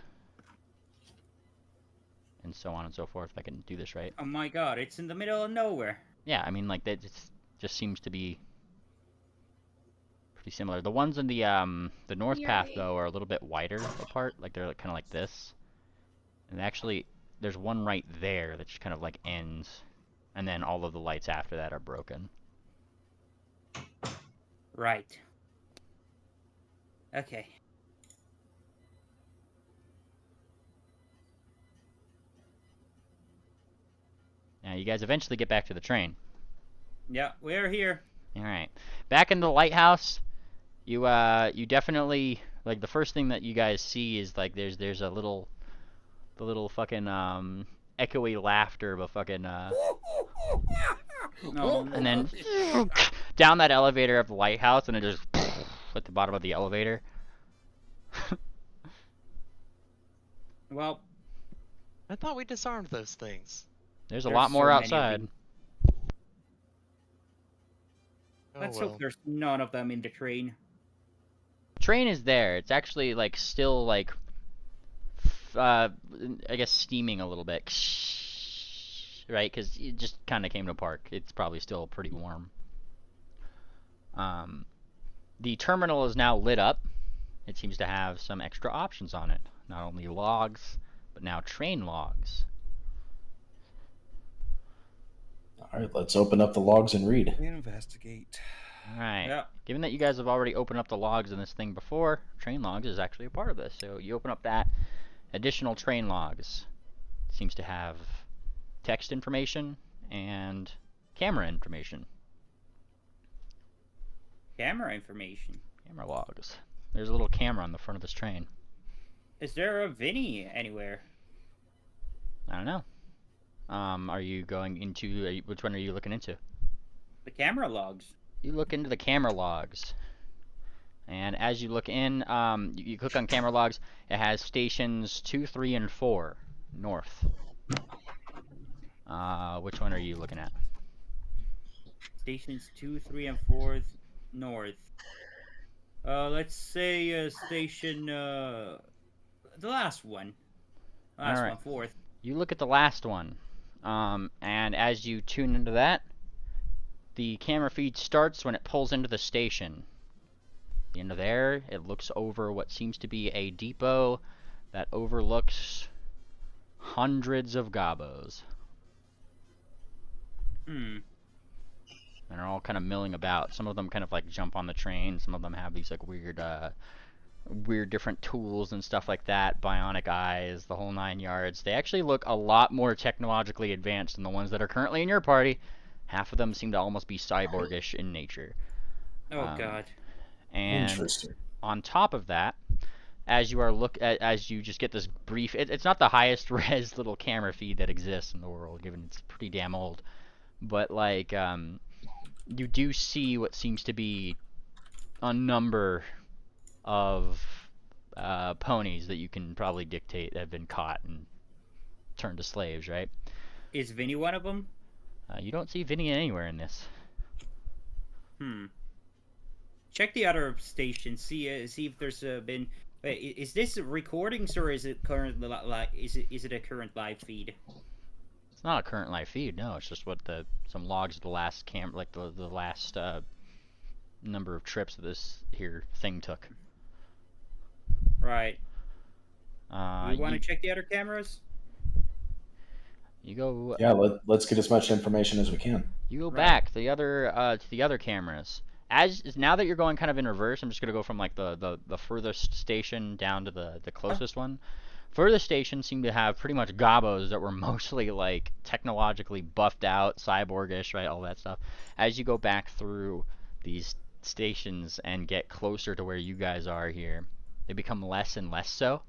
And so on and so forth, if I can do this right. Oh my god, it's in the middle of nowhere. Yeah, I mean, like, that just seems to be pretty similar. The ones in the north path, Nearly. though, are a little bit wider apart. Like, they're kind of like this. And actually, there's one right there that just kind of, like, ends. And then all of the lights after that are broken. Right. Okay. Now, you guys eventually get back to the train. Yeah, we're here. Alright. Back in the lighthouse, you definitely, like, the first thing that you guys see is, like, there's a little, the little fucking, echoey laughter of a fucking No, and then down that elevator of the lighthouse, and it just at the bottom of the elevator. well, I thought we disarmed those things. There's a There's lot more so many of outside. them. Oh let's well. hope there's none of them in the train. Train is there. It's actually like still like I guess steaming a little bit, right? Because it just kind of came to park. It's probably still pretty warm. The terminal is now lit up. It seems to have some extra options on it. Not only logs, but now train logs. All right, let's open up the logs and read. Investigate. Alright. Yeah. Given that you guys have already opened up the logs in this thing before, train logs is actually a part of this. So you open up that. Additional train logs. Seems to have text information and camera information. Camera information. Camera logs. There's a little camera on the front of this train. Is there a Vinny anywhere? I don't know. Are you going into... which one are you looking into? The camera logs. You look into the camera logs. And as you look in, you click on camera logs. It has stations 2, 3, and 4 north. Which one are you looking at? Stations 2, 3, and 4 north. Let's say station the last one. Last Alright. one, fourth. You look at the last one. And as you tune into that, the camera feed starts when it pulls into the station. The end of there, it looks over what seems to be a depot that overlooks hundreds of gobos. And they're all kind of milling about. Some of them kind of like jump on the train. Some of them have these like weird different tools and stuff like that. Bionic eyes, the whole 9 yards. They actually look a lot more technologically advanced than the ones that are currently in your party. Half of them seem to almost be cyborgish in nature. Oh god. And Interesting. on top of that, as you just get this brief, it's not the highest res little camera feed that exists in the world, given it's pretty damn old. But like, you do see what seems to be a number of ponies that you can probably dictate have been caught and turned to slaves, right? Is Vinny one of them? You don't see Vinny anywhere in this. Check the other station. See if there's been. Wait, is this recordings or is it current? Is it a current live feed? It's not a current live feed, no. It's just what some logs of the last the last number of trips that this here thing took. Right. You want to You check the other cameras? go. Yeah, let's get as much information as we can. You go Right. back to the other cameras. Now that you're going kind of in reverse, I'm just gonna go from like the furthest station down to the closest one. Furthest stations seem to have pretty much gobos that were mostly like technologically buffed out, cyborgish, right, all that stuff. As you go back through these stations and get closer to where you guys are here, they become less and less so.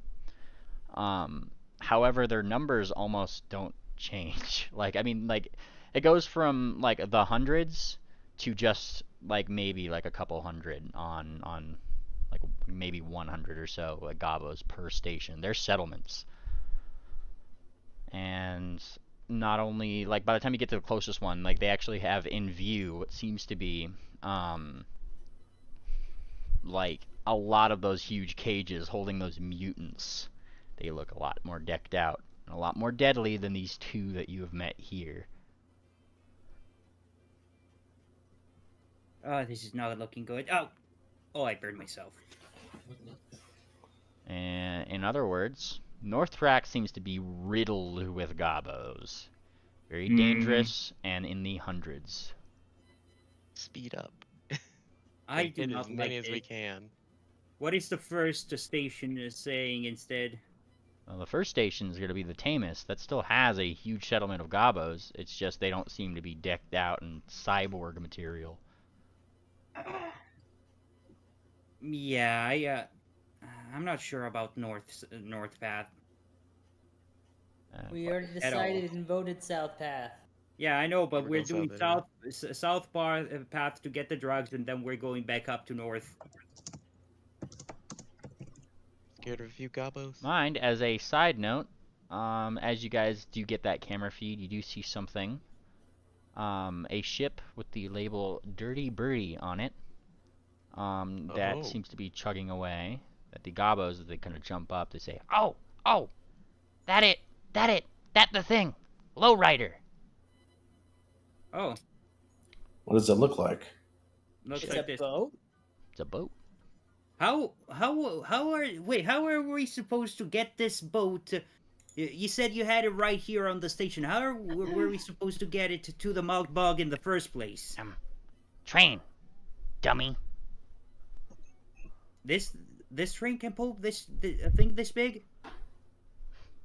However, their numbers almost don't change. Like, I mean, like, it goes from like the hundreds to just like maybe like a couple hundred on like maybe 100 or so like gobos per station. They're settlements. And not only like by the time you get to the closest one, like they actually have in view what seems to be like a lot of those huge cages holding those mutants. They look a lot more decked out, and a lot more deadly than these two that you have met here. Oh, this is not looking good. Oh, I burned myself. And in other words, North Track seems to be riddled with gobos. Very dangerous and in the hundreds. Speed up. I Like, do hit not as many like as we it. can. What is the first station saying instead? Well, the first station is going to be the tamest. That still has a huge settlement of gobos. It's just they don't seem to be decked out in cyborg material. Yeah, I'm not sure about North Path. We already At all. decided and voted South Path. Yeah, I know, but We're we're going doing south anyway. south path to get the drugs, and then we're going back up to north. Scared of a few gobos? Mind, as a side note, as you guys do get that camera feed, you do see something. A ship with the label Dirty Birdie on it. That Oh. seems to be chugging away. That the gobos, as they kind of jump up, they say, "Oh, oh, that the thing, lowrider." Oh, What does it look like? looks It's like a this. boat? It's a boat. How are we supposed to get this boat? You said you had it right here on the station. Were we supposed to get it to the Malt Bog in the first place? Train, dummy. This train can pull a thing this big?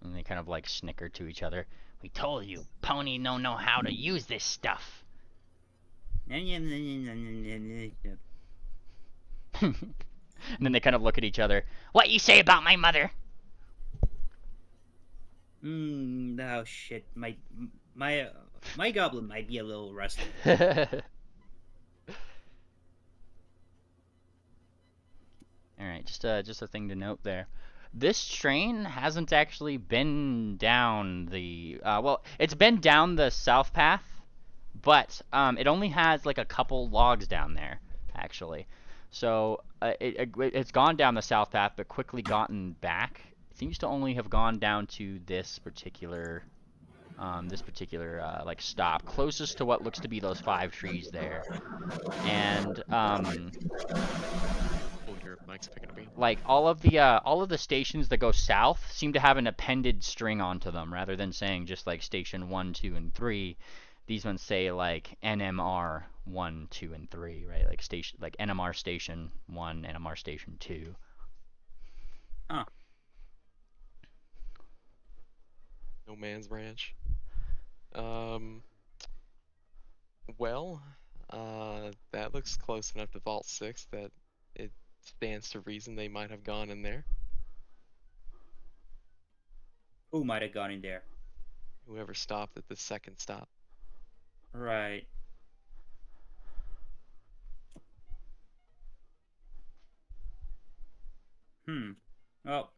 And they kind of like snicker to each other. We told you, Pony don't know how to use this stuff. And then they kind of look at each other. What you say about my mother? Oh shit, my goblin might be a little rusty. All right, just a thing to note there. This train hasn't actually been down the well, it's been down the south path, but it only has like a couple logs down there actually. So it's gone down the south path, but quickly gotten back. It seems to only have gone down to this particular like stop, closest to what looks to be those 5 trees there. And Your mic's picking up. like all of the stations that go south seem to have an appended string onto them rather than saying just like station 1, 2, and 3. These ones say like NMR 1, 2, and 3, right? Like station, like NMR station 1, NMR station 2. Huh. No man's ranch. Well, that looks close enough to Vault 6 that it stands to reason they might have gone in there. Who might have gone in there? Whoever stopped at the second stop. Right. Well,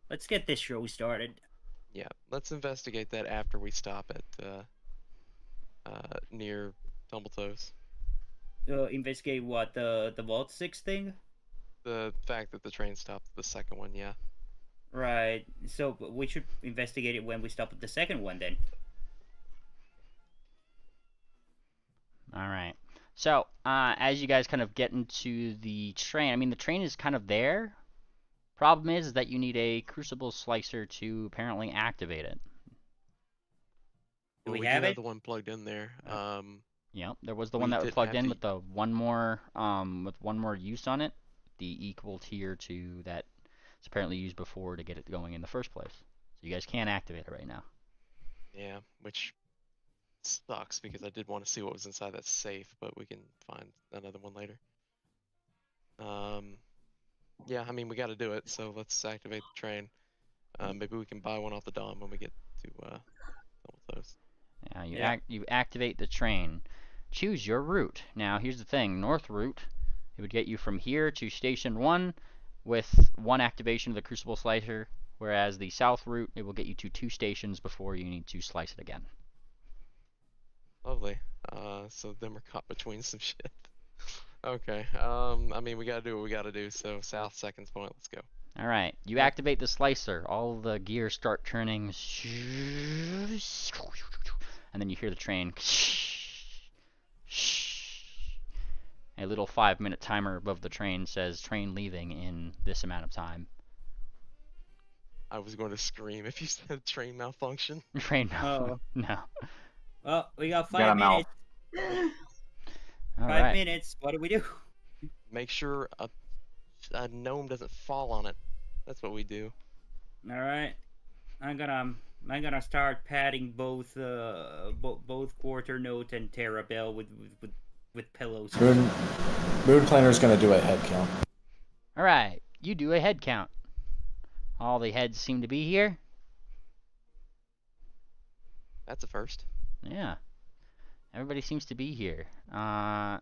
let's get this show started. Yeah, let's investigate that after we stop at near Tumbletoes. Investigate what, the Vault 6 thing? The fact that the train stopped at the second one, yeah. Right. So we should investigate it when we stop at the second one then. All right. So as you guys kind of get into the train, I mean the train is kind of there. Problem is that you need a crucible slicer to apparently activate it. Do Well, we we have do it? have the one plugged in there. Yep, there was the one that was didn't plugged have in the- with the one more use on it, the equal tier to that it's apparently used before to get it going in the first place. So you guys can't activate it right now. Yeah, which sucks because I did want to see what was inside that safe, but we can find another one later. Yeah, I mean we got to do it, so let's activate the train. Maybe we can buy one off the Dom when we get to Tumbletoes. Yeah, you activate the train. Choose your route. Now here's the thing, north route, it would get you from here to station 1 with 1 activation of the crucible slicer, whereas the south route, it will get you to 2 stations before you need to slice it again. Lovely. So then we're caught between some shit. Okay. I mean we gotta do what we gotta do. So south seconds point. Let's go. All right, you activate the slicer. All the gears start turning, and then you hear the train. A little 5-minute timer above the train says train leaving in this amount of time. I was going to scream if you said train malfunction. Train Oh. no. Well, we got Got 5 a mouth. minutes. All 5 right. minutes. What do we do? Make sure a gnome doesn't fall on it. That's what we do. All right. I'm gonna start patting both Quarter Note and Terrabelle with pillows. Moon Clanner's gonna do a head count. All right, you do a head count. All the heads seem to be here. That's a first. Yeah. Everybody seems to be here. Yeah,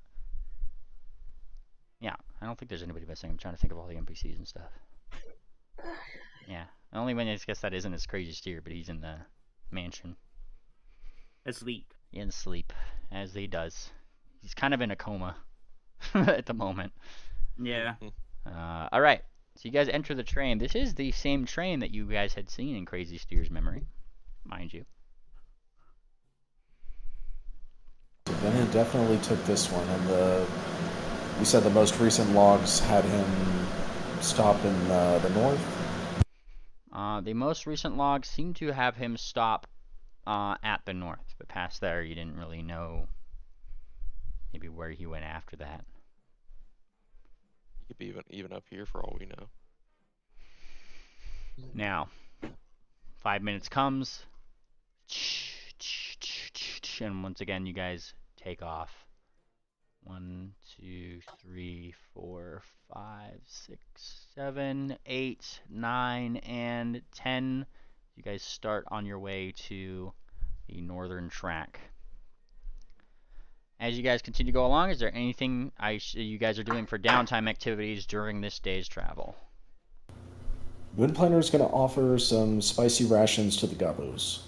I don't think there's anybody missing. I'm trying to think of all the NPCs and stuff. Yeah. The only one I guess that isn't is Crazy Steer, but he's in the mansion. Asleep. In sleep, as he does. He's kind of in a coma at the moment. Yeah. All right. So you guys enter the train. This is the same train that you guys had seen in Crazy Steer's memory, mind you. Then he definitely took this one, and you said the most recent logs had him stop in the north? The most recent logs seem to have him stop at the north, but past there you didn't really know maybe where he went after that. He could be even up here for all we know. Now, 5 minutes comes, and once again you guys take off. 1, 2, 3, 4, 5, 6, 7, 8, 9, and 10. You guys start on your way to the northern track. As you guys continue to go along, is there anything you guys are doing for downtime activities during this day's travel? Moon Planner's going to offer some spicy rations to the Gobos.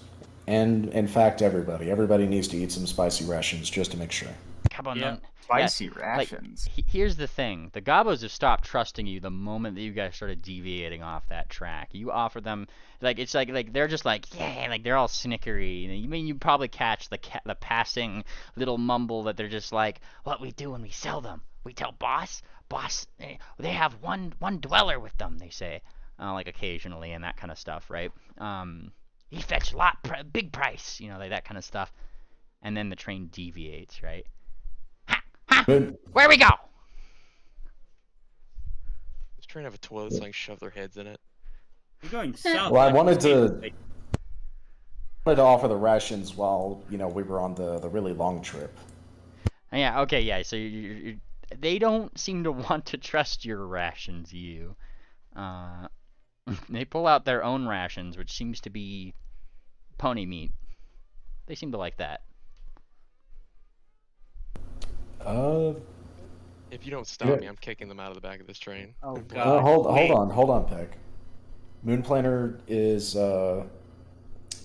And, in fact, everybody. Everybody needs to eat some spicy rations just to make sure. Come on, Yeah. Spicy Like, rations. here's the thing. The Gobos have stopped trusting you the moment that you guys started deviating off that track. You offer them, like, it's like they're just like, yeah, like they're all snickery. And you probably catch the passing little mumble that they're just like, what we do when we sell them. We tell boss, they have one dweller with them, they say. Like occasionally and that kind of stuff, right? He fetched big price, you know, like that kind of stuff. And then the train deviates, right? Where we go? This train have a toilet so I can shove their heads in it. We're going south. Well, I wanted to offer the rations while, we were on the really long trip. Yeah, okay, yeah, so they don't seem to want to trust your rations, you. They pull out their own rations, which seems to be pony meat. They seem to like that. If you don't stop me, I'm kicking them out of the back of this train. Oh god. Hold on, Peck. Moon Planner is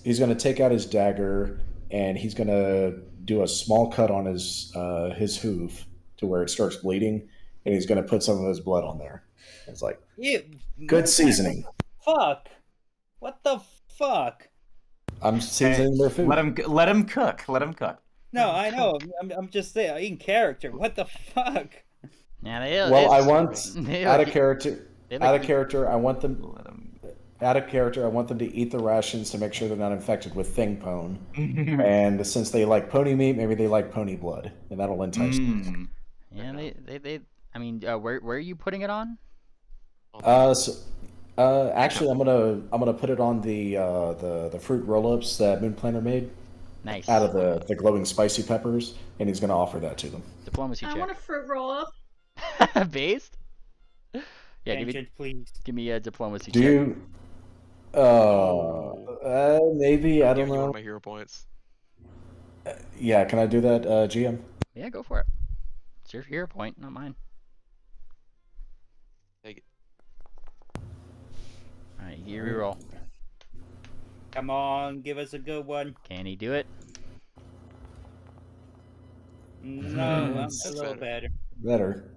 he's gonna take out his dagger and he's gonna do a small cut on his hoof to where it starts bleeding, and he's gonna put some of his blood on there. It's like good seasoning. Fuck. What the fuck? I'm seasoning their food. Let him cook. Let him cook. No, I know. I'm just saying, in character. What the fuck? Yeah, I want out of character. I want them. Out of character, I want them to eat the rations to make sure they're not infected with thing pone. And since they like pony meat, maybe they like pony blood, and that'll entice them. Yeah, they. I mean, where are you putting it on? Actually, I'm gonna put it on the fruit roll-ups that Moon Planner made. Nice. Out of the glowing spicy peppers, and he's gonna offer that to them. Diplomacy check. I want a fruit roll up. Based? Yeah, Please. give me a diplomacy Do check. you? Maybe I don't You know. want my hero points? Yeah, can I do that, GM? Yeah, go for it. It's your hero point, not mine. Take it. Alright, you reroll. Come on, give us a good one. Can he do it? No, I'm a That's little better. Better.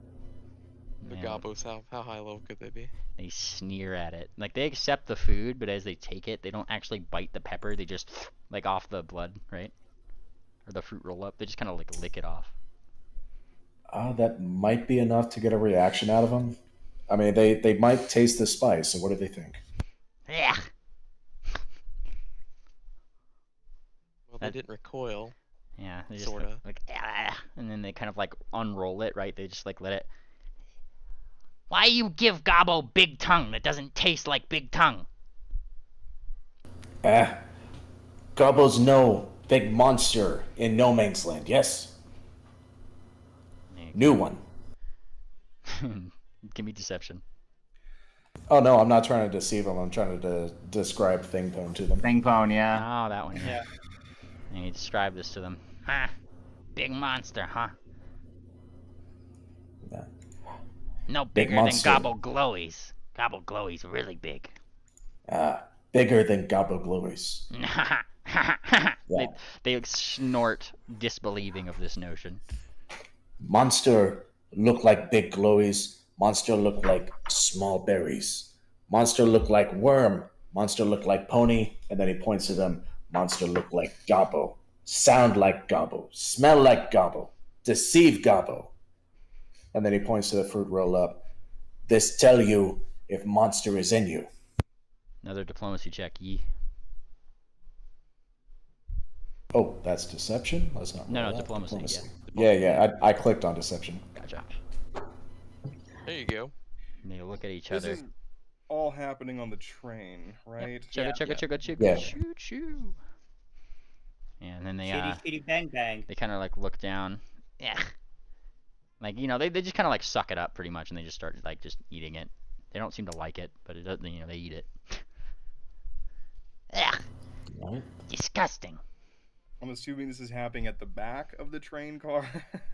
The Yeah. Gobos, how high level could they be? They sneer at it. Like, they accept the food, but as they take it, they don't actually bite the pepper. They just, like, off the blood, right? Or the fruit roll up. They just kind of, like, lick it off. That might be enough to get a reaction out of them. I mean, they might taste the spice, so what do they think? Yeah. Well, they didn't recoil. Yeah, they just Sorta. like, and then they kind of like unroll it, right? They just like let it. Why you give Gobbo big tongue that doesn't taste like big tongue? Gobbo's no big monster in No Man's Land, yes? New one. Give me deception. Oh no, I'm not trying to deceive them. I'm trying to describe thing pone to them. Thing pone, yeah. Oh, that one. Yeah. And he described this to them. Huh? Big monster, huh? Yeah. No Big bigger than monster. Gobble Glowies. Gobble Glowies really big. Bigger than Gobble Glowies. Yeah. They snort, disbelieving of this notion. Monster look like big glowies. Monster look like small berries. Monster look like worm. Monster look like pony. And then he points to them. Monster look like gobble. Sound like gobble. Smell like gobble. Deceive gobble. And then he points to the fruit roll up. This tell you if monster is in you. Another diplomacy check, ye. Oh, that's deception? Let's not No, roll no, that. diplomacy. Yeah, I clicked on deception. Gotcha. There you go. And they look at each This other. is all happening on the train, right? Chugga, chugga, chugga, chugga, Yeah. choo, choo. And then they Shitty bang bang. they kind of like look down. Yeah. Like, you know, they just kind of like suck it up pretty much, and they just start like just eating it. They don't seem to like it, but it doesn't. You know, they eat it. Ugh, Right. disgusting. I'm assuming this is happening at the back of the train car.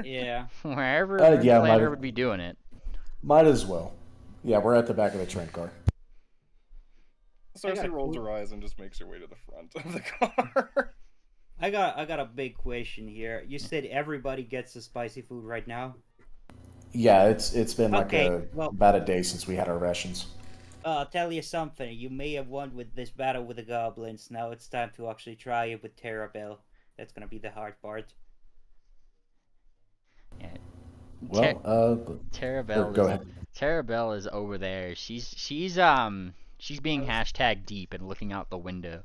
Yeah. Wherever Yeah, planner would be doing it. Might as well. Yeah, we're at the back of the train car. Cersei rolls her eyes and just makes her way to the front of the car. I got a big question here. You said everybody gets the spicy food right now. Yeah, it's been like Okay, well- about a day since we had our rations. I'll tell you something. You may have won with this battle with the goblins. Now it's time to actually try it with Terrabelle. That's gonna be the hard part. Yeah. Well, Terrabelle. go ahead. Terrabelle is over there. She's being hashtag deep and looking out the window.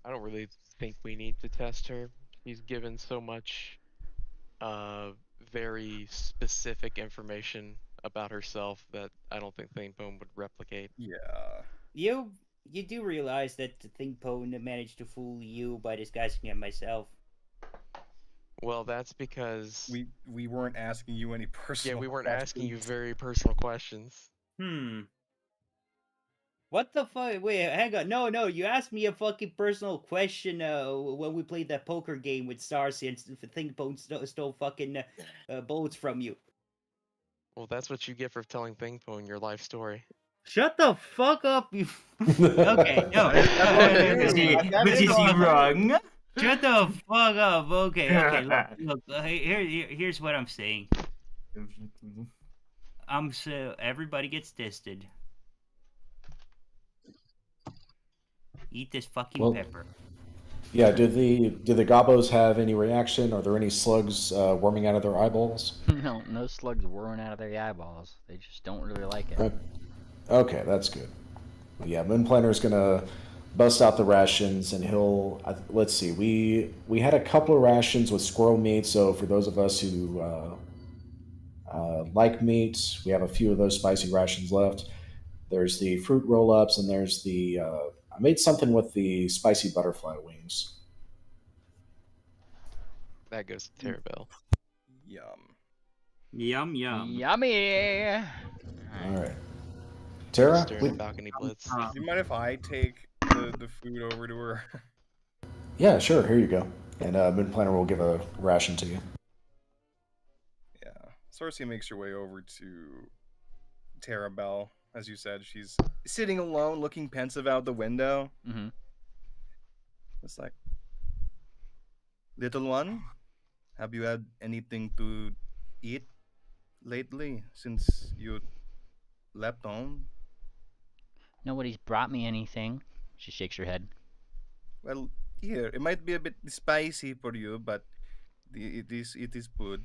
I don't really think we need to test her. She's given so much very specific information about herself that I don't think Thingpone would replicate. Yeah. You do realize that the Thingpone managed to fool you by disguising him myself. Well, that's because We weren't asking you any personal. we weren't questions. asking you very personal questions. What the fuck? Wait, hang on. No, you asked me a fucking personal question when we played that poker game with Starcy and Thingpone stole fucking bullets from you. Well, that's what you get for telling Thingpone your life story. Shut the fuck up, you. Okay, no. Was he wrong? Shut the fuck up. Okay. Look, here's what I'm saying. So everybody gets tested. Eat this fucking pepper. Yeah, do the gobbos have any reaction? Are there any slugs worming out of their eyeballs? No slugs whirring out of their eyeballs. They just don't really like it. Okay, that's good. Yeah, Moonplanner's gonna bust out the rations, and he'll. Let's see. We had a couple of rations with squirrel meat, so for those of us who like meat, we have a few of those spicy rations left. There's the fruit roll-ups, and there's the. I made something with the spicy butterfly wings. That goes to Terrabelle. Yum. Yummy. All right, Tara. Staring at balcony blitz. Do you mind if I take the food over to her? Yeah, sure. Here you go. And Moonplanner will give a ration to you. Yeah. Cersei makes her way over to Terrabelle. As you said, she's sitting alone, looking pensive out the window. Mm-hmm. It's like, little one, have you had anything to eat lately since you left home? Nobody's brought me anything. She shakes her head. Well, here, it might be a bit spicy for you, but it is good.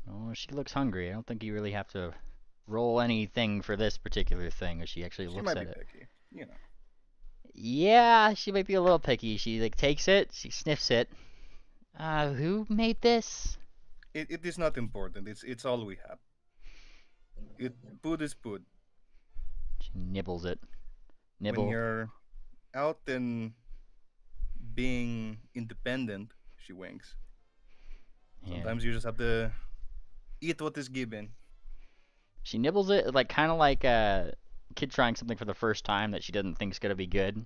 Oh, she looks hungry. I don't think you really have to roll anything for this particular thing, as she actually She looks might at be it. picky, you know. Yeah, she might be a little picky. She like takes it, she sniffs it. Who made this? It is not important. It's all we have. Food is food. She nibbles it. When Nibble. you're out and being independent, she winks. Yeah. Sometimes you just have to eat what is given. She nibbles it, like kind of like a kid trying something for the first time that she doesn't think is gonna be good.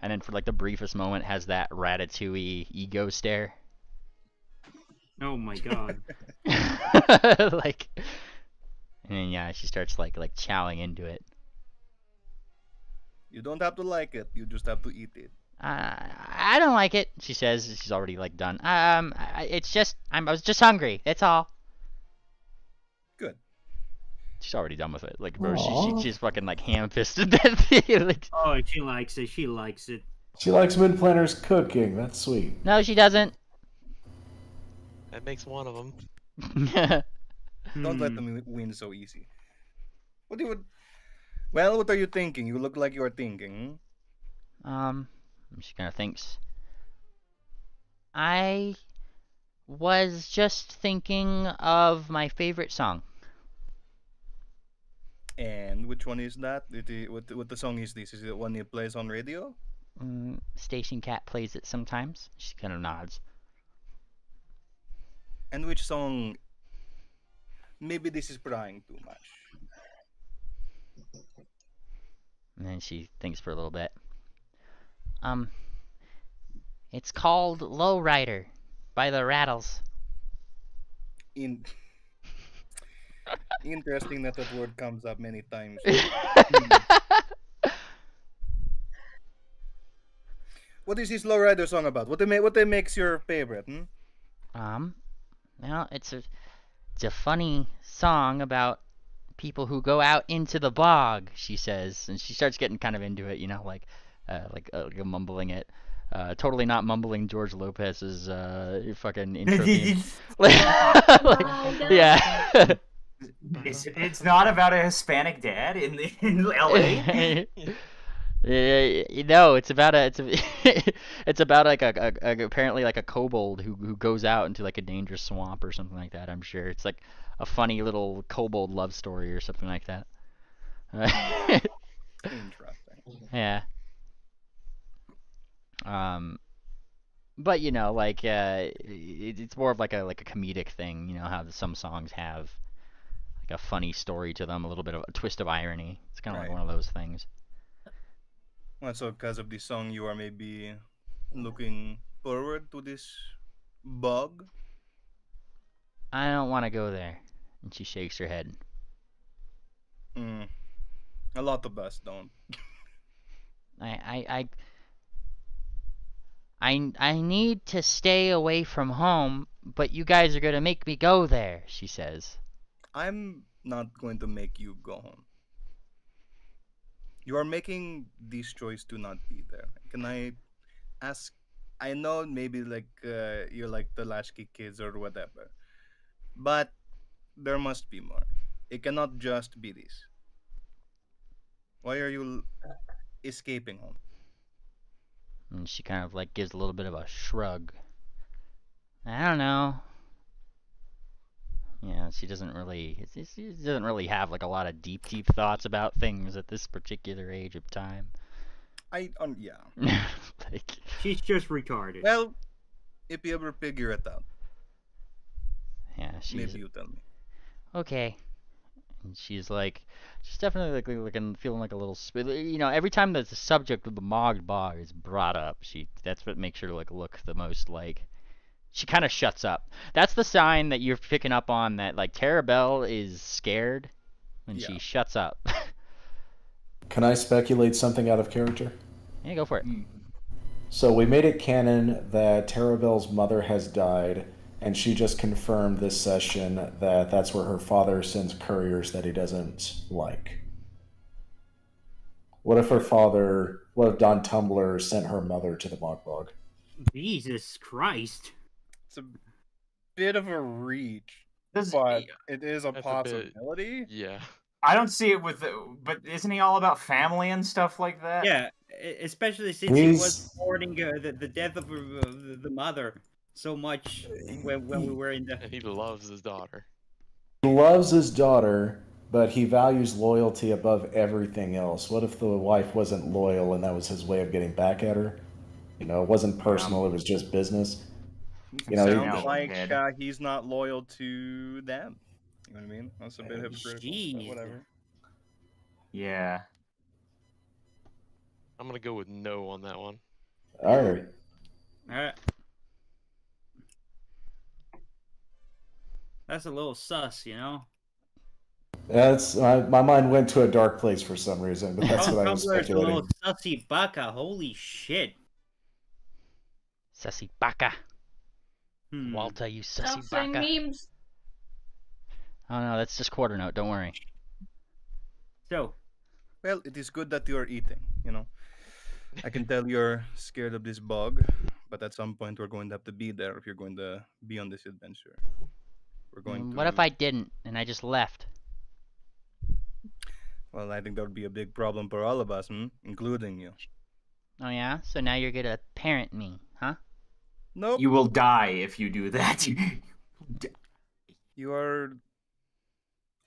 and then for like the briefest moment has that Ratatouille ego stare. Oh my god. Like, and then yeah, she starts like chowing into it. You don't have to like it. You just have to eat it. I don't like it, she says. She's already like done. It's just I was just hungry. That's all. Good. She's already done with it. Like, bro, Aw. she's fucking like ham-fisted that thing. Like, Oh, she likes it. She likes it. She likes Moon Planner's cooking. That's sweet. no, she doesn't. That makes one of them. Don't let them win so easy. What do you? Well, what are you thinking? You look like you're thinking. She kind of thinks. I was just thinking of my favorite song. And which one is that? What the song is this? Is it one he plays on radio? Station Cat plays it sometimes. She kind of nods. And which song? Maybe this is prying too much. And then she thinks for a little bit. It's called Lowrider by the Rattles. Interesting that word comes up many times. What is this lowrider song about? What they makes your favorite? Well, it's a funny song about people who go out into the bog, she says, and she starts getting kind of into it, like mumbling it. Totally not mumbling George Lopez's fucking intro theme. Yeah. It's not about a Hispanic dad in LA. No, it's about it's about like a apparently like a kobold who goes out into like a dangerous swamp or something like that. I'm sure it's like a funny little kobold love story or something like that. Interesting. Yeah. But like it's more of like a comedic thing. How some songs have like a funny story to them, a little bit of a twist of irony. It's kind of like one of those things. Well, so because of this song, you are maybe looking forward to this bug? I don't want to go there. And she shakes her head. A lot of us don't. I need to stay away from home, but you guys are gonna make me go there, she says. I'm not going to make you go home. You are making this choice to not be there. Can I ask? I know maybe like you're like the latchkey kids or whatever, but there must be more. It cannot just be this. Why are you escaping home? And she kind of like gives a little bit of a shrug. I don't know. Yeah, she doesn't really have like a lot of deep thoughts about things at this particular age of time. Yeah. Like, she's just retarded. Well, if you ever figure it out. Yeah, maybe you tell me. Okay. And she's definitely like feeling like a little every time that the subject of the Mogged Bog is brought up, that's what makes her look the most like she kind of shuts up. That's the sign that you're picking up on that like Terabelle is scared when she shuts up. Can I speculate something out of character? Yeah, go for it. So we made it canon that Terabelle's mother has died, and she just confirmed this session that that's where her father sends couriers that he doesn't like. What if Don Tumbler sent her mother to the Mogbog? Jesus Christ. It's a bit of a reach, but it is a possibility. Yeah. I don't see it but isn't he all about family and stuff like that? Yeah, especially since he was mourning the death of the mother so much when we were in the... And he loves his daughter. He loves his daughter, but he values loyalty above everything else. What if the wife wasn't loyal and that was his way of getting back at her? It wasn't personal, it was just business. Sounds like he's not loyal to them. You know what I mean? That's a bit hypocritical, but whatever. Yeah. I'm gonna go with no on that one. All right. That's a little sus, you know. That's my mind went to a dark place for some reason, but that's what I was Tumblr's a little speculating. sussy baka. Holy shit. Sussy baka. Hmm. Walter, you Stop sussy saying baka. memes. Oh no, that's just quarter note. Don't worry. So, Well, it is good that you are eating, you know. I can tell you're scared of this bog, but at some point we're going to have to be there if you're going to be on this adventure. We're going to. What if I didn't and I just left? Well, I think that would be a big problem for all of us, including you. Oh yeah? So now you're gonna parent me, huh? Nope. You will die if you do that. You are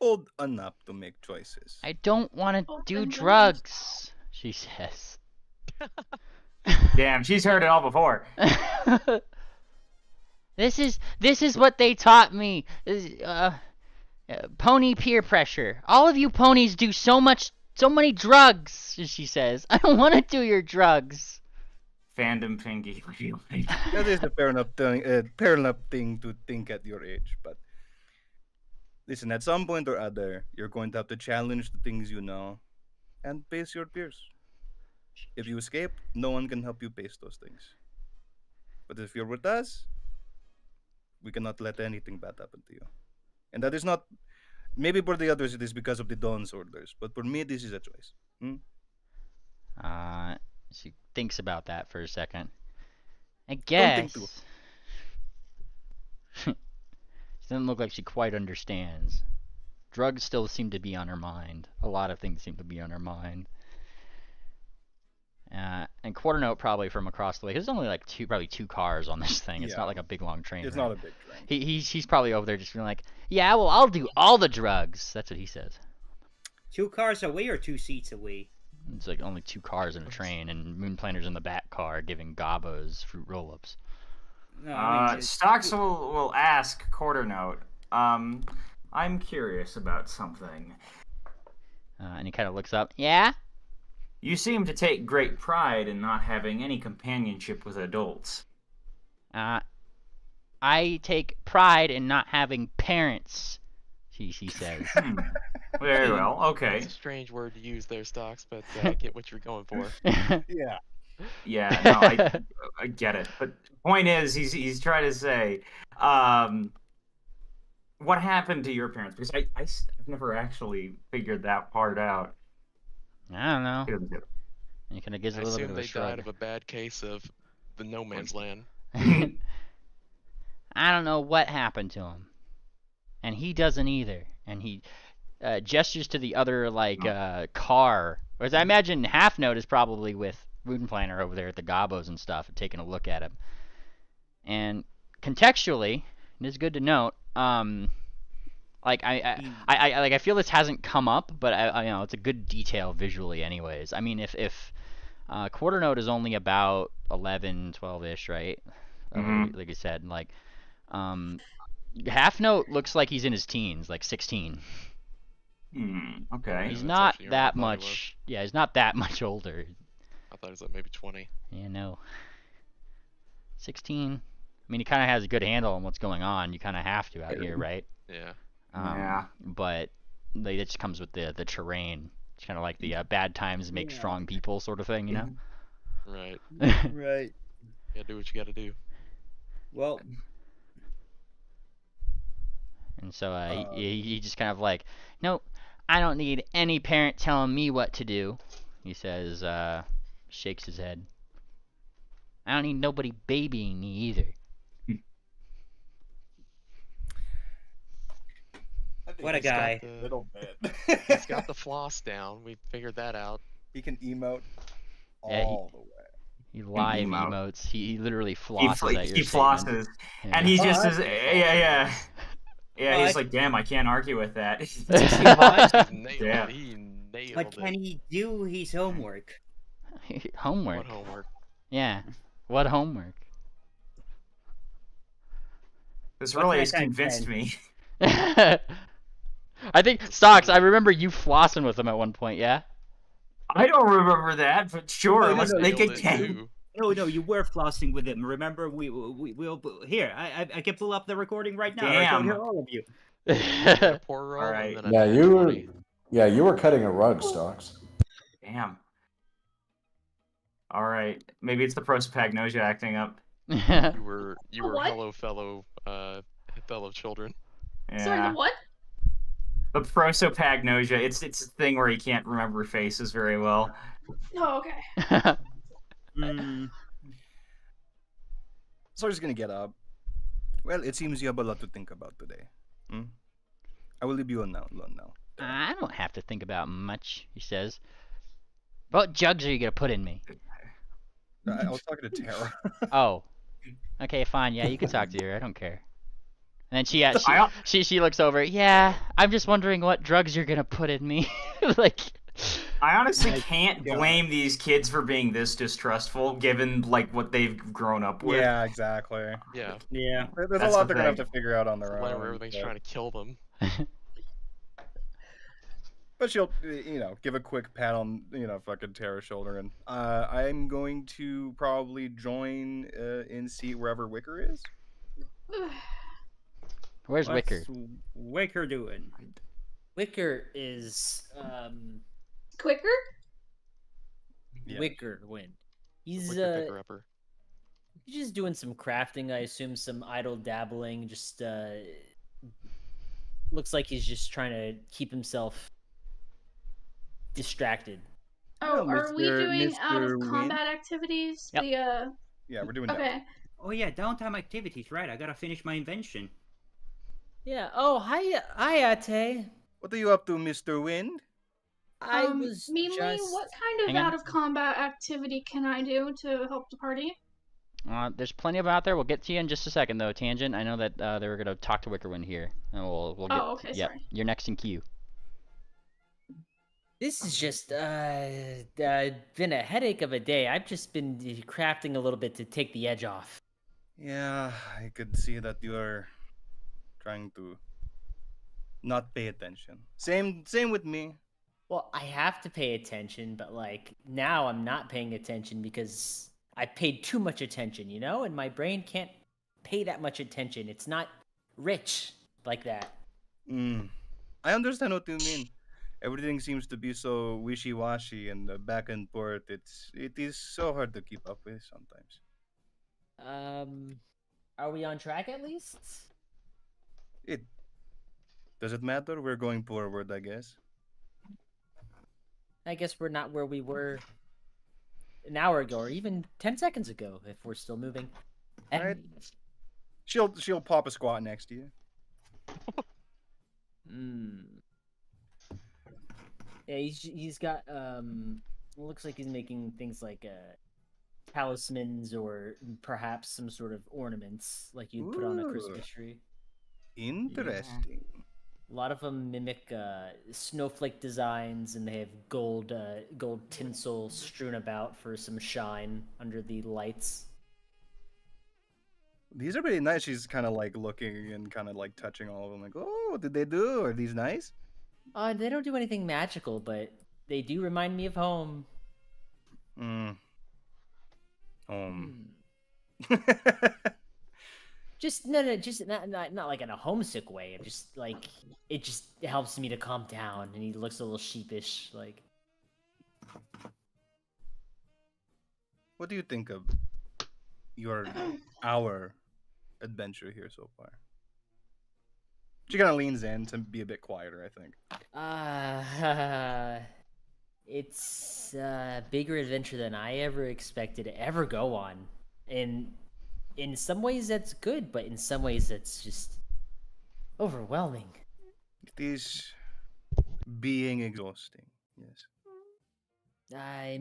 old enough to make choices. I don't want to Open do doors. drugs, she says. Damn, she's heard it all before. This is what they taught me. Pony peer pressure. All of you ponies do so many drugs, she says. I don't want to do your drugs. Fandom pinky. That is a fair enough thing to think at your age, but listen, at some point or other, you're going to have to challenge the things you know and face your fears. If you escape, no one can help you face those things. But if you're with us, we cannot let anything bad happen to you. And that is not, maybe for the others it is because of the Dawn's orders, but for me this is a choice. She thinks about that for a second. I Don't think guess. She doesn't look like she quite understands. Drugs still seem to be on her mind. A lot of things seem to be on her mind. And quarter note probably from across the way. There's only like probably two cars on this thing. It's Yeah. not like a big long train. It's right? not a big train. He's probably over there just being like, yeah, well, I'll do all the drugs. That's what he says. 2 cars away or 2 seats away? It's like only 2 cars in a train, and Moon Planner's in the back car giving Gabos fruit roll-ups. No, I mean, Stocks will ask quarter note. I'm curious about something. And he kind of looks up. Yeah? You seem to take great pride in not having any companionship with adults. I take pride in not having parents, she says. Very well, okay. It's a strange word to use there, Stocks, but I get what you're going for. Yeah. Yeah, no, I get it. But the point is, he's trying to say, what happened to your parents? Because I've never actually figured that part out. I don't know. He doesn't get it. And he kind of gives I a little bit assume of a they shrug. died of a bad case of the no man's land. I don't know what happened to him. And he doesn't either. And he gestures to the other, car. Whereas I imagine Half Note is probably with Moon Planner over there at the Gabos and stuff, taking a look at him. And contextually, it is good to note, I feel this hasn't come up, but I it's a good detail visually anyways. I mean, if quarter note is only about 11, 12-ish, right? Like I said, Half Note looks like he's in his teens, like 16. Okay. He's that's not actually that around what I thought he much. Yeah, he's not that much older. I thought it was like maybe 20. Yeah, no. 16. I mean, he kind of has a good handle on what's going on. You kind of have to out here, right? Yeah. Yeah. But it just comes with the terrain. It's kind of like the bad times make strong people sort of thing, you know? Right. Right. You gotta do what you gotta do. well, And so he just kind of like, nope, I don't need any parent telling me what to do. He says, shakes his head. I don't need nobody babying me either. what a He's got guy. the- Little bit. He's got the floss down. We figured that out. He can emote Yeah, all the way. He live emote. emotes. He literally flosses at your He statement. flosses. Yeah. And he Oh, just that's says, pretty yeah. Yeah, Well, he's like, damn, I can't argue with that. He's nailed Yeah. it. He nailed But it. can he do his homework? Homework. What homework? Yeah. What homework? This What's really my has time convinced frame? me. I think Stocks. I remember you flossing with him at one point. Yeah. I don't remember that, but sure, No, no, let's no, make a Failed it game. too. No, you were flossing with him. Remember, we'll here. I can pull up the recording right now. I showed Damn. all of you. You had a poor roll Alright. and then a Yeah, nat you were. 20. Yeah, you were cutting a rug, Stocks. Damn. Alright. Maybe it's the prosopagnosia acting up. You were What? hello fellow children. Sorry, the Yeah. what? The prosopagnosia, it's a thing where he can't remember faces very well. Oh, okay. Hmm. So he's gonna get up. Well, it seems you have a lot to think about today. Hmm? I will leave you alone now. I don't have to think about much, he says. What jugs are you gonna put in me? I was talking to Tara. Oh. Okay, fine. Yeah, you can talk to her. I don't care. And then she I- she looks over. Yeah, I'm just wondering what drugs you're gonna put in me. Like, I honestly My can't God. blame these kids for being this distrustful, given like what they've grown up with. Yeah, exactly. Yeah. Yeah. There's That's a lot the they're gonna have thing. to figure out on It's their the line own. where everything's trying to kill them. But she'll, give a quick pat on, fucking Tara's shoulder, and I'm going to probably join in seat wherever Wicker is. where's Wicker? What's Wicker doing? Wicker is Quicker? Yeah. Wicker win. He's Wicker picker upper. he's just doing some crafting, I assume, some idle dabbling. Just looks like he's just trying to keep himself distracted. Oh, are we Mr. doing out of Mr. Win? combat activities? Yep. Yeah, we're doing that. Okay. Oh yeah, downtime activities. Right. I gotta finish my invention. Yeah. Oh, hi, Ate. What are you up to, Mr. Wind? I was Mainly, just. what kind of Hang on. out of combat activity can I do to help the party? There's plenty of them out there. We'll get to you in just a second, though. Tangent. I know that they were gonna talk to Wickerwind here, and we'll get. Oh, okay, Yep. sorry. You're next in queue. This is just been a headache of a day. I've just been crafting a little bit to take the edge off. Yeah, I could see that you are trying to not pay attention. Same with me. Well, I have to pay attention, but like now I'm not paying attention because I paid too much attention, and my brain can't pay that much attention. It's not rich like that. I understand what you mean. Everything seems to be so wishy-washy and back and forth. It is so hard to keep up with sometimes. Are we on track at least? Does it matter? We're going forward, I guess. I guess we're not where we were an hour ago or even 10 seconds ago if we're still moving. Alright. She'll pop a squat next to you. Yeah, he's got looks like he's making things like talismans or perhaps some sort of ornaments like you'd put on a Christmas tree. Interesting. A lot of them mimic snowflake designs, and they have gold tinsel strewn about for some shine under the lights. These are pretty nice. She's kind of like looking and kind of like touching all of them. Like, oh, what did they do? Are these nice? They don't do anything magical, but they do remind me of home. Home. Just not like in a homesick way. It just helps me to calm down. And he looks a little sheepish, like. What do you think of our adventure here so far? She kind of leans in to be a bit quieter, I think. It's a bigger adventure than I ever expected to ever go on. And in some ways that's good, but in some ways that's just overwhelming. It is being exhausting, yes. I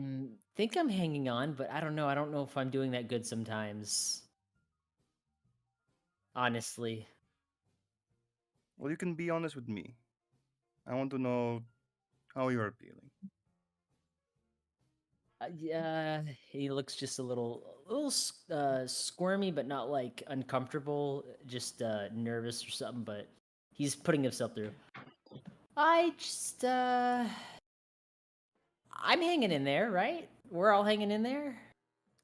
think I'm hanging on, but I don't know. I don't know if I'm doing that good sometimes. Honestly. Well, you can be honest with me. I want to know how you are feeling. Yeah, he looks just a little squirmy, but not like uncomfortable, just nervous or something. But he's putting himself through. I I'm hanging in there, right? We're all hanging in there.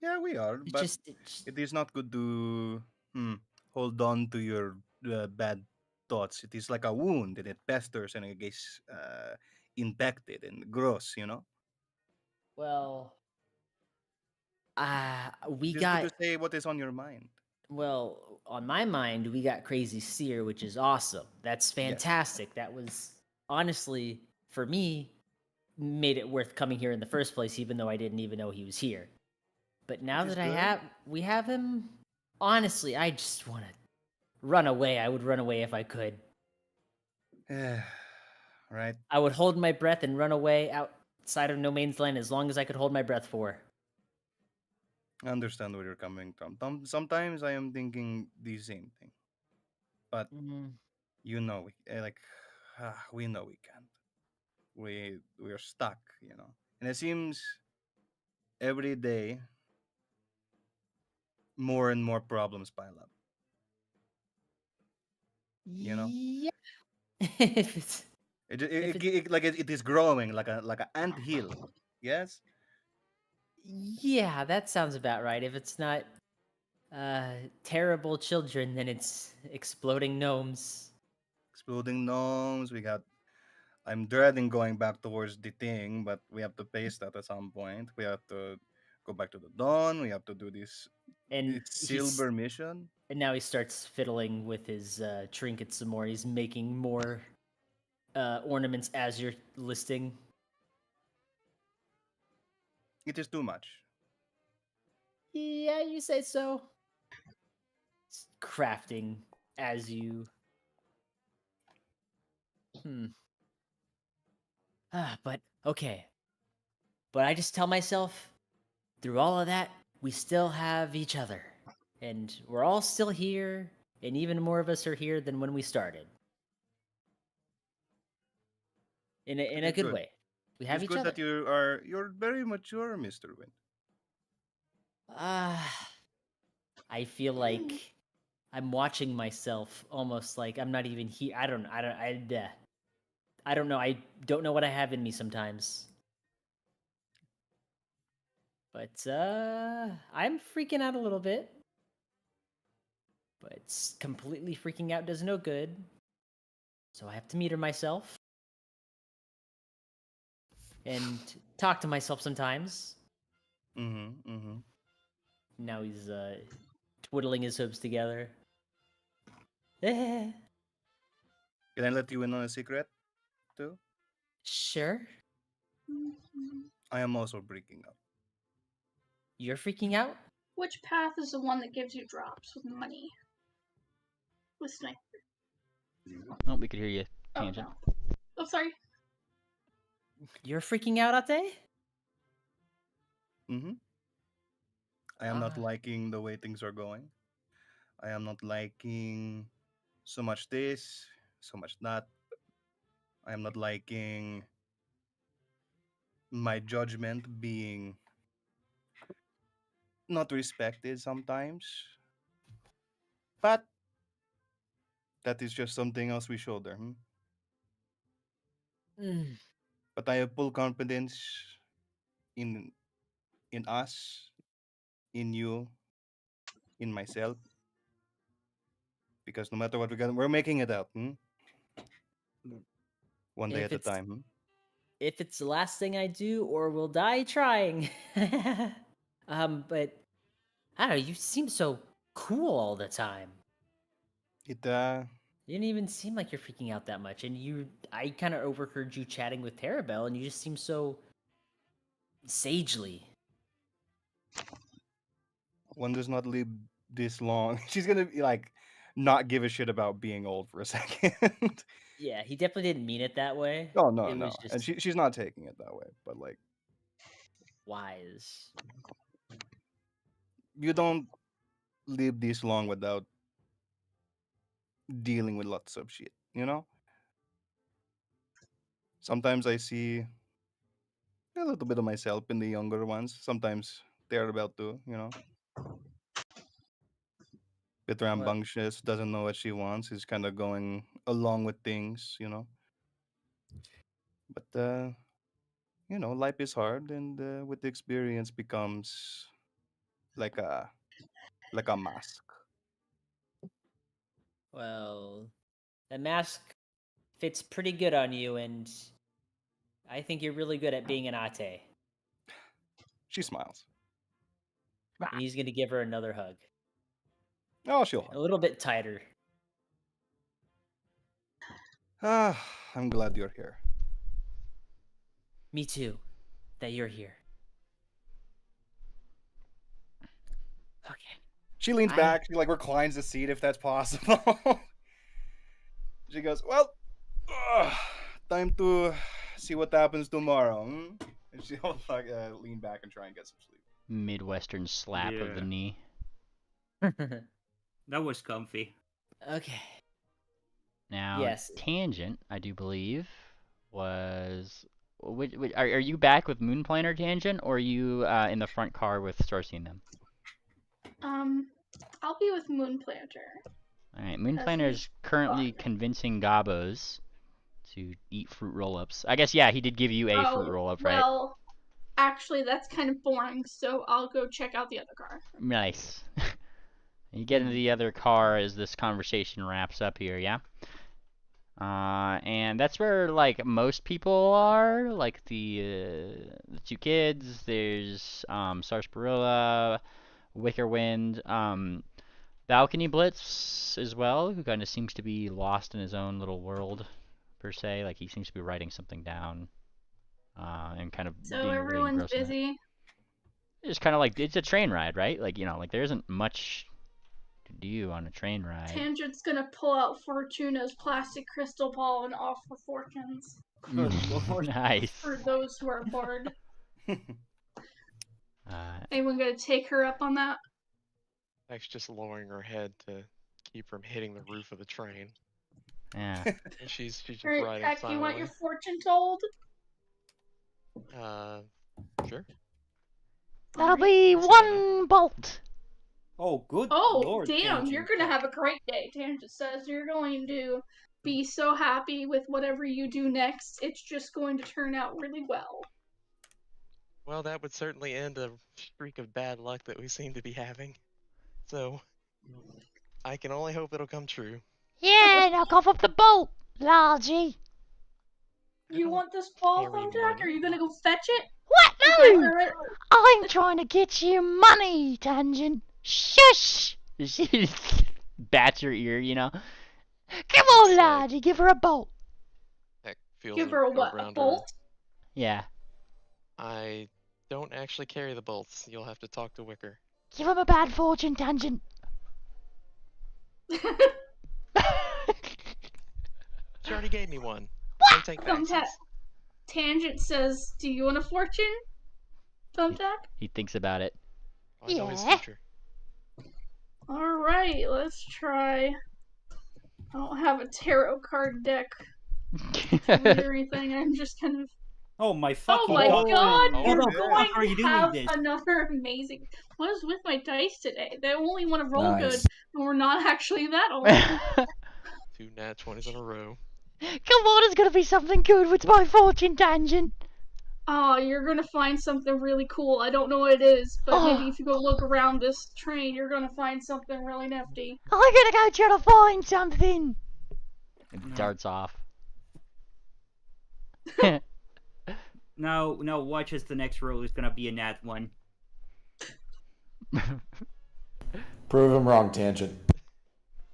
Yeah, we are, It but just, it just it is not good to hold on to your bad thoughts. It is like a wound and it festers and it gets infected and gross, you know? well, we It is good got to say what is on your mind. well on my mind. We got Crazy Seer, which is awesome. That's Yes. fantastic. That was honestly for me made it worth coming here in the first place, even though I didn't even know he was here. But It now is that good. we have him, honestly, I just want to run away. I would run away if I could. Right? I would hold my breath and run away outside of No Man's Land as long as I could hold my breath for. I understand where you're coming from. Sometimes I am thinking the same thing. But Mm, you know like we know we can't. We're stuck, you know. And it seems every day more and more problems pile up, you know. yeah. if it's if it's Like it is growing like an ant hill. Yes, yeah, that sounds about right. If it's not uh terrible children, then it's exploding gnomes. exploding gnomes. We got. I'm dreading going back towards the thing, but we have to face that at some point. We have to go back to the dawn. We have to do this. And It's he's silver mission. and now he starts fiddling with his trinkets some more. He's making more ornaments as you're listing. It is too much. Yeah, you say so. Crafting as you. Hmm. But okay. But I just tell myself, through all of that, we still have each other, and we're all still here, and even more of us are here than when we started. In It a is good good. way. We It have is each good other. that you're very mature, Mister Win. Ah, I feel like I'm watching myself almost like I'm not even here. I don't know. I don't know what I have in me sometimes. But I'm freaking out a little bit. But completely freaking out does no good. So I have to meter myself and talk to myself sometimes. Mm-hmm. Mm-hmm. Now he's twiddling his hooves together. Eh, Can I let you in on a secret too? sure. I am also breaking up. You're freaking out? Which path is the one that gives you drops with money? Listening. Oh, we could hear you. Oh Tangent. no. Oh sorry. You're freaking out, Ate? Mm-hmm. I am not Ah, liking the way things are going. I am not liking so much this, so much that. I am not liking my judgment being not respected sometimes. But that is just something else we shoulder. mm, But I have full confidence in us, in you, in myself, because no matter what we're making it out. One day if at a it's time. if it's the last thing I do, or will die trying. But I don't know. You seem so cool all the time. It You didn't even seem like you're freaking out that much, and I kind of overheard you chatting with Terabelle, and you just seem so sagely. one does not live this long. She's gonna be like not give a shit about being old for a second. Yeah, he definitely didn't mean it that way. Oh no, It was no. And just she's not taking it that way. But like wise. you don't live this long without dealing with lots of shit, you know? Sometimes I see a little bit of myself in the younger ones. Sometimes they're about to, bit Well, rambunctious, doesn't know what she wants, is kind of going along with things. But life is hard, and with the experience becomes like a mask. Well, the mask fits pretty good on you, and I think you're really good at being an ate. She smiles. And he's gonna give her another hug, Oh, she'll hug. a little bit tighter. Ah, I'm glad you're here. Me too. That you're here. Okay. She leans back. She like reclines the seat if that's possible. She goes, "Well, time to see what happens tomorrow." And she'll like lean back and try and get some sleep. Midwestern slap of the Yeah. knee. That was comfy. Okay. Now, Yes. Tangent, I do believe, was. Are you back with Moonplaner Tangent, or are you in the front car with Starsea and them? I'll be with Moonplanter. All right, Moonplaner is currently convincing Gabos to eat fruit roll-ups. I guess, yeah, he did give you a fruit roll-up, right? Well, actually, that's kind of boring, so I'll go check out the other car. Nice. You get into the other car as this conversation wraps up here, yeah? And that's where, like, most people are. Like, the two kids, there's Sarsaparilla, Wickerwind, Balcony Blitz as well, who kind of seems to be lost in his own little world, per se. Like, he seems to be writing something down, and kind of So being really everyone's engrossed in it. busy. It's kind of like, it's a train ride, right? Like, like, there isn't much to do on a train ride. Tangent's gonna pull out Fortuna's plastic crystal ball and offer fortunes. Good lord. Nice. For those who are bored. Uh, Anyone gonna take her up on that? Beck's just lowering her head to keep from hitting the roof of the train. yeah. And she's just Alright, riding Peck, you want your silently. fortune told? Sure. That'll be one bolt. Oh, good Oh, lord. damn, Tangent. you're gonna have a great day. Tangent says you're going to be so happy with whatever you do next. It's just going to turn out really well. Well, that would certainly end a streak of bad luck that we seem to be having. So, I can only hope it'll come true. Yeah, now cough up the bolt, Largy. You want this ball, carry Thumbtack? money. Are you gonna go fetch it? What? If I No! throw it? I'm trying to get you money, Tangent. Shush! She bats her ear, Come on, It's like- Largy, give her a bolt. Heck, feels Give her a what? A around her. bolt? Yeah. I don't actually carry the bolts. You'll have to talk to Wicker. Give him a bad fortune, Tangent. She already gave me one. What? Don't take Thumbtack. backsies. Tangent says, "Do you want a fortune?" Thumbtack. He thinks about it. I know his Yeah. future. All right, let's try. I don't have a tarot card deck or anything. I'm just kind of. Oh my fucking Oh my god! Oh, You're yeah. going How are you to doing have this? another amazing. What is with my dice today? They only want to roll good, Nice. and we're not actually that old. 2 nat 20s in a row. Come on, it's gonna be something good with my fortune, Tangent. Oh, you're gonna find something really cool. I don't know what it is, but maybe Oh. if you go look around this train, you're gonna find something really nifty. I'm gonna go try to find something. It darts off. No, watch as the next roll is gonna be a nat one. Prove him wrong, Tangent.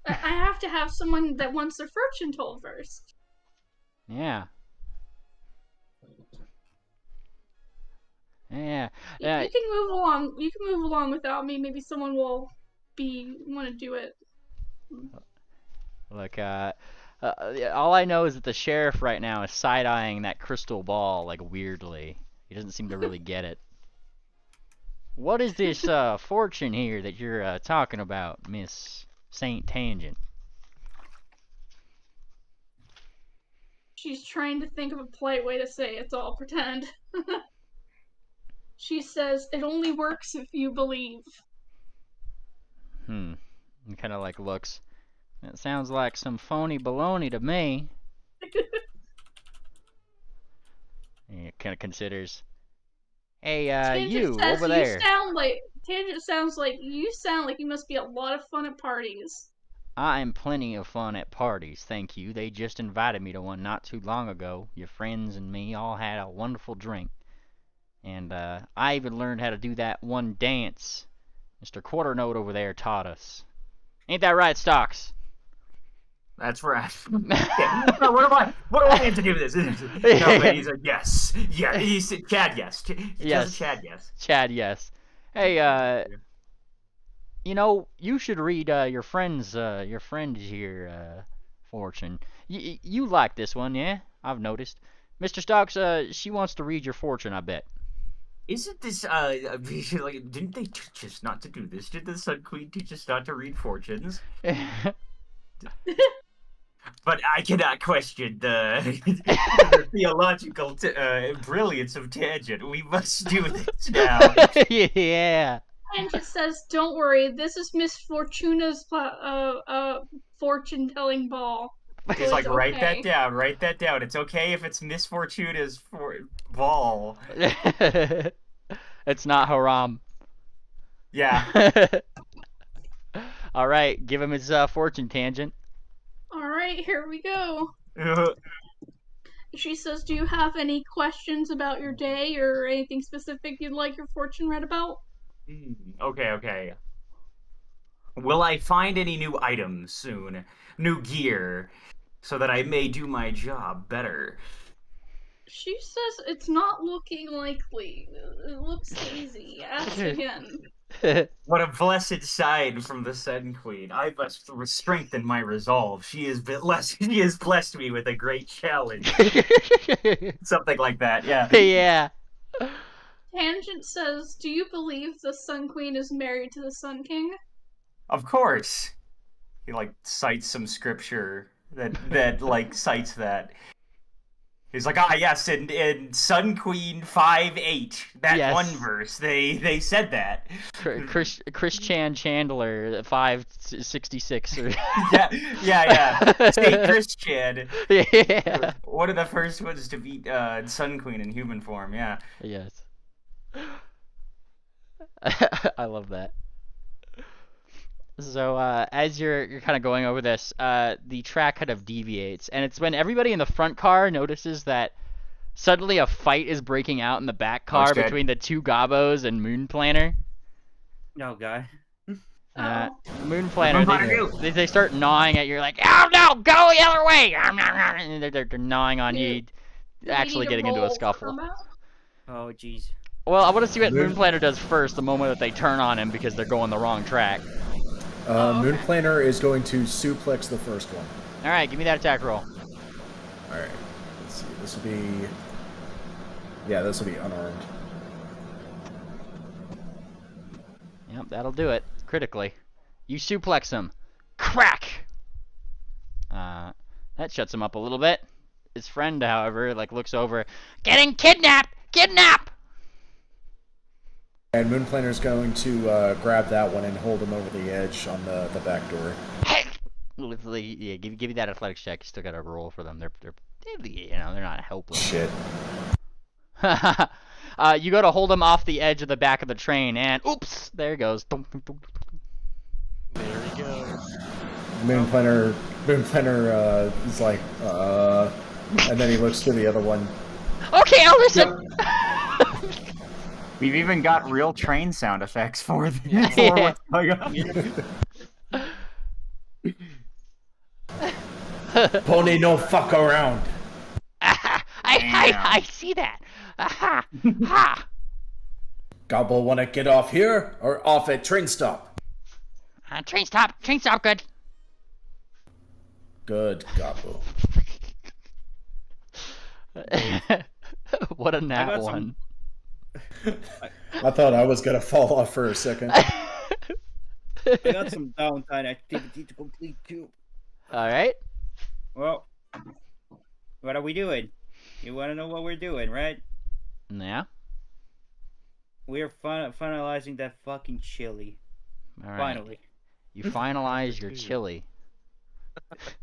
I have to have someone that wants their fortune told first. Yeah. Yeah. You can move along. You can move along without me. Maybe someone will want to do it. Look, all I know is that the sheriff right now is side-eyeing that crystal ball, like, weirdly. He doesn't seem to really get it. What is this, fortune here that you're, talking about, Miss Saint Tangent? She's trying to think of a polite way to say it, so I'll pretend. She says, "It only works if you believe." And kind of, like, looks. That sounds like some phony baloney to me. Yeah, kind of considers. Hey, Tangent you says over there. Tangent sounds like you must be a lot of fun at parties. I'm plenty of fun at parties, thank you. They just invited me to one not too long ago. Your friends and me all had a wonderful drink. And I even learned how to do that one dance Mr. Quarternote over there taught us. Ain't that right, Stocks? That's right. No, what do I have to do with this? No, but he's like, yes. Yeah, he said Chad, yes. Yes. Chad, yes. Chad, yes. Hey, you know, you should read your friend's here, fortune. You like this one, yeah? I've noticed. Mr. Stocks, she wants to read your fortune, I bet. Isn't this, like, didn't they teach us not to do this? Did the Sun Queen teach us not to read fortunes? But I cannot question the theological brilliance of Tangent. We must do this now. Yeah. Tangent says, "Don't worry, this is Miss Fortuna's fortune-telling ball." So He's like, it's write that okay. down, write that down. It's okay if it's Miss Fortuna's ball. It's not haram. Yeah. All right, give him his fortune, Tangent. All right, here we go. She says, "Do you have any questions about your day or anything specific you'd like your fortune read about?" Okay. Will I find any new items soon? New gear, so that I may do my job better? She says it's not looking likely. It looks hazy. Ask again. What a blessed sign from the Sun Queen. I must strengthen my resolve. She has blessed me with a great challenge. Something like that, yeah. Yeah. Tangent says, "Do you believe the Sun Queen is married to the Sun King?" Of course. He like cites some scripture that like cites that. He's like, yes, in Sun Queen 5:8, that Yes. one verse, they said that. Chris Chandler 566. Yeah. Saint Christian. Yeah. One of the first ones to beat Sun Queen in human form. Yeah. Yes. I love that. So as you're kind of going over this, the track kind of deviates, and it's when everybody in the front car notices that suddenly a fight is breaking out in the back car between the two Gobos and Moon Planner. No, guy. Moon Planner, they start gnawing at you, like, oh no, go the other way! And they're gnawing on you, actually getting into a scuffle. Oh, jeez. Well, I want to see what Moon Planner does first, the moment that they turn on him because they're going the wrong track. Moon Planner is going to suplex the first one. All right, give me that attack roll. All right, let's see. This will be unarmed. Yep, that'll do it. Critically. You suplex him. Crack! That shuts him up a little bit. His friend, however, like looks over. Getting kidnapped! Kidnap! And Moon Planner's going to grab that one and hold him over the edge on the back door. Yeah, give me that athletics check. You still got to roll for them. They're they're not helpless. Shit. You go to hold him off the edge of the back of the train, and oops, there he goes. There he goes. Moon Planner is like, and then he looks to the other one. Okay, I'll listen. We've even got real train sound effects for what's going on. Pony, no fuck around. I see that. Ha! Gobble wanna get off here or off at train stop? Train stop, good. Good, Gobble. What a nat one. I thought I was gonna fall off for a second. I got some downtime activity to complete too. All right. Well, what are we doing? You want to know what we're doing, right? Yeah. We're finalizing that fucking chili. All right. Finally. You finalize your chili.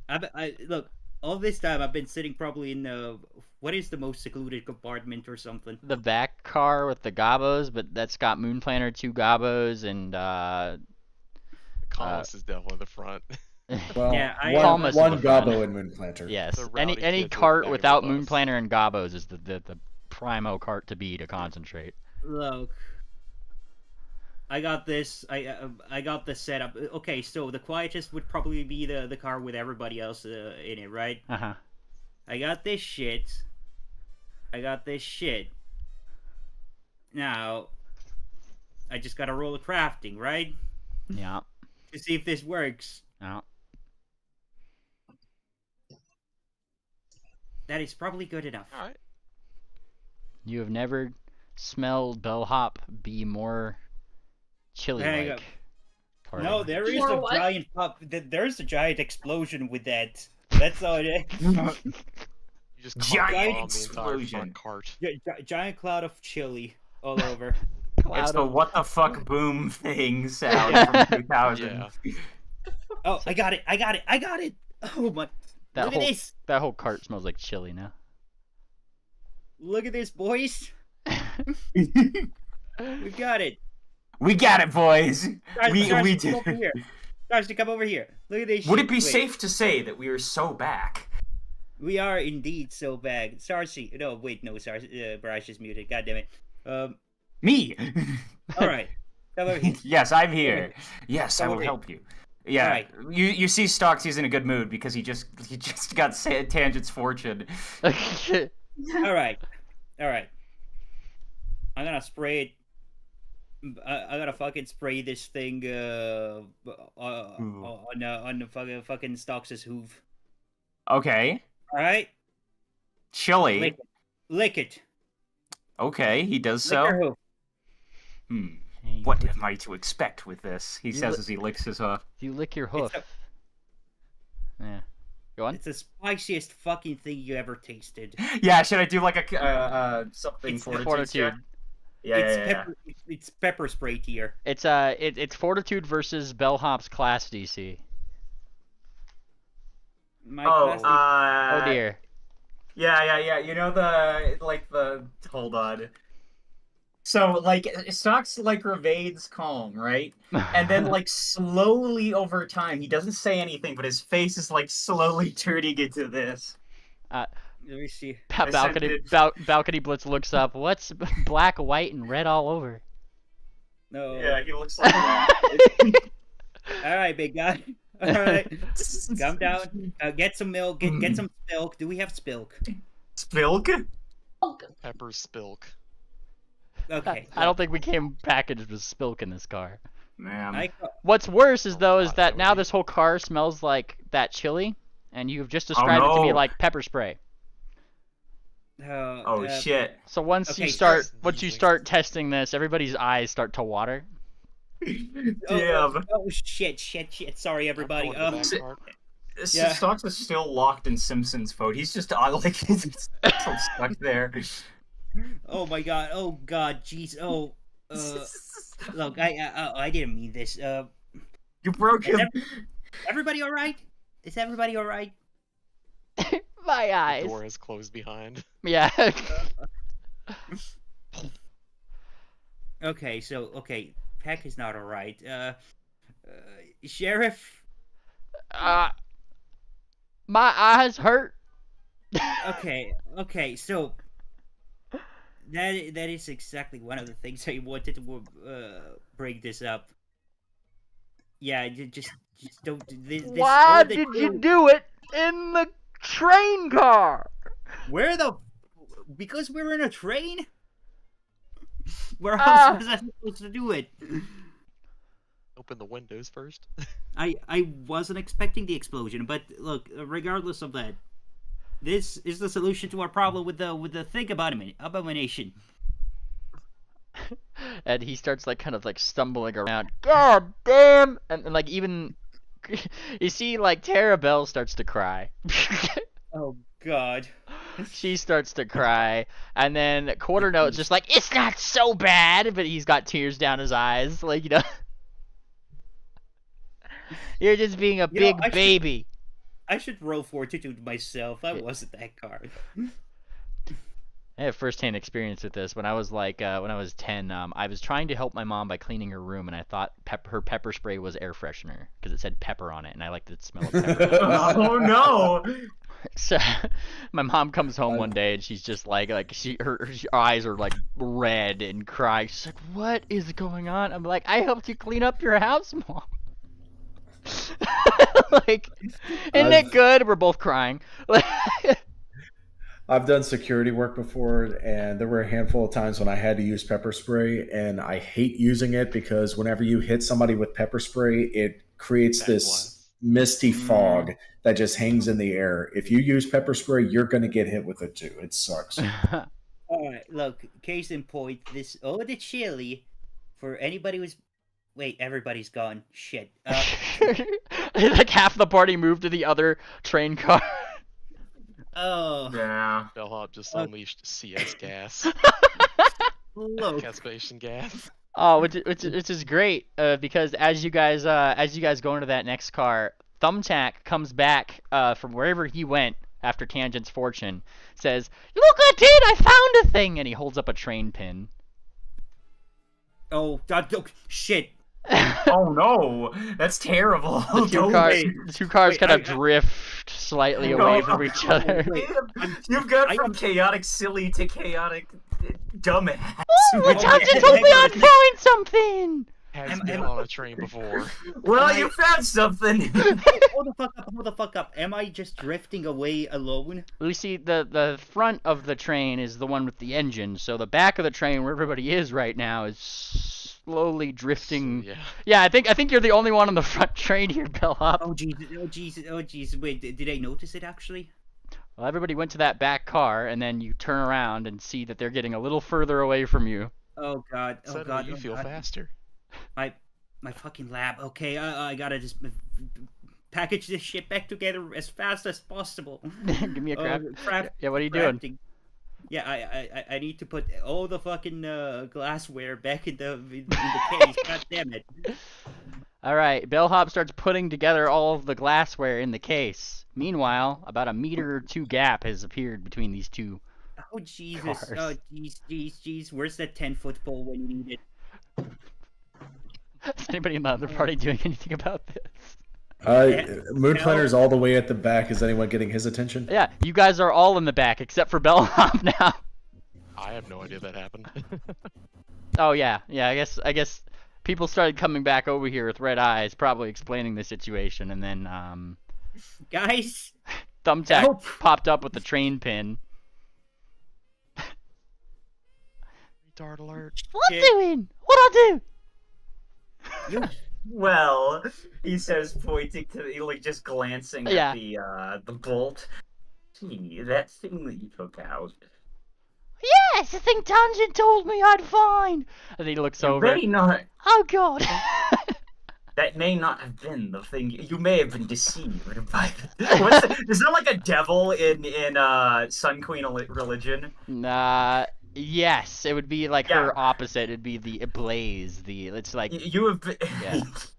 I look. all this time I've been sitting probably in what is the most secluded compartment or something. The back car with the gobos, but that's got Moon Planner, 2 gobos, and Collis is definitely the front. Well, Yeah, one, Palmas is one the front. Gobbo and Moon Planter. Yes, The any rowdy any kids are cart the without bags of Moon us. Planner and gobos is the primo cart to be to concentrate. Look, I got this. I got this set up. Okay, so the quietest would probably be the car with everybody else in it, right? Uh-huh. I got this shit. Now, I just gotta roll a crafting, right? Yeah. To see if this works. Yeah. That is probably good enough. All right. You have never smelled bellhop be more chilly Hang like. up. No, there is More a what? giant pop. There's a giant explosion with that. That's all it is. You just Giant bomb the entire explosion. front cart. Giant cloud of chili all over. It's the what the fuck boom thing sound from 2000. Yeah. Oh, I got it! Oh my! That Look whole at this! that whole cart smells like chili now. Look at this, boys! We got it. We got it, boys. Guys, we come did. over here. Guys, to come over here. Look at this. Would shit. it be Wait. safe to say that we are so back? We are indeed so bad. Sarsi. No, wait, no, Sarsi. Barash is muted. God damn it. Me. All right. Come over here. Yes, I'm here. Yes, I Come will over help you. Yeah, Alright. you see Stocks, he's in a good mood because he just got Tangent's fortune. All right. I'm gonna spray it. I gotta fucking spray this thing on the fucking Stocks' hoof. Okay. All right. Chili. Lick it. Okay, he does Lick your so. hoof. Hmm. What am I to expect with this? He says as he licks his hoof. You lick your hoof. Yeah. Go on. It's the spiciest fucking thing you ever tasted. Yeah, should I do like a something It's fortitude? check? Yeah, it's yeah, pepper. It's pepper spray tier. It's fortitude versus bellhop's class DC. My Oh, classic- Oh dear. Yeah. You know the hold on. So like Stocks like remains calm, right? And then like slowly over time, he doesn't say anything, but his face is like slowly turning into this. Let me see. Balcony Blitz looks up. What's black, white, and red all over? No. Yeah, he looks like that. All right, big guy. All right, calm down. Get some milk. Get some spilk. Do we have spilk? Spilk? Pepper spilk. Okay. I don't think we came packaged with spilk in this car. Man. What's worse is though is God, that that now would be- this whole car smells like that chili, and you've just described it to me no. like pepper spray. Oh shit. So once Okay, you start sneezing. testing this, everybody's eyes start to water. Damn. Oh shit! Sorry, everybody. I'm going to the back cart. Yeah. Stocks is still locked in Simpsons mode. He's just like he's so stuck there. Oh my god. Oh god. Jeez. Oh. Look, I didn't mean this. You broke Is him. everybody all right? Is everybody all right? My The eyes. door is closed behind. Yeah. Okay. Peck is not all right. Sheriff. My eyes hurt. Okay. So that is exactly one of the things I wanted to bring this up. Yeah, just don't. This Why all the did you chili- do it in the train car? Where the? Because we're in a train. Where else was I supposed to do it? Open the windows first. I wasn't expecting the explosion, but look, regardless of that, this is the solution to our problem with the thing abomination. And he starts like kind of like stumbling around. God damn! And like even you see like Tara Bell starts to cry. Oh God. She starts to cry, and then Quarter Note's just like, it's not so bad, but he's got tears down his eyes, like, you know. You're just being a big I baby. I should roll fortitude myself. I wasn't that card. I have first-hand experience with this. When I was when I was 10, I was trying to help my mom by cleaning her room, and I thought her pepper spray was air freshener because it said pepper on it, and I liked the smell of pepper. Oh no! So my mom comes home one day, and she's just like her eyes are like red and crying. She's like, "What is going on?" I'm like, "I helped you clean up your house, Mom." Like, isn't it good? We're both crying. I've done security work before, and there were a handful of times when I had to use pepper spray, and I hate using it because whenever you hit somebody with pepper spray, it creates this misty fog that just hangs in the air. If you use pepper spray, you're going to get hit with it too. It sucks. All right, look, case in point, this the chili, for anybody who's... Wait, everybody's gone. Shit. Like half the party moved to the other train car. Oh. Yeah. Bellhop just unleashed CS gas. Look. Caspation gas. Oh, which is great because as you guys go into that next car, Thumbtack comes back from wherever he went after Tangent's fortune, says, "Look, I found a thing," and he holds up a train pin. Oh, shit. Oh no, that's terrible. The two cars kind of drift slightly away from each other. You've gone from chaotic silly to chaotic dumbass. Oh, Tangent told me I'd find something. Has been on a train before. Well, you found something. Hold the fuck up. Am I just drifting away alone? You see, the front of the train is the one with the engine, so the back of the train where everybody is right now is slowly drifting. Yeah, I think you're the only one on the front train here, Bellhop. Oh Jesus! Wait, did I notice it actually? Well, everybody went to that back car, and then you turn around and see that they're getting a little further away from you. Oh God! Oh God! You feel faster. My fucking lab. Okay, I gotta just package this shit back together as fast as possible. Give me a craft. Yeah, what are you doing? Yeah, I need to put all the fucking glassware back in the case. God damn it! All right, Bellhop starts putting together all of the glassware in the case. Meanwhile, about a meter or two gap has appeared between these two. Oh Jesus! Cars. Oh jeez! Where's that 10-foot pole when you need it? Is anybody in the other party doing anything about this? Moon Planner's all the way at the back. Is anyone getting his attention? Yeah, you guys are all in the back except for Bellhop now. I have no idea that happened. Oh yeah. I guess people started coming back over here with red eyes, probably explaining the situation, and then guys, Thumbtack popped up with the train pin. Retard alert. What doing? What I do? Well, he says, pointing to like just glancing at the bolt. Gee, that thing that you took out. Yes, the thing Tangent told me I'd find. And he looks over. May not. Oh God. That may not have been the thing. You may have been deceived by. Is there like a devil in Sun Queen religion? Nah. Yes, it would be like her opposite. It'd be the Blaze. It's like you have been,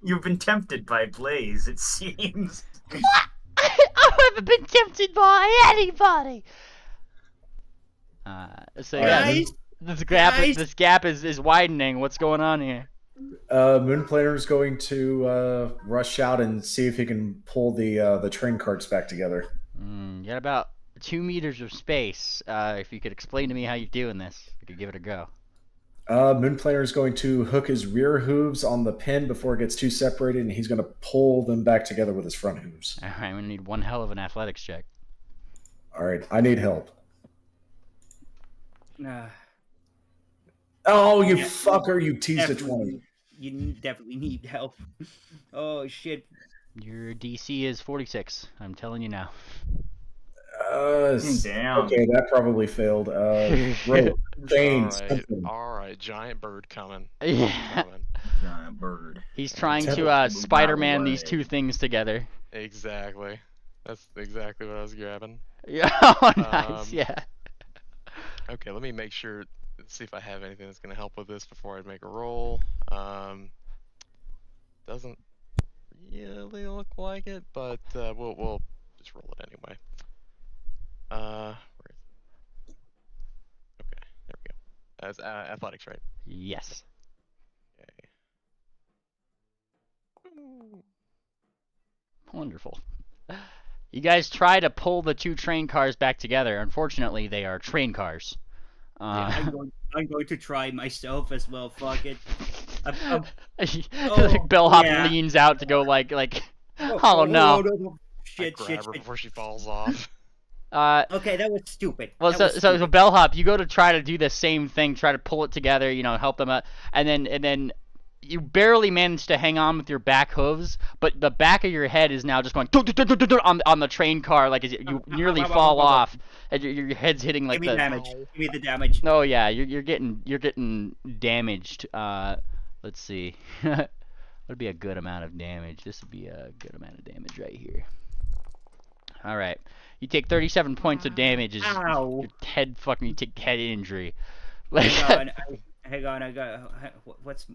you've been tempted by Blaze. It seems. What? I haven't been tempted by anybody. So yeah, this gap is widening. What's going on here? Moon Planner's going to rush out and see if he can pull the train carts back together. You got about 2 meters of space. If you could explain to me how you're doing this, I could give it a go. Moon Planner is going to hook his rear hooves on the pin before it gets too separated, and he's going to pull them back together with his front hooves. All right, I'm going to need one hell of an athletics check. All right, I need help. Nah. Oh, you fucker, you teased a 20. You definitely need help. Oh, shit. Your DC is 46. I'm telling you now. Damn. Okay, that probably failed. All right, giant bird coming. Yeah. Giant bird. He's trying to Spider-Man these two things together. Exactly. That's exactly what I was grabbing. Yeah. Oh, nice. Yeah. Okay, let me make sure. Let's see if I have anything that's gonna help with this before I make a roll. Doesn't really look like it, but we'll just roll it anyway. Where is it? Okay, there we go. That's athletics, right? Yes. Okay. Ooh. Wonderful. You guys try to pull the two train cars back together. Unfortunately, they are train cars. I'm going to try myself as well. Fuck it. Bellhop yeah. leans out to go like oh no. No. I Shit, grab shit, her shit. before she falls off. Okay, that was stupid. Well, That so was so stupid. Bellhop, you go to try to do the same thing, try to pull it together, help them out, and then you barely manage to hang on with your back hooves, but the back of your head is now just going on the train car, like as you nearly fall off, and your head's hitting like Give me the. damage. Give me the damage. Oh yeah, you're getting damaged. Let's see. Would be a good amount of damage. This would be a good amount of damage right here. All right. You take 37 points of damage. Ow. Your head fucking. You take head injury. Hang on. I got what's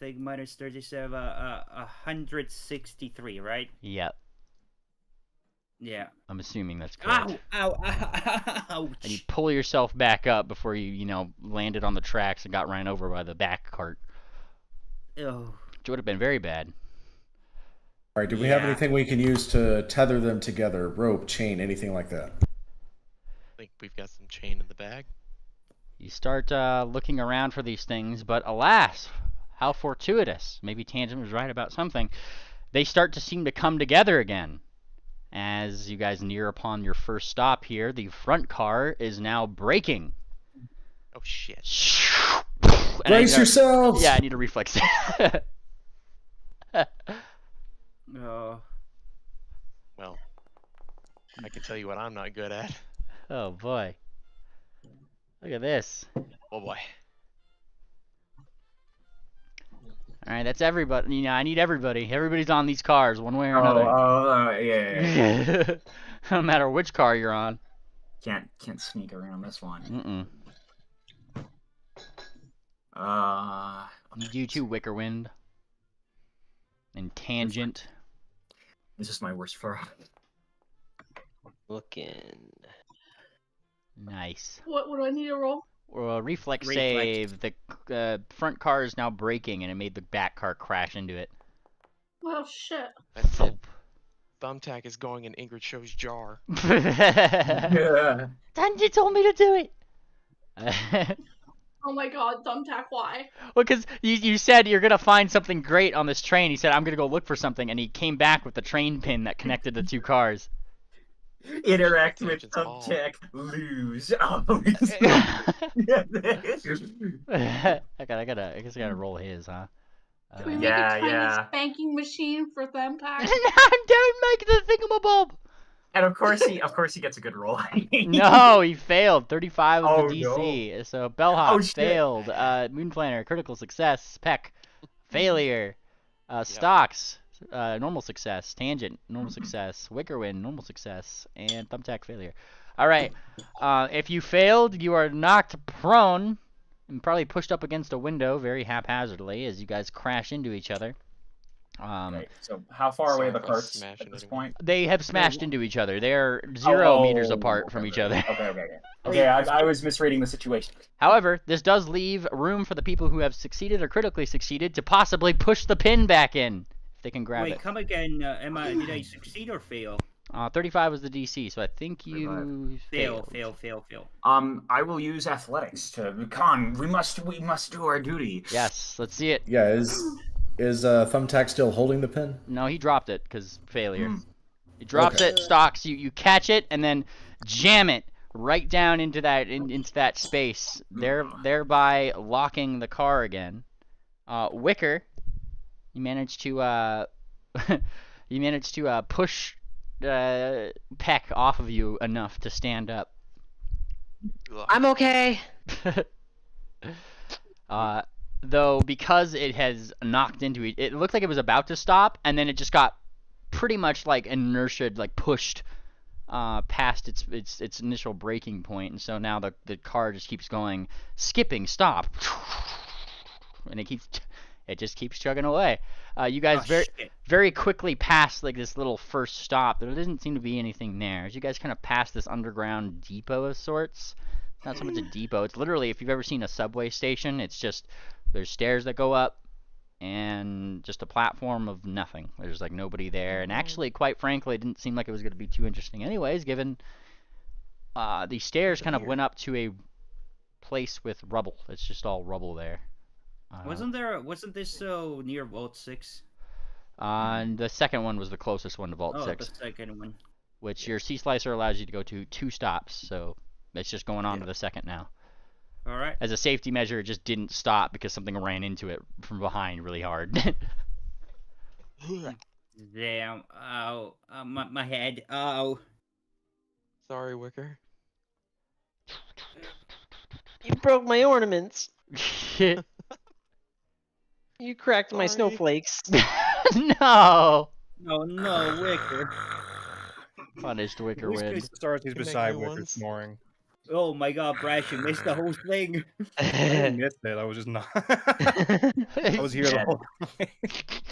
thing minus 37. 163, right? Yep. Yeah. I'm assuming that's correct. Ow! Ouch! And you pull yourself back up before you landed on the tracks and got ran over by the back cart. Oh. Which would have been very bad. All right, do we have anything we can use to tether them together? Rope, chain, anything like that? I think we've got some chain in the bag. You start looking around for these things, but alas, how fortuitous. Maybe Tangent was right about something. They start to seem to come together again. As you guys near upon your first stop here, the front car is now braking. Oh shit. Brace yourselves! Yeah, I need a reflex. Oh. Well, I can tell you what I'm not good at. Oh boy. Look at this. Oh boy. Alright, that's everybody. I need everybody. Everybody's on these cars, one way or another. Yeah. No matter which car you're on. Can't sneak around this one. Need you too, Wickerwind. And Tangent. This is my worst fur. Looking. Nice. What do I need to roll? Reflex save. The front car is now braking, and it made the back car crash into it. Well, shit. That's it. Thumbtack is going in Ingrid Show's jar. Yeah. Tangent told me to do it. Oh my god, Thumbtack, why? Well, because you said you're going to find something great on this train. He said, I'm going to go look for something, and he came back with the train pin that connected the two cars. Interact with Thumbtack, lose. Oh, I guess I gotta roll his, huh? Can we make a tiny spanking machine for Thumbtack? Don't make the thingamabob! And of course he gets a good roll. No, he failed. 35 with Oh, the DC. no. So Bellhop Oh, shit. failed. Moonplanner, critical success. Peck, failure. Stocks, normal success. Tangent, normal success. Wickerwind, normal success. And Thumbtack, failure. Alright. If you failed, you are knocked prone and probably pushed up against a window very haphazardly as you guys crash into each other. Okay, so how far away are the carts at this point? They have smashed into each other. They're 0 meters apart from each other. Okay, I was misreading the situation. However, this does leave room for the people who have succeeded or critically succeeded to possibly push the pin back in if they can grab it. Wait, come again, Emma. Did I succeed or fail? 35 was the DC, so I think you fail. I will use athletics to Khan. We must do our duty. Yes, let's see it. Yeah, is Thumbtack still holding the pin? No, he dropped it because failure. He drops it, stocks. You catch it and then jam it right down into that space, thereby locking the car again. Wicker, you managed to push Peck off of you enough to stand up. I'm okay. Though because it has knocked into it, it looked like it was about to stop, and then it just got pretty much like inertia, like pushed past its initial braking point, and so now the car just keeps going, skipping, stop, and It just keeps chugging away. You guys shit. very quickly pass like this little first stop. There doesn't seem to be anything there. As you guys kind of pass this underground depot of sorts, it's not so much a depot. It's literally, if you've ever seen a subway station, it's just there's stairs that go up and just a platform of nothing. There's like nobody there. And actually, quite frankly, it didn't seem like it was going to be too interesting anyways, given the stairs kind of went up to a place with rubble. It's just all rubble there. Wasn't this so near Vault 6? And the second one was the closest one to Vault 6. The second one. Which your Sea Slicer allows you to go to 2 stops, so it's just going on to the second now. All right. As a safety measure, it just didn't stop because something ran into it from behind really hard. Damn. Ow. My head. Ow. Sorry, Wicker. You broke my ornaments. You cracked my snowflakes. No. Oh no, Wicker. Punished Wicker wins. He's beside Wicker snoring. Oh my god, Brash, you missed the whole thing. I didn't miss it. I was just not. I was here the whole time.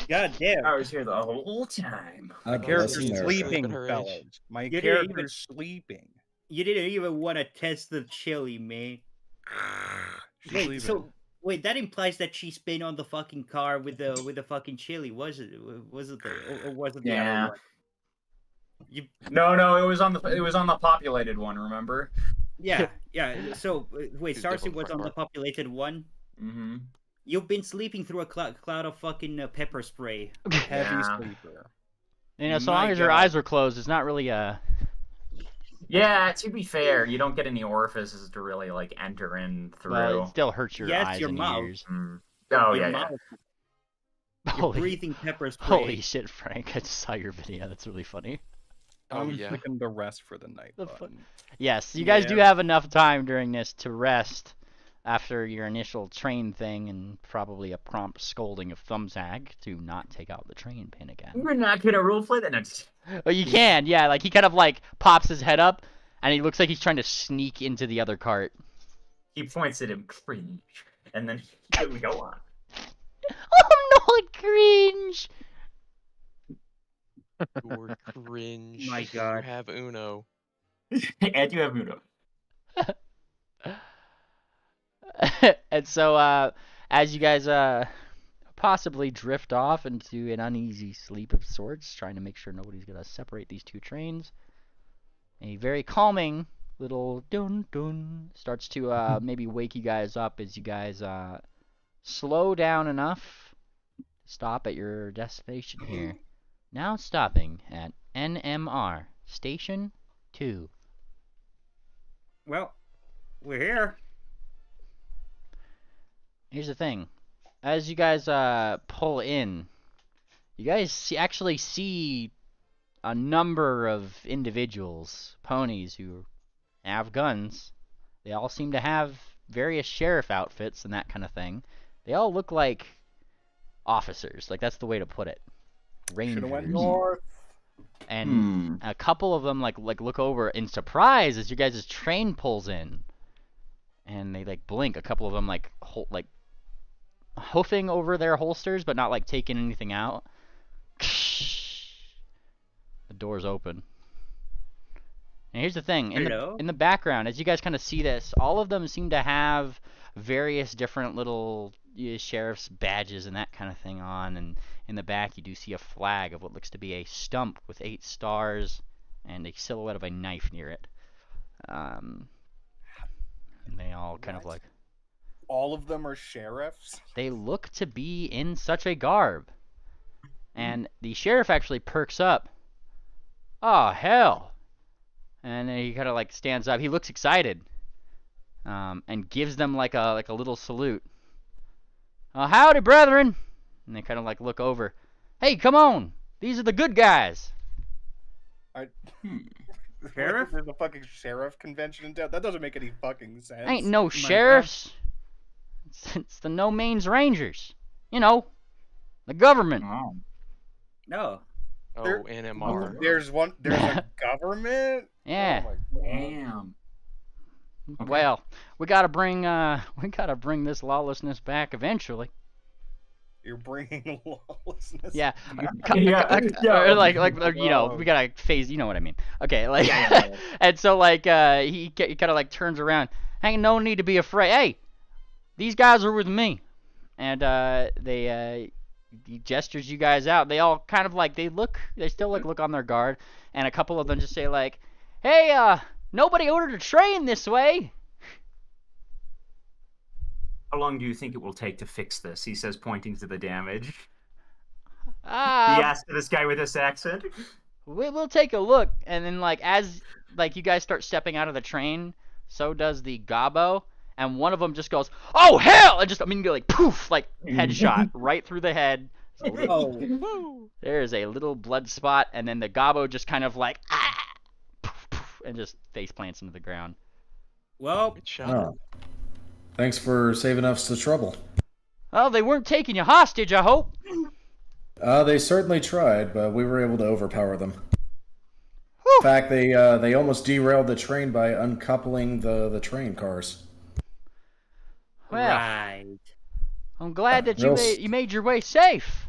God damn. I was here the whole time. My character's sleeping, fellas. My character's sleeping. You didn't even want to test the chili, man. Wait, that implies that she's been on the fucking car with the fucking chili, was it? Was it the other one? No, it was on the populated one. Remember? Yeah. So wait, Starcy was on the populated one. Mm-hmm. You've been sleeping through a cloud of fucking pepper spray. Heavy sleeper. You know, so long as your eyes were closed, it's not really a. Yeah, to be fair, you don't get any orifices to really like enter in through. Well, it still hurts your eyes your and mouth. ears. Oh Your yeah. mouth. Holy, breathing pepper spray. Holy shit, Frank! I just saw your video. That's really funny. I'm clicking the rest for the night button. Yes, you guys do have enough time during this to rest after your initial train thing and probably a prompt scolding of Thumbsack to not take out the train pin again. We're not gonna roleplay that. Oh, you can, yeah. Like he kind of like pops his head up, and he looks like he's trying to sneak into the other cart. He points at him, cringe, and then we go on. Oh no, cringe! You're cringe. My god. You have Uno. And you have Uno. And so, as you guys possibly drift off into an uneasy sleep of sorts, trying to make sure nobody's gonna separate these two trains, a very calming little dun dun starts to maybe wake you guys up as you guys slow down enough to stop at your destination here. Now stopping at NMR Station 2. Well, we're here. Here's the thing. As you guys pull in, you guys actually see a number of individuals, ponies, who have guns. They all seem to have various sheriff outfits and that kind of thing. They all look like officers. Like, that's the way to put it. Rangers. Should've went north. And a couple of them like look over in surprise as you guys' train pulls in, and they like blink. A couple of them like hoofing over their holsters, but not like taking anything out. The doors open. And here's the thing: in the background, as you guys kind of see this, all of them seem to have various different little sheriff's badges and that kind of thing on, and in the back you do see a flag of what looks to be a stump with 8 stars and a silhouette of a knife near it. And they all kind of like... All of them are sheriffs? They look to be in such a garb. And the sheriff actually perks up. Oh, hell! And he kind of like stands up. He looks excited. And gives them like a little salute. Howdy, brethren! And they kind of like look over. Hey, come on! These are the good guys! Sheriff? There's a fucking sheriff convention in town? That doesn't make any fucking sense. Ain't no sheriffs. It's the No Means Rangers. You know, the government. Oh. No. Oh, NMR. There's a government? Yeah. Oh my God. Damn. Okay. Well, we gotta bring this lawlessness back eventually. You're bringing lawlessness. Yeah. Yeah. Or like you know, we gotta phase. You know what I mean? Okay, like, Yeah. and so like he kind of like turns around. Ain't no need to be afraid. Hey, these guys are with me, and he gestures you guys out. They all kind of like they still like look on their guard, and a couple of them just say like, "Hey, nobody ordered a train this way." How long do you think it will take to fix this? He says, pointing to the damage. He Ah, asked this guy with this accent. we'll take a look, and then like as like you guys start stepping out of the train, so does the gobbo, and one of them just goes, "Oh hell!" and just immediately like poof, like headshot right through the head. Oh, There's a little blood spot, and then the gobbo just kind of like poof, poof, and just face plants into the ground. well, Good shot. Oh. Thanks for saving us the trouble. Oh, they weren't taking you hostage, I hope. They certainly tried, but we were able to overpower them. Whew. In fact, they almost derailed the train by uncoupling the train cars. Well, right. I'm glad that real you made your way safe.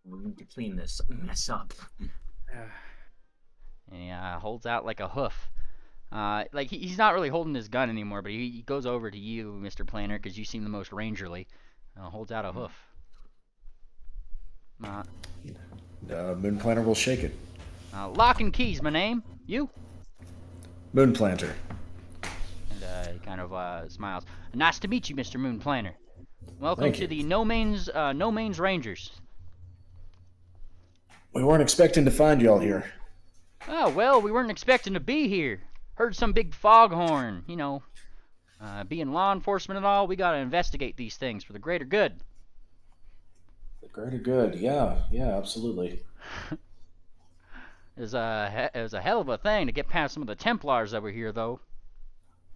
We need to clean this mess up. And he holds out like a hoof. Like he's not really holding his gun anymore, but he goes over to you, Mr. Planner, because you seem the most rangerly. Holds out a hoof. Moon Planter will shake it. Lock and Keys, my name. You? Moon Planter. And he kind of smiles. Nice to meet you, Mr. Moon Planner. Welcome Thank to you. the No Mains Rangers. We weren't expecting to find y'all here. Oh, well, we weren't expecting to be here. Heard some big foghorn, you know. Being law enforcement and all, we gotta investigate these things for the greater good. The greater good, yeah, absolutely. It was a hell of a thing to get past some of the Templars that were here, though.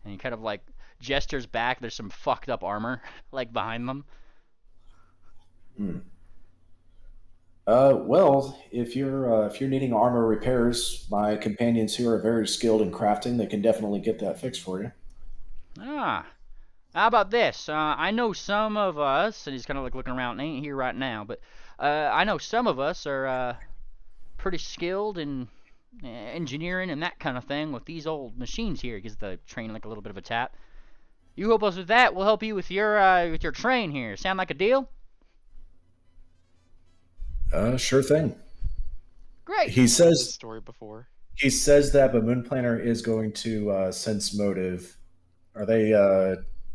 And he kind of like gestures back. There's some fucked up armor like behind them. Well, if you're needing armor repairs, my companions here are very skilled in crafting. They can definitely get that fixed for you. Ah, how about this? I know some of us, and he's kind of like looking around. Ain't here right now, but I know some of us are pretty skilled in engineering and that kind of thing with these old machines here. He gives the train like a little bit of a tap. You help us with that, we'll help you with your train here. Sound like a deal? Sure thing. Great. He Heard this says story before. that, but Moon Planner is going to sense motive. Are they?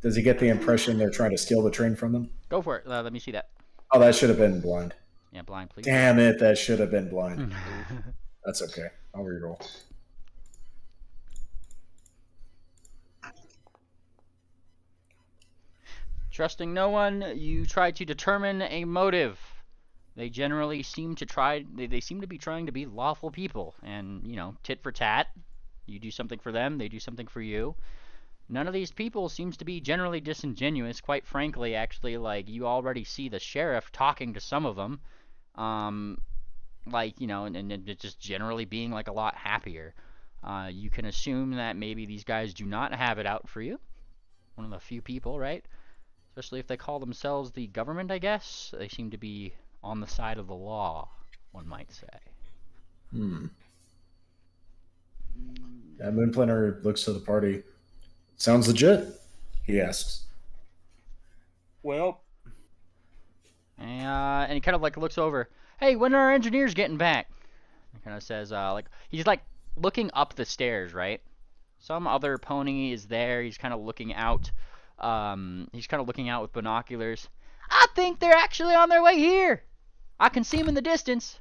Does he get the impression they're trying to steal the train from them? Go for it. Let me see that. Oh, that should have been blind. Yeah, blind, please. Damn it, that should have been blind. That's okay. I'll reroll. Trusting no one, you try to determine a motive. They generally seem to they seem to be trying to be lawful people, and you know, tit for tat. You do something for them, they do something for you. None of these people seems to be generally disingenuous. Quite frankly, actually, like you already see the sheriff talking to some of them, like you know, and just generally being like a lot happier. You can assume that maybe these guys do not have it out for you. One of the few people, right? Especially if they call themselves the government, I guess. They seem to be on the side of the law, one might say. Yeah, Moon Planner looks to the party. Sounds legit, he asks. Well, And he kind of like looks over. Hey, when are our engineers getting back? He kind of says, like he's like looking up the stairs, right? Some other pony is there. He's kind of looking out. He's kind of looking out with binoculars. I think they're actually on their way here. I can see them in the distance.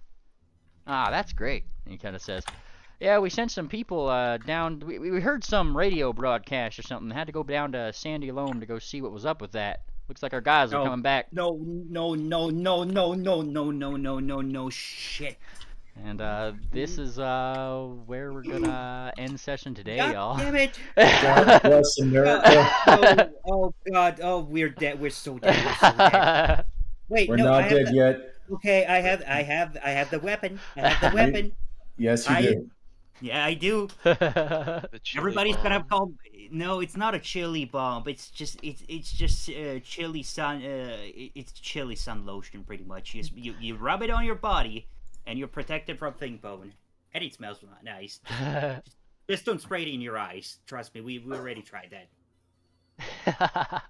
Ah, that's great. And he kind of says, yeah, we sent some people down. We heard some radio broadcast or something. Had to go down to Sandy Loam to go see what was up with that. Looks like our guys are coming back. no, shit. And this is where we're gonna end session today, God y'all. damn it! God bless America. Oh God! Oh, we're dead. We're so dead. We're so dead. Wait, We're no, I not have dead yet. Okay, I have the weapon. I have the weapon. Yes, you do. Yeah, I do. The chili Everybody's gonna bomb. call. No, it's not a chili bomb. It's just chili sun. It's chili sun lotion, pretty much. You rub it on your body, and you're protected from thing bone. And it smells nice. Just don't spray it in your eyes. Trust me, we already tried that.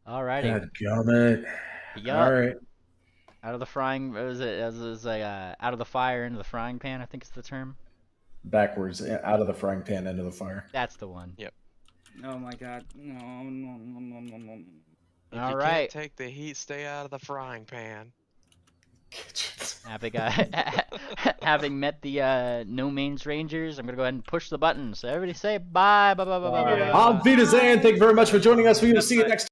Alrighty. God gummit. Yup. All right. Out of the frying, what was it? As like out of the fire into the frying pan, I think is the term. Backwards, out of the frying pan into the fire. That's the one. Yep. Oh my god. No. If All you right. can't take the heat, stay out of the frying pan. Having met the No Mains Rangers, I'm gonna go ahead and push the button. So everybody say bye, bye, bye, bye, bye, bye, bye. Auf Wiedersehen. Thank you very much for joining us. We will see you next